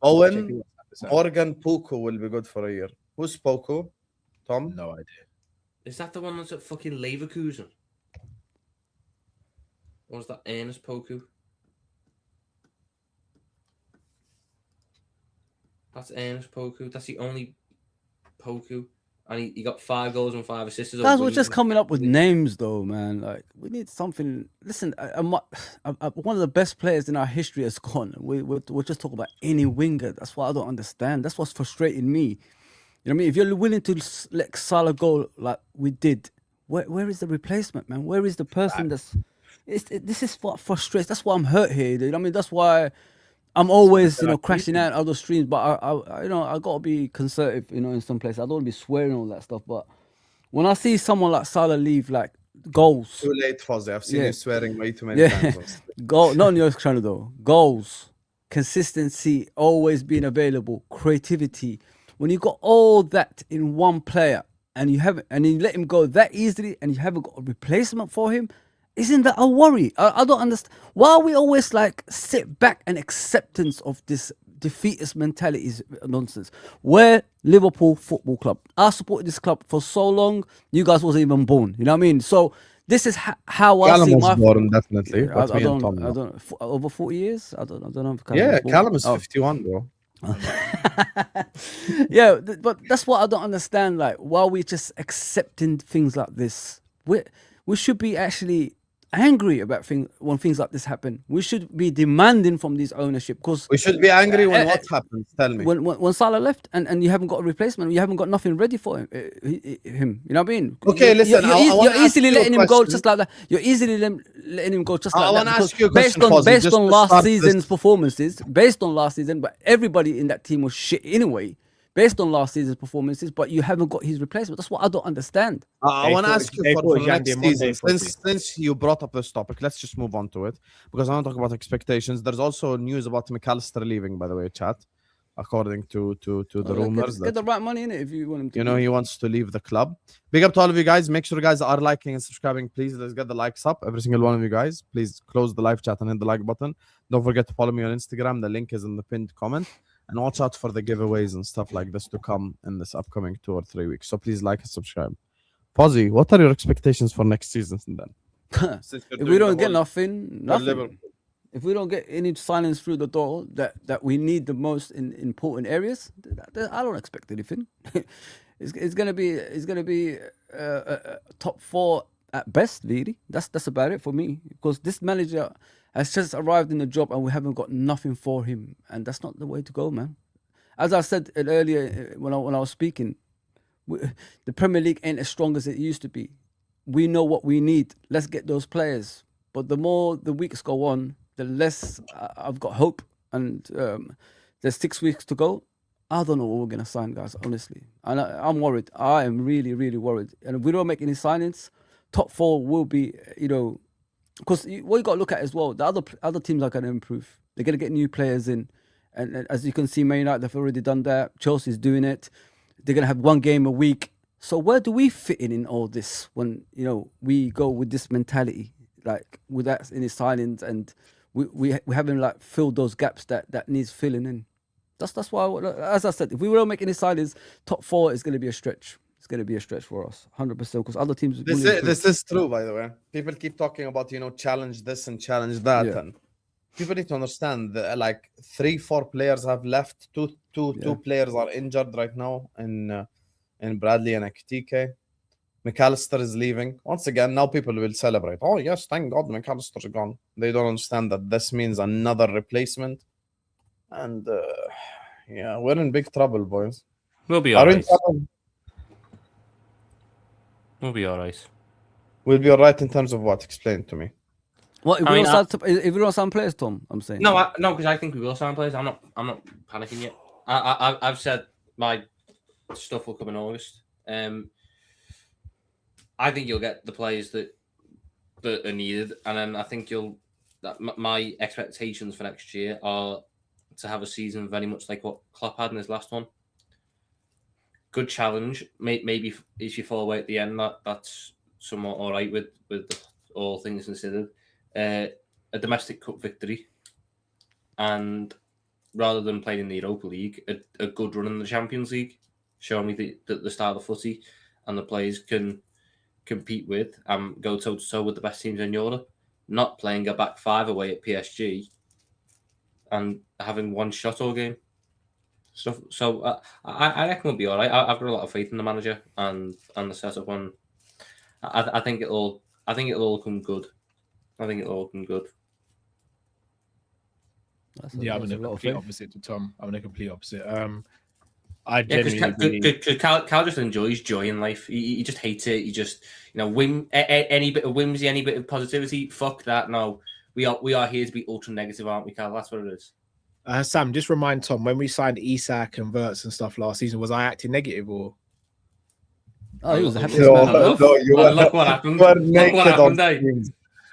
Owen, Morgan, Puku will be good for a year. Who's Puku? Tom? No idea. Is that the one that's at fucking Leverkusen? Or was that Ernest Poku? That's Ernest Poku. That's the only Poku. And he got 5 goals and 5 assists. Guys, we're just coming up with names, though, man. Like, we need something. Listen, one of the best players in our history has gone. We're just talking about any winger. That's what I don't understand. That's what's frustrating me. You know what I mean? If you're willing to let Salah go like we did, where is the replacement, man? Where is the person that's... This is what frustrates. That's why I'm hurt here, dude. I mean, that's why I'm always, crashing out other streams. But I gotta be conservative, in some places. I don't want to be swearing all that stuff. But when I see someone like Salah leave, like goals, Too late, Fozzie. I've seen you swearing way too many times. Goal, not on your channel though. Goals, consistency, always being available, creativity. When you got all that in one player, and you let him go that easily, and you haven't got a replacement for him. Isn't that a worry? I don't understand. Why are we always like sit back and acceptance of this defeatist mentality is nonsense? We're Liverpool Football Club. I supported this club for so long. You guys wasn't even born. You know what I mean? So this is how I see my... born, definitely. I don't over 40 years? I don't know. If Callum is 51, bro. Yeah, but that's what I don't understand. Like, why are we just accepting things like this? We should be actually angry about when things like this happen. We should be demanding from this ownership because we should be angry when what happens. Tell me. When Salah left and you haven't got a replacement, you haven't got nothing ready for him. You know what I mean? Okay, listen. You're easily letting him go just like that. You're easily letting him go just like that. I want to ask you a question, based on last season's performances. Based on last season, but everybody in that team was shit anyway. Based on last season's performances, but you haven't got his replacement. That's what I don't understand. I want to ask you for next season, since you brought up this topic, let's just move on to it because I want to talk about expectations. There's also news about McAllister leaving, by the way, chat. According to the rumors, get the right money in it if you want him to. He wants to leave the club. Big up to all of you guys. Make sure you guys are liking and subscribing, please. Let's get the likes up, every single one of you guys. Please close the live chat and hit the like button. Don't forget to follow me on Instagram. The link is in the pinned comment. And watch out for the giveaways and stuff like this to come in this upcoming 2 or 3 weeks. So please like and subscribe. Fozzy, what are your expectations for next season then? Since you're If doing we the don't get whole- nothing, Liverpool. nothing. If we don't get any signings through the door that we need the most in important areas, I don't expect anything. it's gonna be top 4 at best, really. That's about it for me. Because this manager has just arrived in the job and we haven't got nothing for him, and that's not the way to go, man. As I said earlier when I was speaking, the Premier League ain't as strong as it used to be. We know what we need. Let's get those players. But the more the weeks go on, the less I've got hope. And there's 6 weeks to go. I don't know what we're going to sign, guys, honestly. And I'm worried. I am really, really worried. And if we don't make any signings, top 4 will be, because what you got to look at as well, the other teams are going to improve. They're going to get new players in. And as you can see, Man United, they've already done that. Chelsea's doing it. They're going to have 1 game a week. So where do we fit in all this when, we go with this mentality, like without any signings, and we haven't like filled those gaps that needs filling in. That's why, as I said, if we don't make any signings, top 4 is going to be a stretch. It's going to be a stretch for us, 100%, because other teams. This is true, by the way. People keep talking about challenge this and challenge that, Yeah. and people need to understand that like 3-4 players have left. Two players are injured right now in Bradley and Ekitike. McAllister is leaving. Once again, now people will celebrate. Oh, yes, thank God McAllister's gone. They don't understand that this means another replacement. And, we're in big trouble, boys. We'll be Are all we in right. trouble? We'll be all right. We'll be all right in terms of what? Explain to me. What if I we mean, if we don't sign players, Tom? I'm saying. No, because I think we will sign players. I'm not panicking yet. I've said my stuff will come in August. I think you'll get the players that are needed, and then I think my expectations for next year are to have a season very much like what Klopp had in his last one. Good challenge. Maybe if you fall away at the end, that's somewhat all right with all things considered. A domestic cup victory, and rather than playing in the Europa League, a good run in the Champions League, showing me the style of footy and the players can compete with and go toe to toe with the best teams in Europe. Not playing a back 5 away at PSG and having one shot all game. So I reckon we'll be all right. I've got a lot of faith in the manager and the setup. And I think it'll all come good. I think it'll all come good. I'm in the complete opposite to Tom. I'm in the complete opposite. I Yeah, genuinely because Cal just enjoys joy in life. He just hates it. He just any bit of whimsy, any bit of positivity. Fuck that. No, we are here to be ultra negative, aren't we, Cal? That's what it is. Sam, just remind Tom, when we signed Isak and Wirtz and stuff last season, was I acting negative or? Oh, he was the happiest No, man on earth. Look what happened. Look what happened, eh?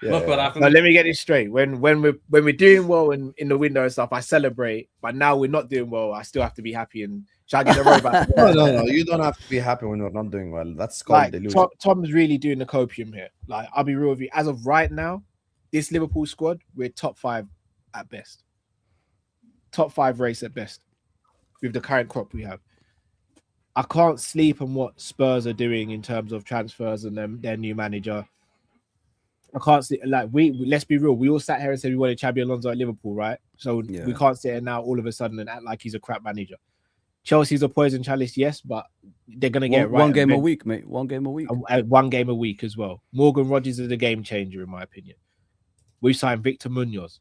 Look what happened. No, let me get this straight. When we're doing well in the window and stuff, I celebrate. But now we're not doing well. I still have to be happy. And shall I get the road back? No. You don't have to be happy when you're not doing well. That's called delusion. Tom's really doing the copium here. Like, I'll be real with you. As of right now, this Liverpool squad, we're top 5 at best. Top 5 race at best with the current crop we have. I can't sleep on what Spurs are doing in terms of transfers and their new manager. I can't see, like, let's be real. We all sat here and said we wanted Xabi Alonso at Liverpool, right? So we can't sit here now all of a sudden and act like he's a crap manager. Chelsea's a poison chalice, yes, but they're going to get it right. One game a week, mate. One game a week. One game a week as well. Morgan Rodgers is a game changer, in my opinion. We signed Victor Munoz.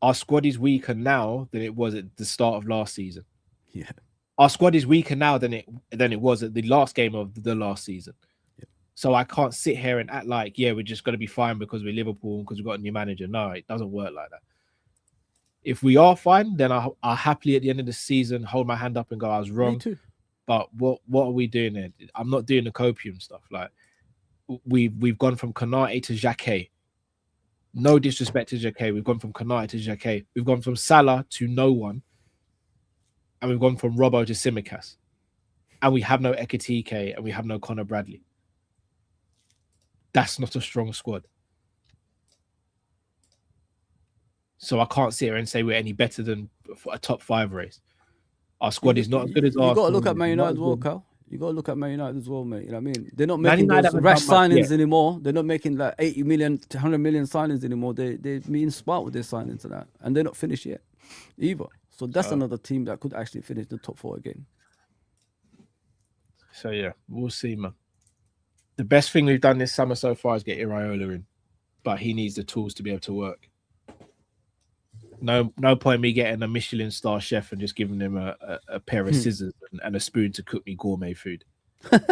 Our squad is weaker now than it was at the start of last season. Yeah. Our squad is weaker now than it was at the last game of the last season. Yeah. So I can't sit here and act like, we're just going to be fine because we're Liverpool, because we've got a new manager. No, it doesn't work like that. If we are fine, then I'll happily at the end of the season hold my hand up and go, I was wrong. Me too. But what are we doing there? I'm not doing the copium stuff. Like, we've gone from Konate to Xhaka. No disrespect to Xhaka. We've gone from Konate to Xhaka. We've gone from Salah to no one. And we've gone from Robbo to Tsimikas. And we have no Ekitike and we have no Conor Bradley. That's not a strong squad. So I can't sit here and say we're any better than a top 5 race. Our squad is not as good as ours. You've got to look at Man United as well, Cal. You got to look at Man United as well, mate. You know what I mean? They're not Man making United those haven't rash done much signings anymore. They're not making like 80 million to 100 million signings anymore. They're being smart with their signings and that, and they're not finished yet either. So that's another team that could actually finish the top 4 again. So yeah, we'll see, man. The best thing we've done this summer so far is get Iraola in, but he needs the tools to be able to work. No point me getting a Michelin star chef and just giving him a pair of scissors and a spoon to cook me gourmet food.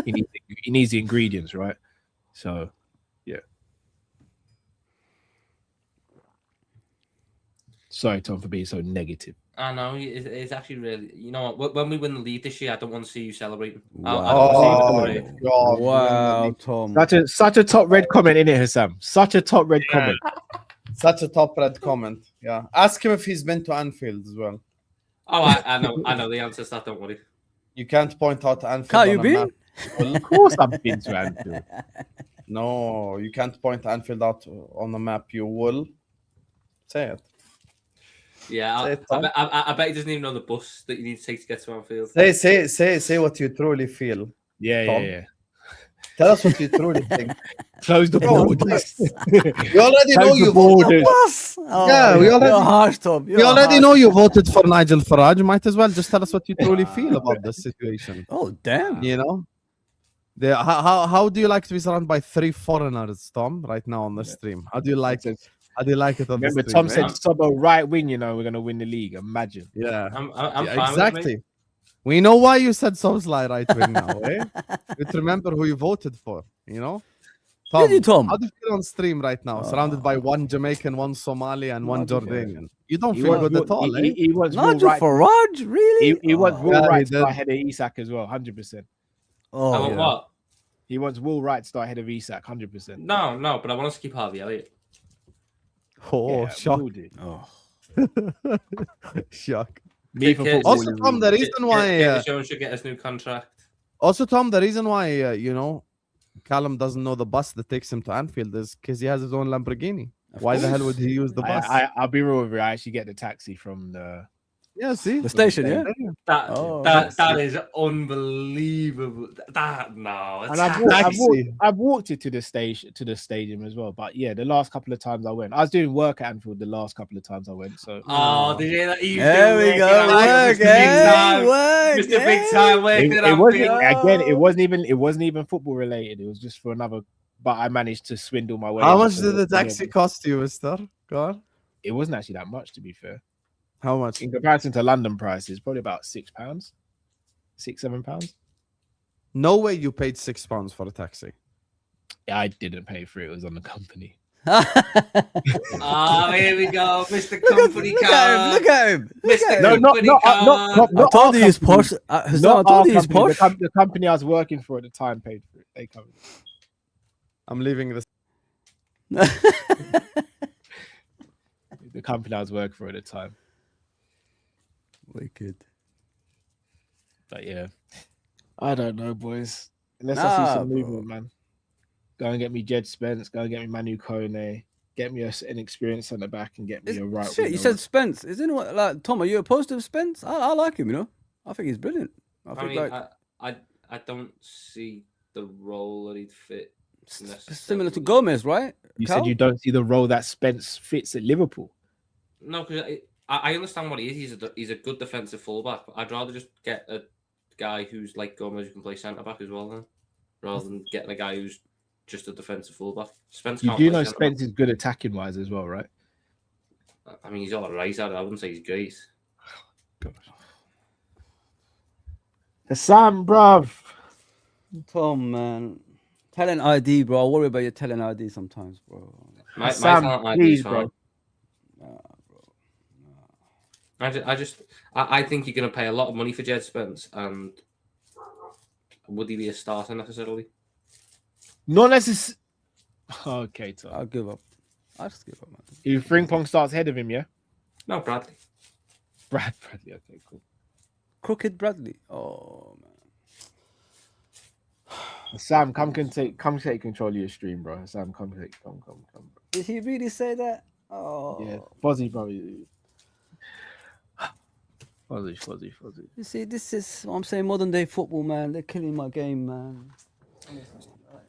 He needs the ingredients, right? So, yeah. Sorry, Tom, for being so negative. I know it's actually really. You know what? When we win the league this year, I don't want to see you celebrating. Wow. I don't want to see you celebrating. God. Wow, Tom. Such a top red comment in it, Hassam. Such a top red comment. Such a top red comment. Yeah. Ask him if he's been to Anfield as well. Oh, I know the answer to that. Don't worry. You can't point out Anfield. Carl, on you a been? map. Of course I've been to Anfield. No, you can't point Anfield out on the map. You will say it. Yeah, Say it, I bet he doesn't even know the bus that you need to take to get to Anfield. Say what you truly feel. Yeah. Tell us what you truly think. Close the borders. We already know Close the you borders. voted. Oh, Yeah, we already- You're harsh, Tom. We already know you voted for Nigel Farage. You might as well just tell us what you truly feel about this situation. Oh, damn. You know, how do you like to be surrounded by 3 foreigners, Tom? Right now on the stream, how do you like it? How do you like it on Remember, the stream? Tom said Sobo right wing, you know, we're going to win the league. Imagine. Yeah, I'm yeah, fine with it, exactly. mate. We know why you said Soboslai right wing now, eh? But remember who you voted for, you know? Did you, Tom? How do you feel on stream right now? Surrounded by 1 Jamaican, 1 Somali, and 1 Jordanian. You don't feel good at all, eh? He wants Nigel Farage, really? He wants Will Yeah, Wright he to start did. ahead of Isak as well, 100%. Oh, I want yeah. what? He wants Will Wright to start ahead of Isak, 100%. No, but I want us to keep Harvey Elliott. Oh, Yeah, shock. will do. Oh. Shock. Me for Kick it. football Also, is Tom, the really- reason why... Jones should get his new contract. Also, Tom, the reason why, you know, Callum doesn't know the bus that takes him to Anfield is because he has his own Lamborghini. Why the hell would he use the bus? I'll be real with you. I actually get the taxi from the... Yeah, see? The station, yeah? That is unbelievable. No, And I've walked it to the stadium as well. But yeah, the last couple of times I went, I was doing work at Anfield the last couple of times I went. So did you hear that? There we go. Work, Mr. Big Time, it wasn't even football related. It was just for another. But I managed to swindle my way. How much did the taxi cost you, mister? Go on. It wasn't actually that much, to be fair. How much? In comparison to London prices, probably about £6, £7. No way you paid £6 for a taxi. Yeah, I didn't pay for it. It was on the company. Oh, here we go, Mr. Company Car. Look at him. Mr. No, Company Car. I told you he's posh. I told you he's posh. The company I was working for at the time paid for it. They covered it. I'm leaving this. The company I was working for at the time. Wicked. But yeah, I don't know, boys. Unless I see some movement, man. Go and get me Jed Spence. Go and get me Manu Kone. Get me an experience on the back and get me a right. Shit, you said Spence. Is anyone like Tom? Are you opposed to Spence? I like him. You know, I think he's brilliant. I don't see the role that he'd fit. Similar to Gomez, right? You said you don't see the role that Spence fits at Liverpool. No, because I understand what he is. He's a good defensive fullback. But I'd rather just get a guy who's like Gomez who can play centre back as well, then, rather than getting a guy who's just a defensive fullback. Spence. You do know Spence is good attacking wise as well, right? I mean, he's all right. I wouldn't say he's great. Gosh. Hassan, bruv. Tom, man. Talent ID, bro. I worry about your talent ID sometimes, bro. My talent ID is fine. Bro. I think you're going to pay a lot of money for Jed Spence, and would he be a starter necessarily? Not necessarily. Okay, Tom. I'll give up. I'll just give up, man. If Frimpong starts ahead of him, yeah? No, Bradley. Bradley, okay, cool. Crooked Bradley. Oh, man. Sam, come take control of your stream, bro. Sam, come. Did he really say that? Oh. Yeah, Fozzie, bro. Fuzzy. You see, this is what I'm saying. Modern day football, man. They're killing my game, man.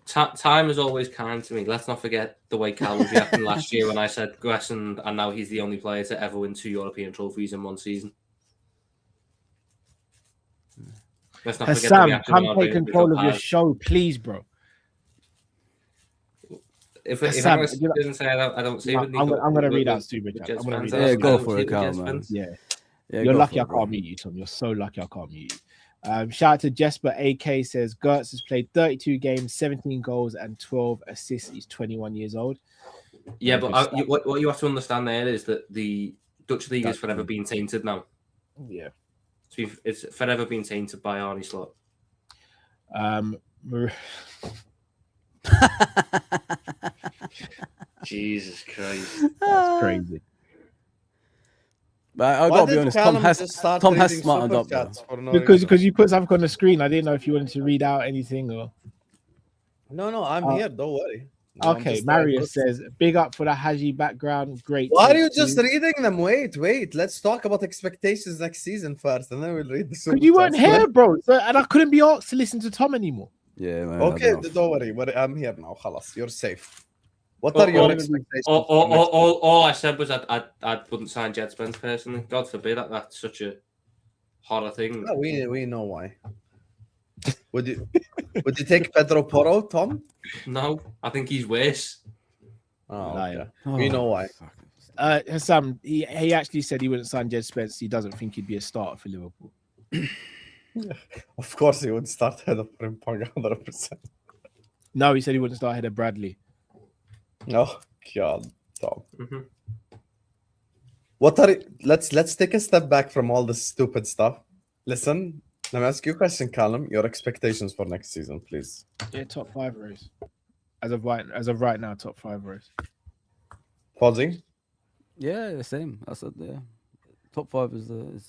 Time is always kind to me. Let's not forget the way Cal was reacting last year when I said Gressel, and now he's the only player to ever win 2 European trophies in one season. Let's not forget the Sam, reaction. come take control of your show, please, bro. If Sam, Agnes doesn't say I don't see it. I'm going to read out Superchat. I'm going to read out. Yeah, go for it, Cal, man. Yeah. Yeah, You're go lucky for I it, bro. can't mute you, Tom. You're so lucky I can't mute you. Shout out to Jesper AK says Gertz has played 32 games, 17 goals, and 12 assists. He's 21 years old. Yeah, but what you have to understand there is that the Dutch league has forever been tainted now. Yeah. It's forever been tainted by Arnie Slot. Jesus Christ. That's crazy. But I gotta be honest, Tom has smartened up, bro. Because you put something on the screen. I didn't know if you wanted to read out anything or. No, I'm here. Don't worry. Okay, Marius says, big up for the Haji background. Great. Why are you just reading them? Wait. Let's talk about expectations next season first, and then we'll read the super. Because you weren't here, bro. And I couldn't be asked to listen to Tom anymore. Yeah, man. Okay, don't worry. I'm here now. Khalas, you're safe. What are your expectations? All I said was I wouldn't sign Jed Spence personally. God forbid that's such a horror thing. No, we know why. Would you take Pedro Porro, Tom? No, I think he's worse. Oh, okay. We know why. Sam, he actually said he wouldn't sign Jed Spence. He doesn't think he'd be a starter for Liverpool. Of course, he would start ahead of Frimpong 100%. No, he said he wouldn't start ahead of Bradley. Oh God, Tom. Mm-hmm. What are let's take a step back from all this stupid stuff. Listen, let me ask you a question, Callum. Your expectations for next season, please. Yeah, top 5 race. As of right now, top 5 race. Pausing. Yeah, the same. I said, yeah. Top 5 is the.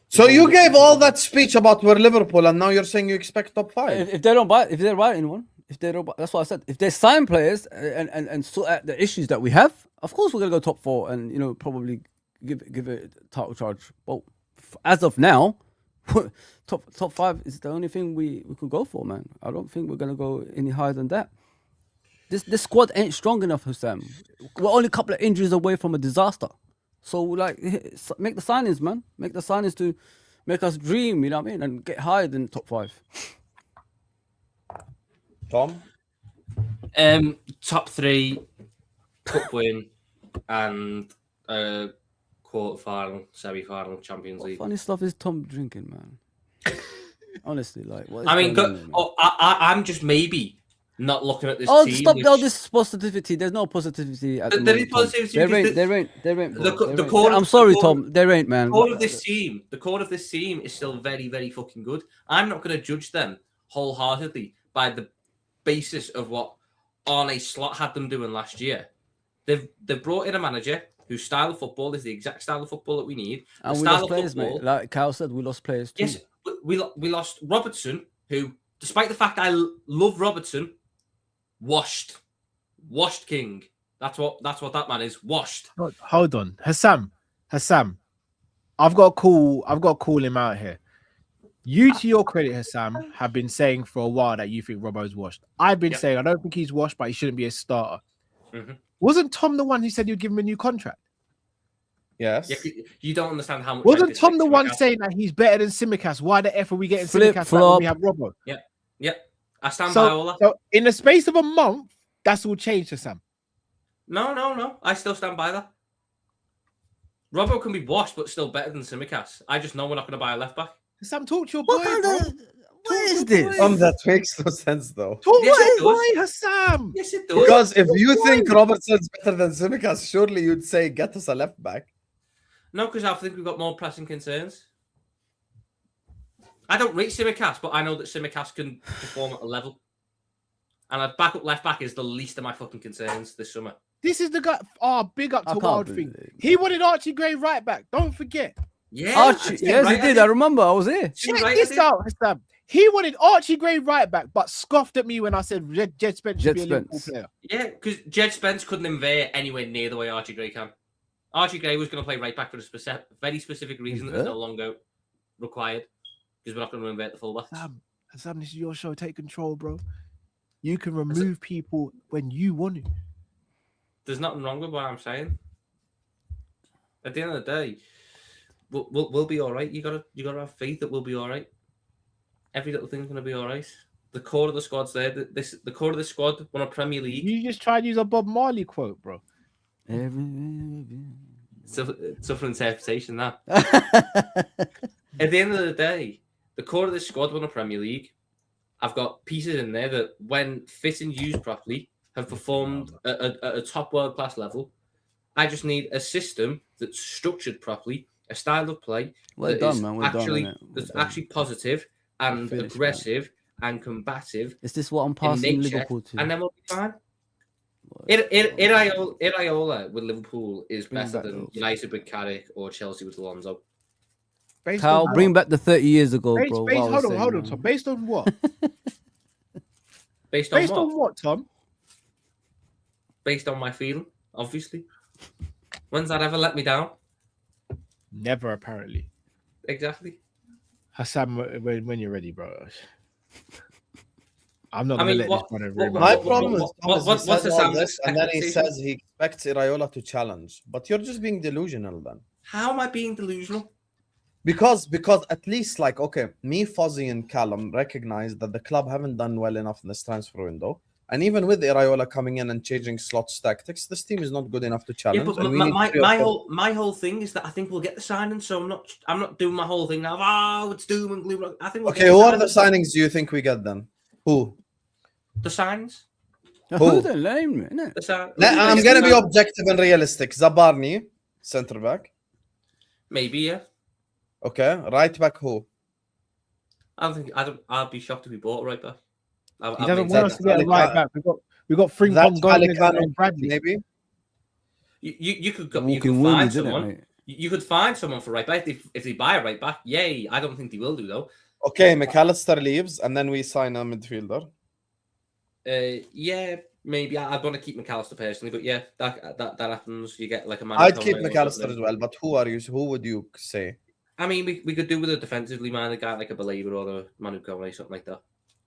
So you gave all that speech about we're Liverpool, and now you're saying you expect top 5. If they don't buy anyone, that's what I said. If they sign players and sort out the issues that we have, of course we're gonna go top 4 and probably give it title charge. But as of now, top 5 is the only thing we could go for, man. I don't think we're gonna go any higher than that. This squad ain't strong enough, Hussam. We're only a couple of injuries away from a disaster. So make the signings, man. Make the signings to make us dream. You know what I mean, and get higher than top 5. Tom? Top 3, cup win, and quarter-final, semi-final, Champions League. Funny stuff is Tom drinking, man. Honestly, like, what is I'm just maybe not looking at this team. Stop all this positivity. There's no positivity at the moment. There is positivity. There ain't. The core. I'm sorry, Tom. There ain't, man. The core of this team is still very, very fucking good. I'm not going to judge them wholeheartedly by the basis of what Arne Slot had them doing last year. They've brought in a manager whose style of football is the exact style of football that we need. And we lost players, mate. Like Cal said, we lost players too. Yes, we lost Robertson, who, despite the fact I love Robertson, washed King. That's what that man is. Washed. Hold on, Hassam. I've got to call him out here. You, to your credit, Hassam, have been saying for a while that you think Robbo's washed. I've been saying I don't think he's washed, but he shouldn't be a starter. Mm-hmm. Wasn't Tom the one who said you'd give him a new contract? Yes. Yeah, you don't understand how much. Wasn't Tom the one saying that he's better than Simicast? Why the F are we getting Simicast when we have Robbo? Yeah. I stand by all that. So in the space of a month, that's all changed, Hassam. No. I still stand by that. Robbo can be washed, but still better than Simicast. I just know we're not going to buy a left back. Hassam, talk to your boy, bro. What is this? That makes no sense, though. Talk to your boy, Hassam. Yes, it does. Because if you think Robertson's better than Simicast, surely you'd say get us a left back. No, because I think we've got more pressing concerns. I don't rate Simicast, but I know that Simicast can perform at a level. And a backup left back is the least of my fucking concerns this summer. This is the guy. Oh, big up to Wild Thing. He wanted Archie Gray right back. Don't forget. Yeah, Archie. Yes, he did. I remember. I was here. Check this out, Hassam. He wanted Archie Gray right back, but scoffed at me when I said Jed Spence should be a Liverpool player. Yeah, because Jed Spence couldn't invert anywhere near the way Archie Gray can. Archie Gray was going to play right back for a very specific reason that is no longer required because we're not going to invert the fullbacks. Sam, this is your show. Take control, bro. You can remove people when you want to. There's nothing wrong with what I'm saying. At the end of the day, we'll be all right. You gotta have faith that we'll be all right. Every little thing's gonna be all right. The core of the squad's there. The core of the squad won a Premier League. You just tried to use a Bob Marley quote, bro. So for interpretation, that. At the end of the day, the core of the squad won a Premier League. I've got pieces in there that, when fit and used properly, have performed at a top world-class level. I just need a system that's structured properly, a style of play that's actually positive and aggressive and combative. Is this what I'm passing Liverpool to? And then we'll be fine. Iraola with Liverpool is better than United with Carrick or Chelsea with Alonso. Carl, bring back the 30 years ago, bro. Hold on, Tom. Based on what? Based on what, Tom? Based on my feeling, obviously. When's that ever let me down? Never, apparently. Exactly. Hassan, when you're ready, bro. I'm not going to let this one ruin my problem is what's this, and then he says he expects Iraola to challenge. But you're just being delusional then. How am I being delusional? Because at least, like, okay, me, Fozzy, and Callum recognize that the club haven't done well enough in this transfer window. And even with Iraola coming in and changing slots tactics, this team is not good enough to challenge. Yeah, but my whole thing is that I think we'll get the signing. So I'm not doing my whole thing now. Oh, it's doom and gloom. I think. Okay, who are the signings do you think we get then? Who? The signs. Who the name? I'm gonna be objective and realistic. Zabarnyi, centre back. Maybe, yeah. Okay, right back who? I'd be shocked if we bought a right back. He doesn't want us to get a right back. We've got Frimpong, Gomez, and Bradley. Maybe. You could find someone. You could find someone for right back if they buy a right back. Yay! I don't think they will do though. Okay, McAllister leaves, and then we sign a midfielder. Yeah, maybe I'd want to keep McAllister personally, but yeah, that happens. You get like a man. I'd keep McAllister as well, but who would you say? I mean, we could do with a defensively minded guy like a Belabor or a Manu Kone, something like that.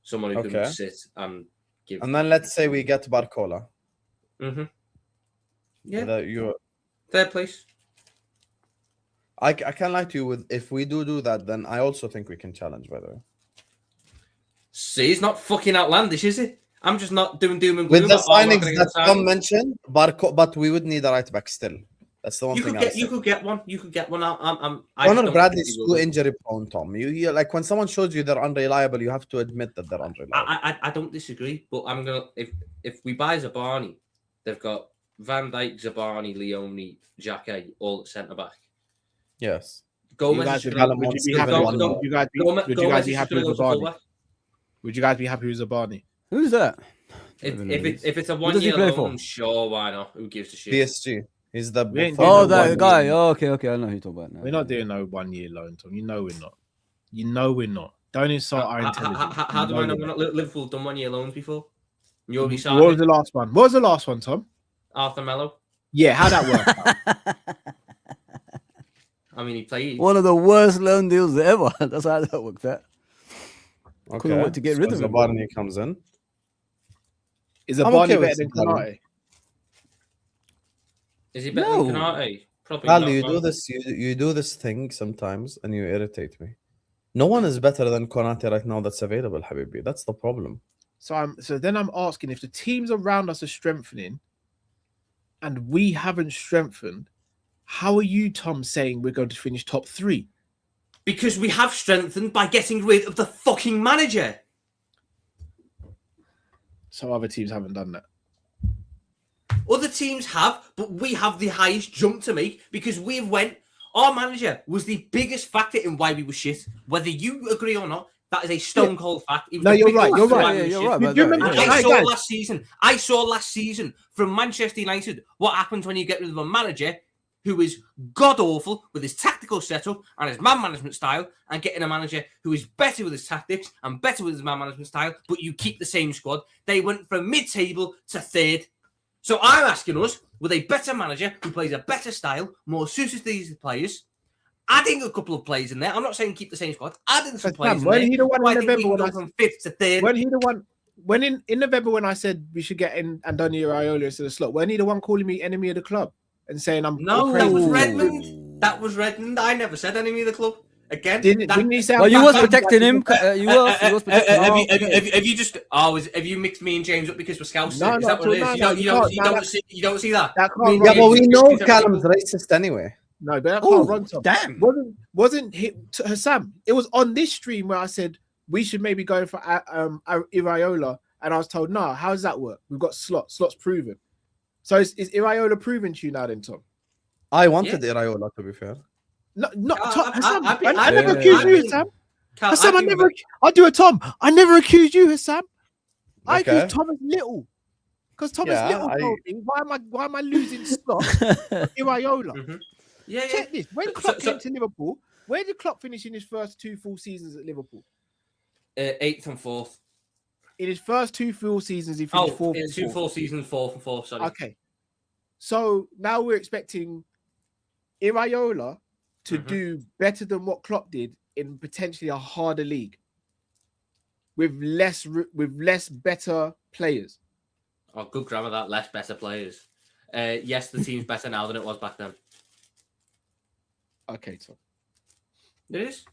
Someone who can sit and give. And then let's say we get Barcola. Mm-hmm. Yeah. Third place. I can't lie to you with if we do that, then I also think we can challenge, by the way. See, it's not fucking outlandish, is it? I'm just not doing doom and gloom. With the signings that Tom mentioned, but we would need a right back still. That's the one thing. You could get one. You could get one. Conor Bradley's too injury prone, Tom. You like when someone shows you they're unreliable, you have to admit that they're unreliable. I don't disagree, but I'm gonna if we buy Zabarnyi, they've got Van Dijk, Zabarnyi, Leone, Xhaka all at centre back. Yes. Would you guys be happy with Zabarnyi? Would you guys be happy with Zabarnyi? Who's that? If it's a 1 year loan, sure, why not? Who gives a shit? PSG. He's the that guy. Oh, okay. I know who you're talking about now. We're not doing no 1 year loan, Tom. You know we're not. Don't insult our intelligence. How do I know we're not? Liverpool done 1 year loans before. What was the last one? What was the last one, Tom? Arthur Melo. Yeah, how'd that work? I mean, he played one of the worst loan deals ever. That's how that worked out. Okay. Couldn't wait to get rid of him. Zabarnyi comes in. Is Zabarnyi better than Konate? Is he better than Konate? Probably Al, not. You do this thing sometimes, and you irritate me. No one is better than Konate right now that's available, Habibi. That's the problem. So then I'm asking, if the teams around us are strengthening, and we haven't strengthened, how are you, Tom, saying we're going to finish top 3? Because we have strengthened by getting rid of the fucking manager. So other teams haven't done that. Other teams have, but we have the highest jump to make because our manager was the biggest factor in why we were shit. Whether you agree or not, that is a stone cold fact. No, you're right. You're right. I saw last season from Manchester United what happens when you get rid of a manager who is god-awful with his tactical setup and his man management style, and getting a manager who is better with his tactics and better with his man management style, but you keep the same squad. They went from mid-table to third. So I'm asking us, with a better manager who plays a better style, more suited to these players, adding a couple of players in there. I'm not saying keep the same squad. Adding some But players Sam, in when there. he the one I in think we November can when go from 5th to 3rd. when he the one when in November when I said we should get in Andoni Iraola into the slot, when he the one calling me enemy of the club and saying I'm No, crazy? that was Redmond. That was Redmond. I never said enemy of the club. Again, Didn't he say? Well, you I'm was back- protecting him. You was protecting him. have you just have you mixed me and James up because we're Scousers? No, is no, that what it is? no, you no, don't, you you don't, can't. you No, don't see, you don't see that. That can't Yeah, run. but we know People- Callum's racist anyway. No, but that Ooh, can't run. Tom. damn. Wasn't Sam? It was on this stream where I said we should maybe go for Iraola, and I was told no. How does that work? We've got slots proven. So is Iraola proven to you now, then, Tom? I wanted Iraola, to be fair. No, not I- Hassan. I've been- I never I've accused been- you, Hassan. Cal, Hassan, I think never. I'll do it, Tom. I never accused you, Hassan. I Okay. accused Thomas Little because Thomas Yeah, Little told me why am I losing slot? Iraola. Mhm. Yeah. Check this. When So- Klopp so- came to Liverpool, where did Klopp finish in his first 2 full seasons at Liverpool? 8th and 4th. In his first 2 full seasons, he Oh, finished 4th. in and 2 fourth. full seasons, 4th and 4th. Sorry. Okay. So now we're expecting Iraola to Mhm. do better than what Klopp did in potentially a harder league with less better players. Oh, good grammar. That less better players. Yes, the team's better now than it was back then. Okay, Tom. It is.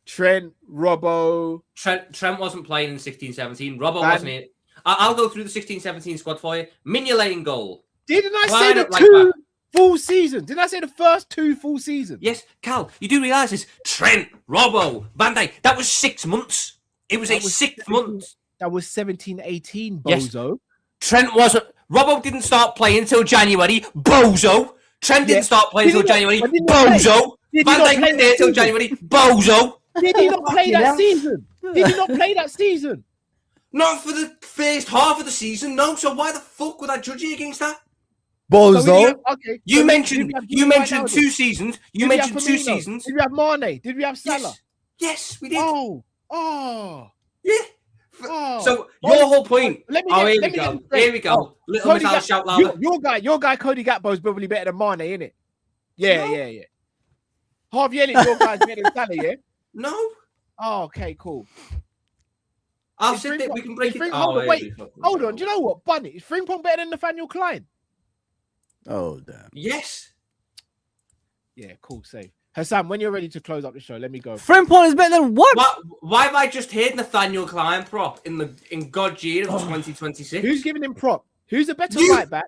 Trent, Robbo. Trent wasn't playing in 16-17. Robbo Van- wasn't it. I'll go through the 16-17 squad for you. Mignolet in goal. Didn't I Klein say the at right 2 back. full seasons? Didn't I say the first 2 full seasons? Yes, Cal, you do realise this. Trent, Robbo, Van Dijk. That was 6 months. It was That a was 6th 17 month. That was 17-18, Yes. bozo. Trent wasn't. Robbo didn't start playing until January. Bozo. Trent didn't Yeah. start playing Did he until not- January. but didn't he play? Bozo. Did he Van not Dijk play didn't there that until season? January. Bozo. Did he not play that hell. season? Did he not play that season? Not for the first half of the season, no. So why the fuck would I judge you against that? Bozo. So okay. You so mentioned did we have you Firmino mentioned then? 2 seasons. You Did we have mentioned 2 Firmino? seasons. Did we have Mane? Did we have Salah? Yes, we did. Oh. Yeah. Oh. So Well, your whole point. Let me Oh, get- here let we me go. get this straight. Here we go. Oh, Little Cody Miss shout Gakpo, louder. your guy Cody Gakpo is probably better than Mane, isn't it? Yeah, No. yeah. Harvey Elliott, your guy's better than Salah, yeah? No. Oh, okay, cool. I'll Is sit there. We Frimpong- can break is it. Frimpong- Oh, hold on, here wait. we fucking Hold go. on, do you know what? Bunny, is Frimpong better than Nathaniel Klein? Oh damn. Yes. Yeah, cool, safe. Hassan, when you're ready to close up the show, let me go. Frimpong is better than what? Why have I just heard Nathaniel Klein prop in God's year of 2026? Who's giving him prop? Who's a better You. right back?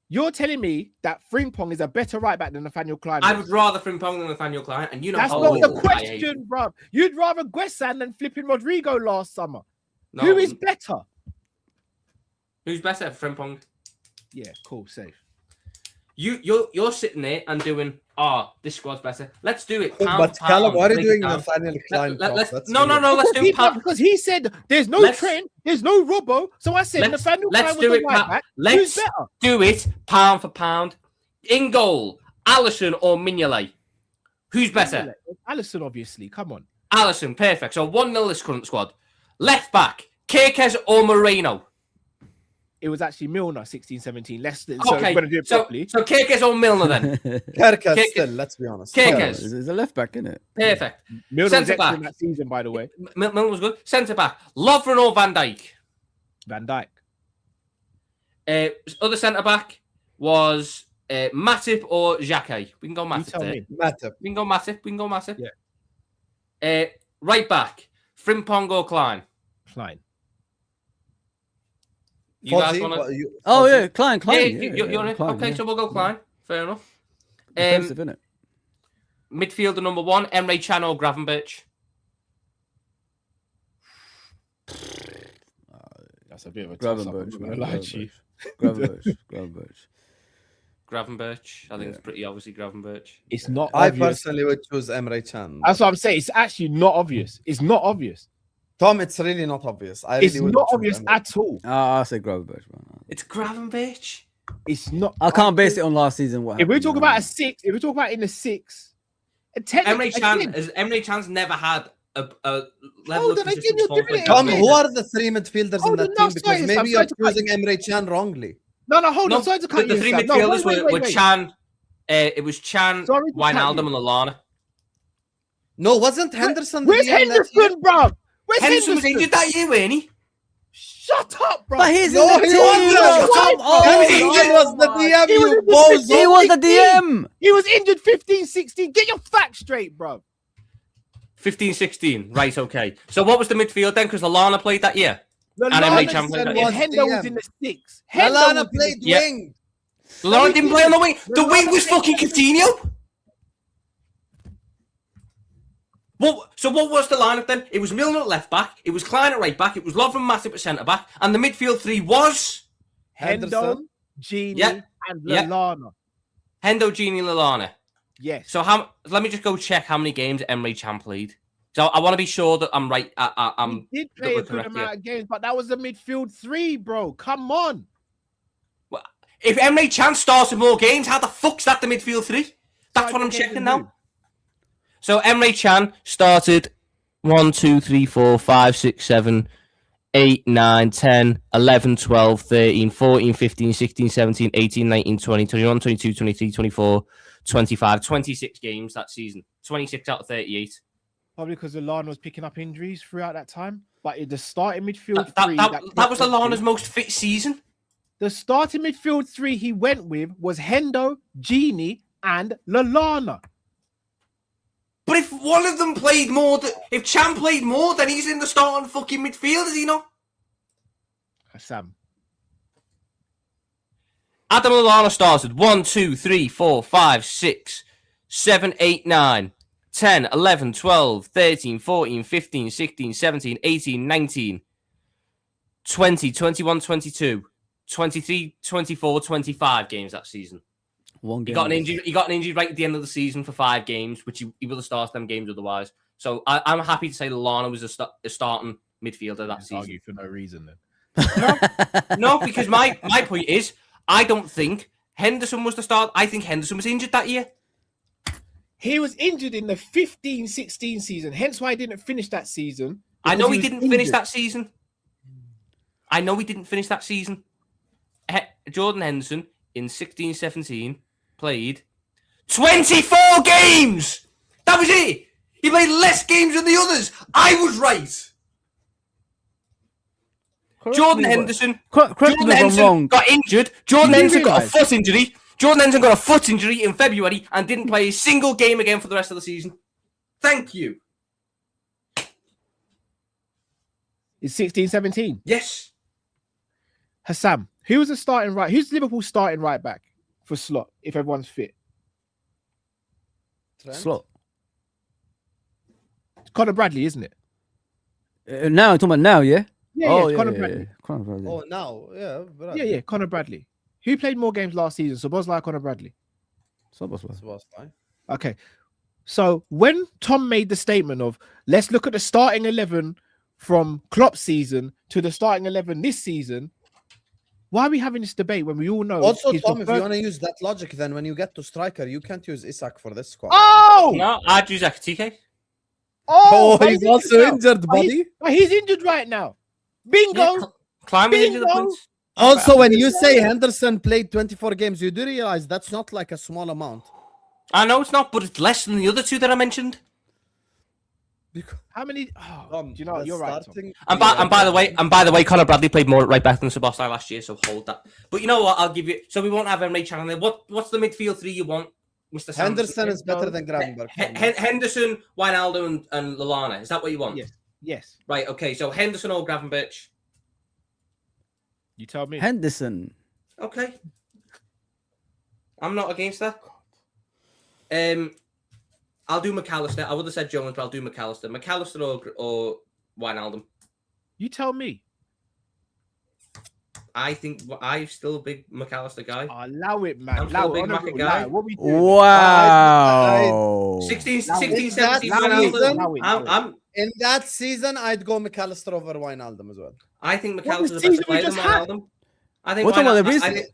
You're telling me that Frimpong is a better right back than Nathaniel Klein? I is? would rather Frimpong than Nathaniel Klein, and you know That's how not the little I hate question, bro. You'd rather Guessan than flipping Rodrigo last summer. No, Who is better? Who's better, Frimpong? Yeah, cool, safe. You're sitting there and doing, this squad's better. Let's do it. Pound But for Callum, pound, why are you break it doing down. Nathaniel Klein? Let's, That's no, weird. let's do pound. Because he said there's no Let's- Trent, there's no Robbo. So I said let's- Nathaniel let's Klein was do the it, right Pat. back. Let's Who's better? do it pound for pound. In goal, Allison or Mignolet? Who's better? Allison, obviously. Come on. Allison, perfect. So 1-0 this current squad. Left back, Kirkes or Moreno? It was actually Milner, 16-17. Leicester. Okay, So we're going to do it so properly. Kirkes or Milner then? Kerkas Kirk- still, let's be honest. Kirkes. He's a left back, isn't it? Perfect. Milner was centre excellent back. that season, by the way. Milner was good. Centre back, Lovren or Van Dijk? Van Dijk. Other centre back was Matip or Xhaka. We can go You Matip tell there. me. Matip. We can go Matip. Yeah. Right back, Frimpong or Klein? Klein. You guys Fozzie, want to? what, you- Oh Fozzie? yeah, Klein. You're on it. Klein, Okay, yeah. so we'll go Klein. Fair enough. Defensive, innit? Midfielder number 1, Emre Can or Gravenberch? That's a bit of a toss-up. I'm Gravenberch, not man. gonna lie to you. Gravenberch. Gravenberch. I think it's pretty obviously Gravenberch. It's not I obvious. personally would choose Emre Can. That's what I'm saying. It's actually not obvious. It's not obvious. Tom, it's really not obvious. It's really would not choose obvious Emre. at all. I say Gravenberch, man. It's Gravenberch. It's not. I can't base it on last season. What If we happened, talk man. about a 6, if we talk about in the 6, Emre Can's never had a level Hold of on, again, consistent you're form. giving it Tom, again. who are the 3 midfielders in Hold that on, no, team? Because sorry, maybe I'm you're sorry to cut choosing Emre Can wrongly. No, hold No, on. Sorry to cut the you. three Sam. No, midfielders wait. were Chan, It was Chan, Sorry to cut Wijnaldum, you. and Lallana. No, wasn't Henderson the Where's DM that year? Henderson, bro? Where's Henderson was Henderson? injured that year, weren't he? Shut up, bro. But he's No, in the he team. wasn't. Come He on. was the DM, He was you in the bozo. He was the DM. He was injured 15, 16. Get your facts straight, bro. 15, 16. Right, okay. So what was the midfield then? Because Lallana played that year. And Emre Can played that was year. Hendo was DM. in the six. Hendo was Lallana in the played six. Yeah. wing. Lallana didn't play on the wing. The Lallana wing was played fucking Coutinho. So what was the lineup then? It was Milner at left back. It was Klein at right back. It was Lovren, Matip at centre back. And the midfield three was Hendo, Henderson. Genie, Yeah. and Yeah. Lallana. Hendo, Gini, Lallana. Yes. So let me just go check how many games Emre Can played. So I want to be sure that I'm right. I'm he did play we're a good correct amount here. of games, but that was the midfield three, bro. Come on. If Emre Can started more games, how the fuck's that the midfield three? That's what I'm Started checking games now. So Emre Can started 1, 2, 3, 4, 5, 6, 7, 8, 9, 10, 11, 12, 13, 14, 15, 16, 17, 18, 19, 20, 21, 22, 23, 24, 25, 26 games that season. 26 out of 38. Probably because Lallana was picking up injuries throughout that time. But in the starting midfield That, three, that was Lallana's most fit season. The starting midfield three he went with was Hendo, Genie, and Lallana. But if one of them played more, if Chan played more, then he's in the starting fucking midfield, is he not? Sam. Adam Lallana started 1, 2, 3, 4, 5, 6, 7, 8, 9, 10, 11, 12, 13, 14, 15, 16, 17, 18, 19, 20, 21, 22, 23, 24, 25 games that season. One game. He got an injury right at the end of the season for 5 games, which he would have started them games otherwise. So I'm happy to say Lallana was a starting midfielder that season. Argue for no reason then. No, because my point is, I don't think Henderson was the start. I think Henderson was injured that year. He was injured in the 15-16 season, hence why he didn't finish that season. I know he was didn't finish injured. that season. Jordan Henderson in 16-17 played 24 games. That was it. He played less games than the others. I was right. Jordan Henderson Correct me if I'm wrong. got injured. Jordan Did you Henderson got a realise? foot injury. Jordan Henderson got a foot injury in February and didn't play a single game again for the rest of the season. Thank you. It's 16-17. Yes. Hassam, who's Liverpool's starting right back for slot if everyone's fit? Slot. Conor Bradley, isn't it? Now, you're talking about now, yeah? Yeah, Conor Bradley. Yeah. Conor Bradley. Oh, now, yeah. But Yeah, Conor Bradley. Who played more games last season? So Bosla, Conor Bradley. Szoboszlai. Okay. So when Tom made the statement of let's look at the starting 11 from Klopp's season to the starting 11 this season, why are we having this debate when we all know? Also, he's Tom, if you preferred- want to use that logic, then when you get to striker, you can't use Isak for this squad. Oh! No, I'd use Ekatike. Oh, but he's also now. injured, But he's- buddy. but he's injured right now. Bingo. Climbing into the Bingo. points. Also, when you say Henderson played 24 games, you do realize that's not like a small amount. I know it's not, but it's less than the other two that I mentioned. How many? Oh, do you know what? You're right. Tom. And by the way, Conor Bradley played more at right back than Szoboszlai last year, so hold that. But you know what? I'll give you. So we won't have Emre Can on there. What's the midfield three you want, Mr. Henderson is better than Gravenberch. Henderson, Wijnaldum, and Lallana. Is that what you want? Yes. Right. Okay. So Henderson or Gravenberch. You tell me. Henderson. Okay. I'm not against that. I'll do McAllister. I would have said Jones, but I'll do McAllister. McAllister or Wijnaldum. You tell me. I think I'm still a big McAllister guy. Allow it, man. I'm still a big Honourable, Macca guy. allow it. What we doing? Wow. 16, Allow 16, it. 17, Allow it. Wijnaldum. Allow it. I'm In that season, I'd go McAllister over Wijnaldum as well. I think What McAllister's a season better player we than just had? Wijnaldum. I think We're talking about the Wijnaldum- recent-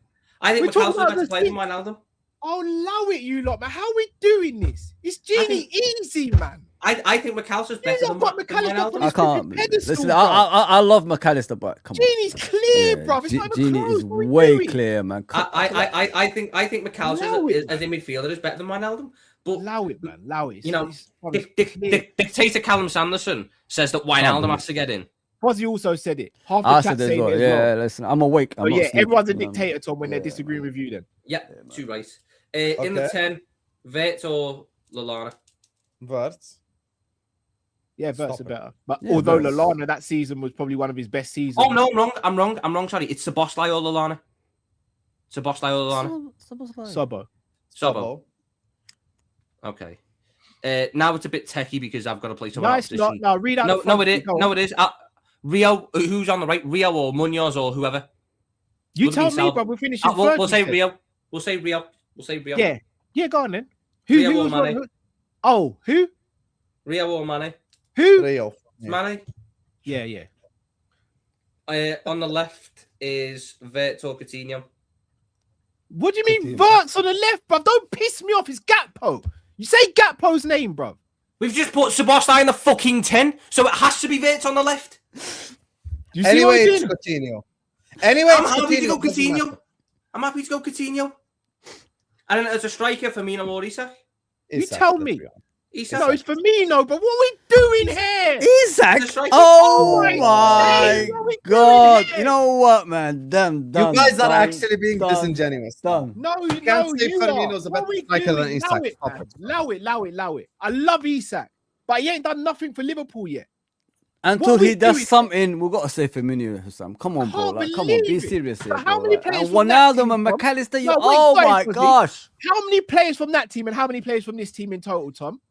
I think We're talking McAllister's a about better the player than season. Wijnaldum. Oh, allow it, you lot, man. How are we doing this? It's Genie easy, man. I think McAllister's better than got Wijnaldum. McAllister I can't. pedestal, Listen, bro. I love McAllister, but come on. Genie's clear, bro. It's not even Genie close. is What are you way doing? clear, man. I think Allow McAllister it, as a midfielder is better than Wijnaldum. But Allow it, man. Allow it. you know, It's clear. dictator Callum Sanderson says that Wijnaldum has to get in. Fozzie also said it. Half the I chat said as saying well. it as Yeah, well. listen, I'm awake. So I'm not yeah, sleeping, everyone's a you know. dictator, Tom, when they're Yeah, disagreeing with you. Then Yeah, too right. In the Okay. 10, Vert or Lallana? Verts. yeah, Verts Stop are it. better. But Yeah, although Verts. Lallana that season was probably one of his best seasons. Oh no, I'm wrong. Sorry, it's Szoboszlai or Lallana. Szoboszlai or Lallana. Sobo. Sobo. Okay. Now it's a bit techie because I've got to play some Nice. opposition. No, read out. No, the front it is. three, go on. No, it is. Rio, who's on the right? Rio or Munoz or whoever. You Would tell be me, Sal- bro. We're finishing We'll third. say you said. Rio. We'll say Rio. Yeah, yeah. Go on then. Rio Who or was Mane? wrong? Oh, who? Rio or Mane? Who? Rio. Mane. Yeah. On the left is Vert or Coutinho. What do you mean, Coutinho. Verts on the left, bro? Don't piss me off. It's Gatpo. You say Gatpo's name, bro. We've just put Szoboszlai in the fucking 10, so it has to be Vert on the left. Do you see Anyway, what I'm it's doing? Coutinho. Anyway, I'm it's happy to go doesn't matter. Coutinho. I'm happy to go Coutinho. And then as a striker, Firmino or Isak. You Isak, tell let's me. be honest. Isak. No, it's Firmino, but what are we doing here? Isaac. The striker. Oh my my days, what are we God! doing here? You know what, man? Done. You guys are actually being done, disingenuous. Done. No, you can't say you Firmino's are. a What better are we striker than doing? Isak. Allow it, Stop man. it. Allow it. I love Isak, but he ain't done nothing for Liverpool yet. Until What we he does doing? something, we've got to say Firmino, Sam. Come on, bro. can't Like, come on, be believe it. serious here, But how bro. many Like, players and from that Wijnaldum team, and Tom? McAllister, you. No, wait, Oh sorry, my Fuzzy. gosh! How many players from that team and how many players from this team in total, Tom?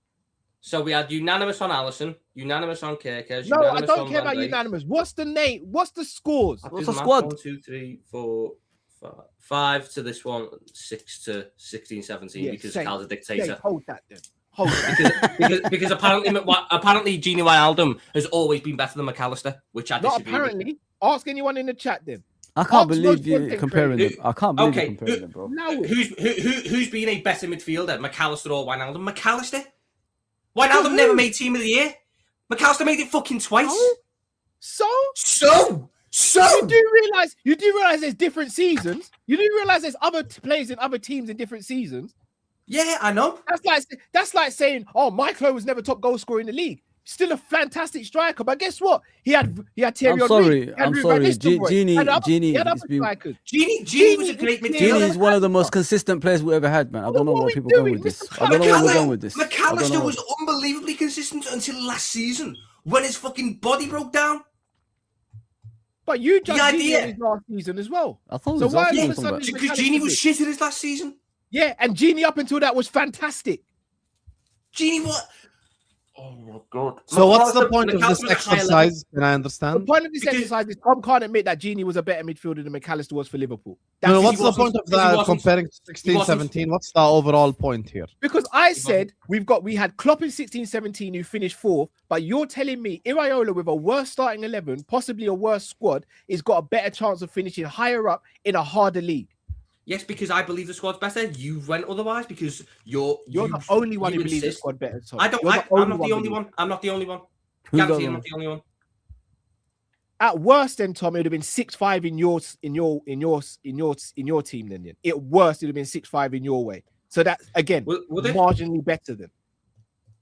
So we had unanimous on Alisson, unanimous on Kerkez. No, I unanimous don't on care about Van Dijk. unanimous. What's the name? What's the scores? I'll What's do the math. squad? 1, 2, 3, 4, 5. 5 to this one, 6 to 16, 17 Yeah, because same. Cal's a Yeah, dictator. hold that then. Hold that. because apparently Gini Wijnaldum has always been better than McAllister, which I Not disagree with. apparently. Ask anyone in the chat then. I can't Ask believe most you content comparing them. creators. I can't believe Okay, you comparing them, bro. Allow it. Who's been a better midfielder, McAllister or Wijnaldum? McAllister. Wijnaldum who? never made team of the year. McAllister made it fucking twice. So So you do realize there's different seasons. You do realize there's other players in other teams in different seasons. yeah, I know. That's like saying, oh, Michael was never top goal scorer in the league. Still a fantastic striker, but guess what? He had Thierry I'm Henry, sorry. had I'm Ruud sorry. van Nistelrooy, Genie he had other has been. strikers. Genie was a great Genie Genie midfielder. is one of the most consistent players we ever had, man. I don't know What are where we people are going doing? with this. Mr. I don't know where we're going with this. I don't McAllister know. was unbelievably consistent until last season when his fucking body broke down. But you judged The Genie idea- on his last season as well. I thought it So was why last all of a season, sudden but- is Because McAllister Genie was good? shit in his last season. Yeah, and Genie up until that was fantastic. Genie what? Oh my god. So what's the point of McAllister this was a higher exercise? Can I The understand? point of this Because- exercise is Tom can't admit that Genie was a better midfielder than McAllister was for Liverpool. No, he what's the wasn't- point of he that wasn't- comparing to 16, wasn't- 17? What's the overall point here? Because I said we had Klopp in 16-17 who finished fourth, but you're telling me Iraola with a worse starting 11, possibly a worse squad, is got a better chance of finishing higher up in a harder league. Yes, because I believe the squad's better. You went otherwise because you're The only one you who believes the insist. squad better. Tom. I don't. You're I'm not the only believes- one. I'm not the only one. Who's the Guarantee other I'm one? not the only one. At worst, then Tom, it would have been 6-5 in your team. Then at worst, it would have been 6-5 in your way. So that again, Would it? marginally better than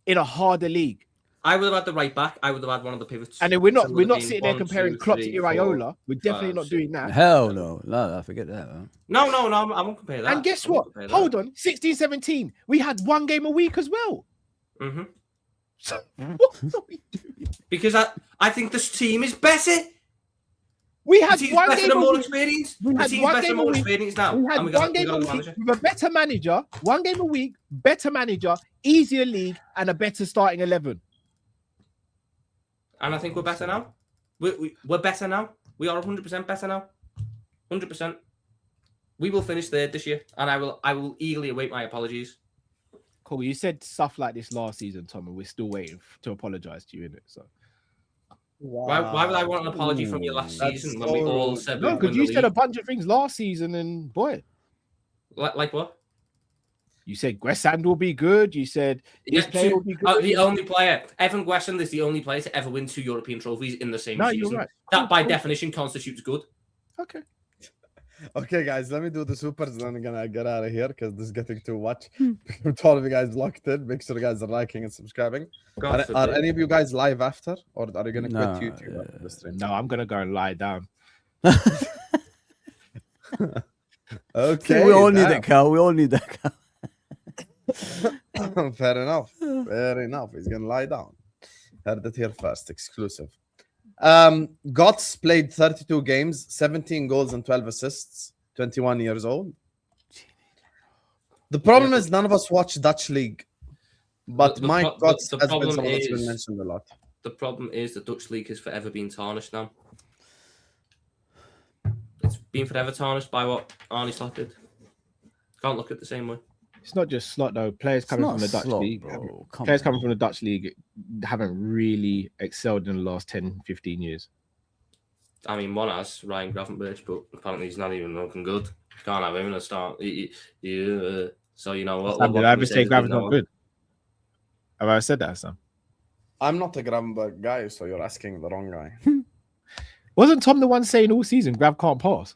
in a harder league. I would have had the right back. I would have had one of the pivots. And then we're So not it would have been sitting there 1, comparing 2, Klopp 3, to 4, Iraola. We're definitely 5, not 6. doing that. Hell no. No, forget that, man. No, I won't compare that. And guess I won't what? compare that. Hold on, 16-17, we had one game a week as well. Mhm. So what are we doing? Because I think this team is better. We The had team's one better game and a more week. experienced. We The had team's one better game and a more week. experienced now. We had And we one got game a a good week manager. with a better manager, one game a week, better manager, easier league, and a better starting 11. And I think we're better now. We're better now. We are 100% better now. 100%. We will finish third this year, and I will eagerly await my apologies. Cool. You said stuff like this last season, Tom, and we're still waiting to apologize to you, innit? So Why would I want an apology from you last That's season when we all so said no, we'd because win you the said a league? bunch of things last season, and boy, Like what? You said Guessand will be good. You said this player will be good. The only player, Evan Guessand, is the only player to ever win 2 European trophies in the same No, season. you're right. That, by definition, constitutes good. Okay. Okay, guys, let me do the supers, then I'm gonna get out of here because this is getting too much. To all of you guys locked in, make sure you guys are liking and subscribing. Are any of you guys live after, or are you gonna quit YouTube after the stream? No, I'm gonna go and lie down. Okay, we all need that, Cal. We all need that, Cal. Fair enough. Fair enough. He's gonna lie down. Heard it here first. Exclusive. Gotts played 32 games, 17 goals and 12 assists. 21 years old. The problem is none of us watch Dutch league, but Mike Gotts has been someone that's been mentioned a lot. The problem is the Dutch league has forever been tarnished now. It's been forever tarnished by what Arnie Slot did. Can't look at it the same way. It's not just Slot though. Players coming from the Dutch league. Players coming from the Dutch league haven't really excelled in the last 10, 15 years. I mean, one has Ryan Gravenberch, but apparently he's not even looking good. Can't have him in a start. So you know what? Did I ever say Graven's not good? Have I said that, Sam? I'm not a Gravenberch guy, so you're asking the wrong guy. Wasn't Tom the one saying all season Grav can't pass?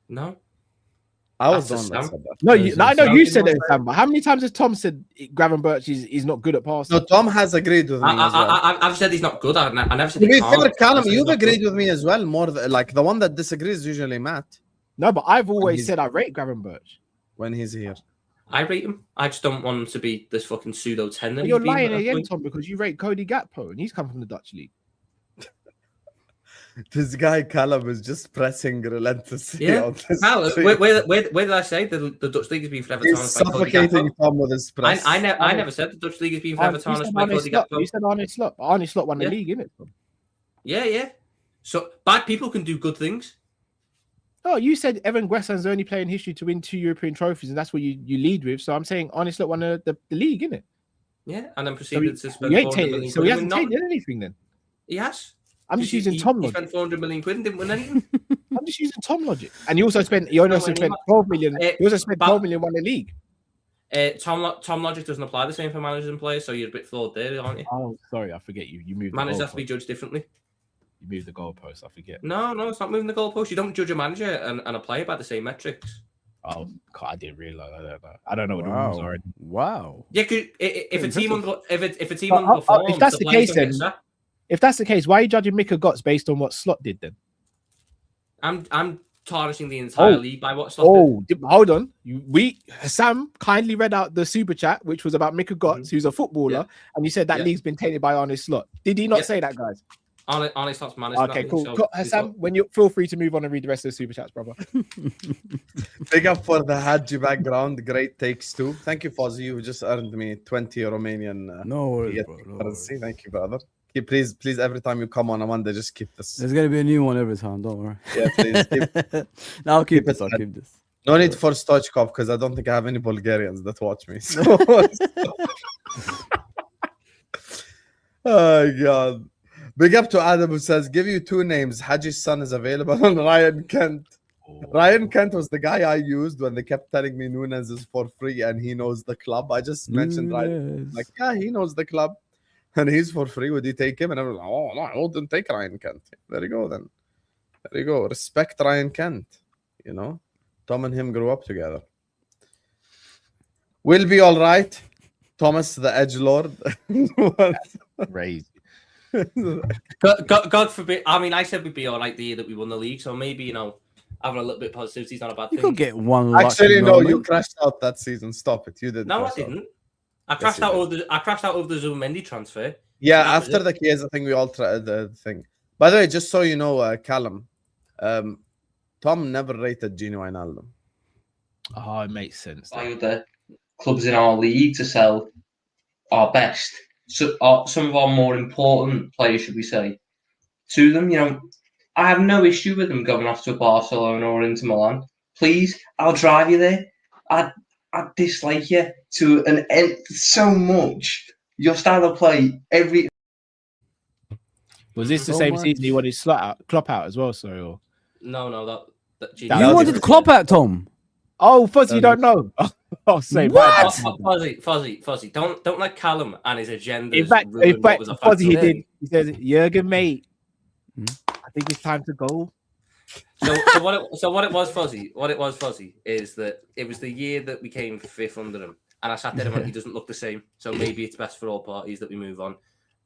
No. I was the one that said that. No, I know you said it, Sam, but how many times has Tom said Gravenberch is not good at passing? No, Tom has agreed with me as well. I've said he's not good. I never said To be he can't. fair, Callum, you've agreed with me as well. More like the one that disagrees is usually Matt. No, but I've always said I rate Gravenberch when he's here. I rate him. I just don't want him to be this fucking pseudo 10. You're lying again, Tom, because you rate Cody Gakpo and he's come from the Dutch league. This guy Callum is just pressing relentlessly. Yeah, on this where did I say the Dutch league has been forever tarnished? He's suffocating Tom with his press. I never said the Dutch league has been forever tarnished by Cody Gakpo. You said Arne Slot, but Arne Slot won the league, innit? Yeah. So bad people can do good things. Oh, you said Evan Guessand's the only player in history to win 2 European trophies, and that's what you lead with. So I'm saying Arne Slot won the league, innit? Yeah, and then proceeded to spend so he hasn't taken anything then. He has. I'm just using Tom logic. He spent 400 million quid and didn't win anything. I'm just using Tom logic. And he also spent 12 million. He also spent 12 million on the league. Tom logic doesn't apply the same for managers and players, so you're a bit flawed there, aren't you? Oh, sorry, I forget you. You moved. Managers have to be judged differently. You moved the goalpost. I forget. No, it's not moving the goalpost. You don't judge a manager and a player by the same metrics. Oh, God, I didn't realize. I don't know what the rules are. Wow. Yeah, if a team underperforms, if that's the case, then. If that's the case, why are you judging Mika Gotts based on what Slot did then? I'm tarnishing the entire league by what Slot did. Hold on. Sam kindly read out the super chat, which was about Mika Gotts, who's a footballer, and you said that league's been tainted by Arne Slot. Did he not say that, guys? Arne Slot's managed. Okay, cool. Sam, when you feel free to move on and read the rest of the super chats, brother. Big up for the Hadji background. Great takes too. Thank you, Fozzy. You just earned me 20 Romanian no worries, bro. currency. Thank you, brother. Please, every time you come on a Monday, just keep this. There's gonna be a new one every time. Don't worry. Yeah, please. No, I'll keep this. I'll keep this. No need for Stoichkov because I don't think I have any Bulgarians that watch me. So. Oh God! Big up to Adam who says, "Give you 2 names. Haji's son is available on Ryan Kent." Ryan Kent was the guy I used when they kept telling me Nunes is for free and he knows the club. I just mentioned Ryan. Like, yeah, he knows the club. And he's for free. Would you take him? And I was like, oh, no, I wouldn't take Ryan Kent. There you go, then. There you go. Respect Ryan Kent. You know, Tom and him grew up together. We'll be all right. Thomas, the edgelord. Crazy. God forbid. I mean, I said we'd be all right the year that we won the league. So maybe, having a little bit of positivity is not a bad thing. You could get one. Actually, no, you crashed out that season. Stop it. You didn't. No, I didn't. I crashed out over the Zubimendi transfer. Yeah, after the Chiesa thing, we all tried the thing. By the way, just so you know, Callum, Tom never rated Gino Wijnaldum. Oh, it makes sense. By the clubs in our league to sell our best, some of our more important players, should we say, to them. I have no issue with them going off to Barcelona or Inter Milan. Please, I'll drive you there. I dislike you to an end so much. Your style of play, Was this the same season you wanted Klopp out as well? Sorry, or no, that you wanted Klopp out, Tom. Oh, Fuzzy, you don't know. Oh, say What? Fuzzy. Don't let Callum and his agenda. In fact, Fuzzy, he did. He says, Jurgen, mate, I think it's time to go. So what it was, Fuzzy, is that it was the year that we came fifth under him, and I sat there and went, he doesn't look the same. So maybe it's best for all parties that we move on.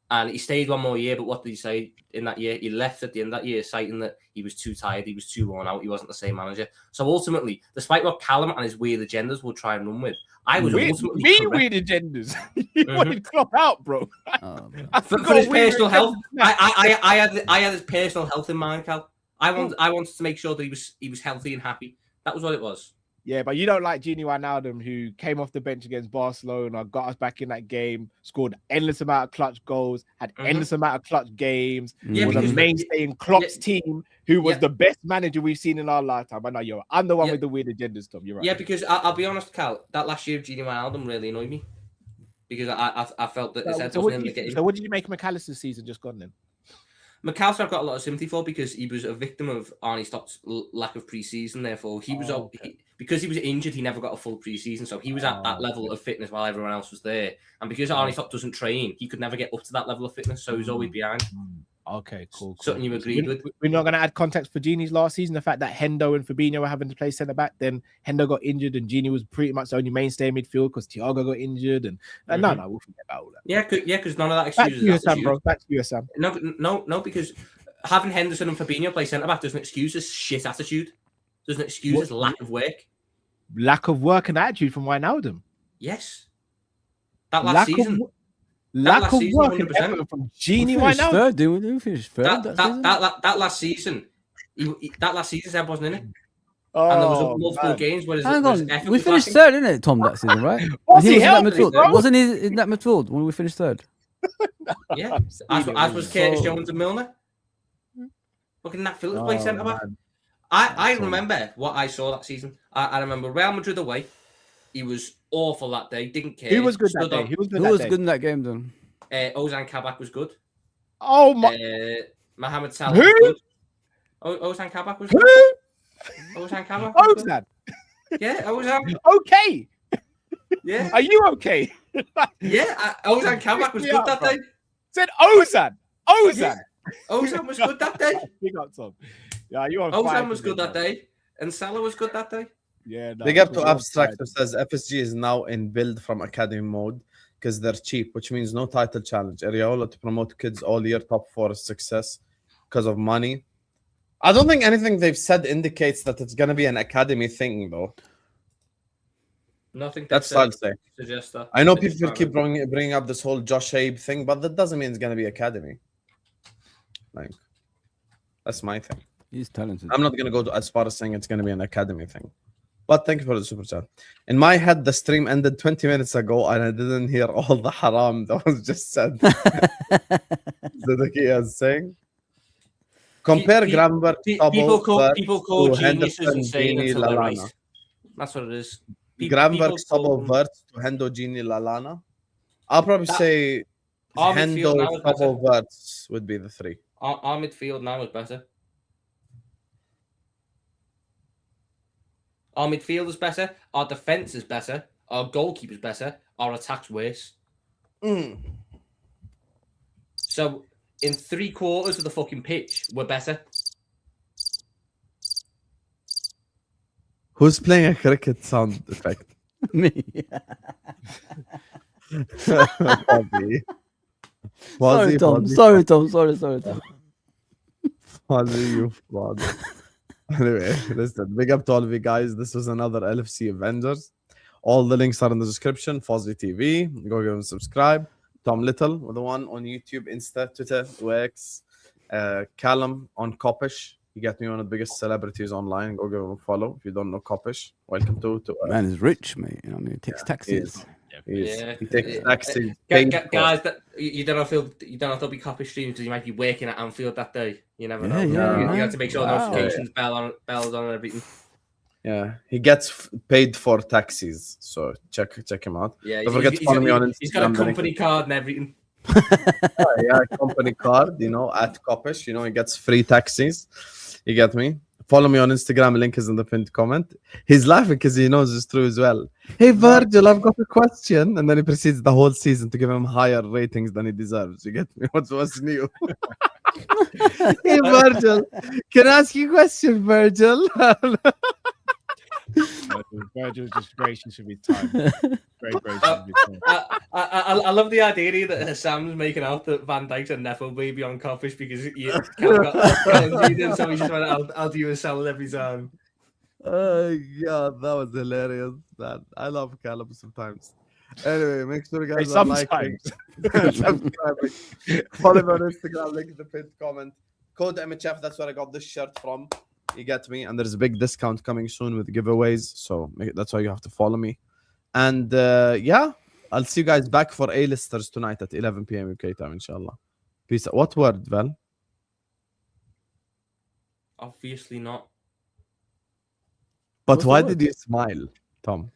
And he stayed one more year, but what did he say in that year? He left at the end of that year, citing that he was too tired, he was too worn out, he wasn't the same manager. So ultimately, despite what Callum and his weird agendas will try and run with, I was ultimately weird agendas. You wanted Klopp out, bro. For his personal health, I had his personal health in mind, Cal. I wanted to make sure that he was healthy and happy. That was what it was. Yeah, but you don't like Gini Wijnaldum, who came off the bench against Barcelona, got us back in that game, scored endless amount of clutch goals, had endless amount of clutch games, was a mainstay in Klopp's team, who was the best manager we've seen in our lifetime. I know I'm the one with the weird agendas, Tom. You're right. Yeah, because I'll be honest, Cal, that last year of Gini Wijnaldum really annoyed me because I felt that his head wasn't in the game. So what did you make of McAllister's season just gone then? McAllister I've got a lot of sympathy for because he was a victim of Arnie Stott's lack of pre-season. Therefore, he was because he was injured, he never got a full pre-season. So he was at that level of fitness while everyone else was there. And because Arnie Stott doesn't train, he could never get up to that level of fitness. So he was always behind. Okay, cool. Something you agreed with. We're not going to add context for Gini's last season. The fact that Hendo and Fabinho were having to play centre back, then Hendo got injured, and Gini was pretty much the only mainstay in midfield because Thiago got injured. And no, we'll forget about all that. Yeah, because none of that Back excuses. to you, Sam, bro. Back to you, Sam. No, because having Henderson and Fabinho play centre back doesn't excuse his shit attitude. Doesn't excuse his lack of work. Lack of work and attitude from Wijnaldum. Yes. That last season. Lack of work and effort from Gini Wijnaldum. Third, didn't we finish third? That last season, Seb wasn't in it. And there was multiple games where hang on, we finished third, didn't it, Tom, that season, right? Wasn't he in that midfield when we finished third? Yeah, as was Curtis Jones and Milner. Fucking Nat Phillips played centre back. I remember what I saw that season. I remember Real Madrid away. He was awful that day. Didn't care. Who was good that day? Who was good in that game then? Ozan Kabak was good. Oh my! Mohamed Salah was good. Ozan Kabak was good. Ozan Kabak. Ozan. Yeah, Ozan. Okay. Yeah. Are you okay? Yeah, Ozan Kabak was good that day. Said Ozan. Yeah. Ozan was good that day. Big up, Tom. Yeah, you on Ozan was good that day, and Salah was good that day. Yeah, no, big up to Abstract who says FSG is now in build from academy mode because they're cheap, which means no title challenge. Areola to promote kids all year, top 4 is success because of money. I don't think anything they've said indicates that it's going to be an academy thing, though. Nothing. That's what I'll say. Suggest that. I know people keep bringing up this whole Josh Abe thing, but that doesn't mean it's going to be academy. Like, that's my thing. He's talented. I'm not going to go as far as saying it's going to be an academy thing. But thank you for the super chat. In my head, the stream ended 20 minutes ago, and I didn't hear all the haram that was just said. Zadaki is saying. Compare Gravenberg, people call geniuses insane until they're right. That's what it is. Gravenberg, Sabo, Wirtz to Hendo, Gini, Lallana. I'll probably say Hendo, Sabo, Wirtz would be the 3. Our midfield now is better. Our midfield is better. Our defense is better. Our goalkeeper is better. Our attack's worse. So, in 3/4 of the fucking pitch, we're better. Who's playing a cricket sound effect? Me. Sorry, Tom. Sorry, Tom. Fuzzy, you fraud. Anyway, listen, big up to all of you guys. This was another LFC Avengers. All the links are in the description. Fuzzy TV. Go give them subscribe. Tom Little, the one on YouTube, Insta, Twitter, X. Callum on Kopish. He got me one of the biggest celebrities online. Go give him a follow. If you don't know Kopish, welcome to Man is rich, mate. You know what I mean? He takes taxis. He takes taxis. Guys, you don't know if there'll be copy streams because you might be working at Anfield that day. You never know. You have to make sure notifications bells on and everything. Yeah, he gets paid for taxis, so check him out. Yeah, don't forget to follow me on Instagram. He's got a company card and everything. Yeah, company card. At Kopish, he gets free taxis. You get me? Follow me on Instagram. Link is in the pinned comment. He's laughing because he knows it's true as well. Hey Virgil, I've got a question, and then he proceeds the whole season to give him higher ratings than he deserves. You get me? What's new? Hey Virgil, can I ask you a question, Virgil? Virgil's just gracious with his time. Very gracious with his time. I love the idea that Sam's making out that Van Dijk's a Nepo baby on Coppish because you got so he just went, I'll do you a salad every time. Oh God, that was hilarious, man. I love Callum sometimes. Anyway, make sure you guys are liking, subscribing, follow me on Instagram, link in the pinned comment. Code MHF, that's where I got this shirt from. You get me? And there's a big discount coming soon with giveaways, so that's why you have to follow me. And yeah, I'll see you guys back for A-listers tonight at 11 p.m. UK time, inshallah. Peace out. What word, Val? Obviously not. But why did you smile, Tom?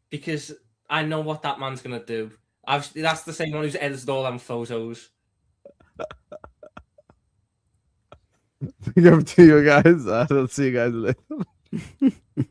Because I know what that man's gonna do. That's the same one who's edited all them photos. Big up to you guys. I'll see you guys later.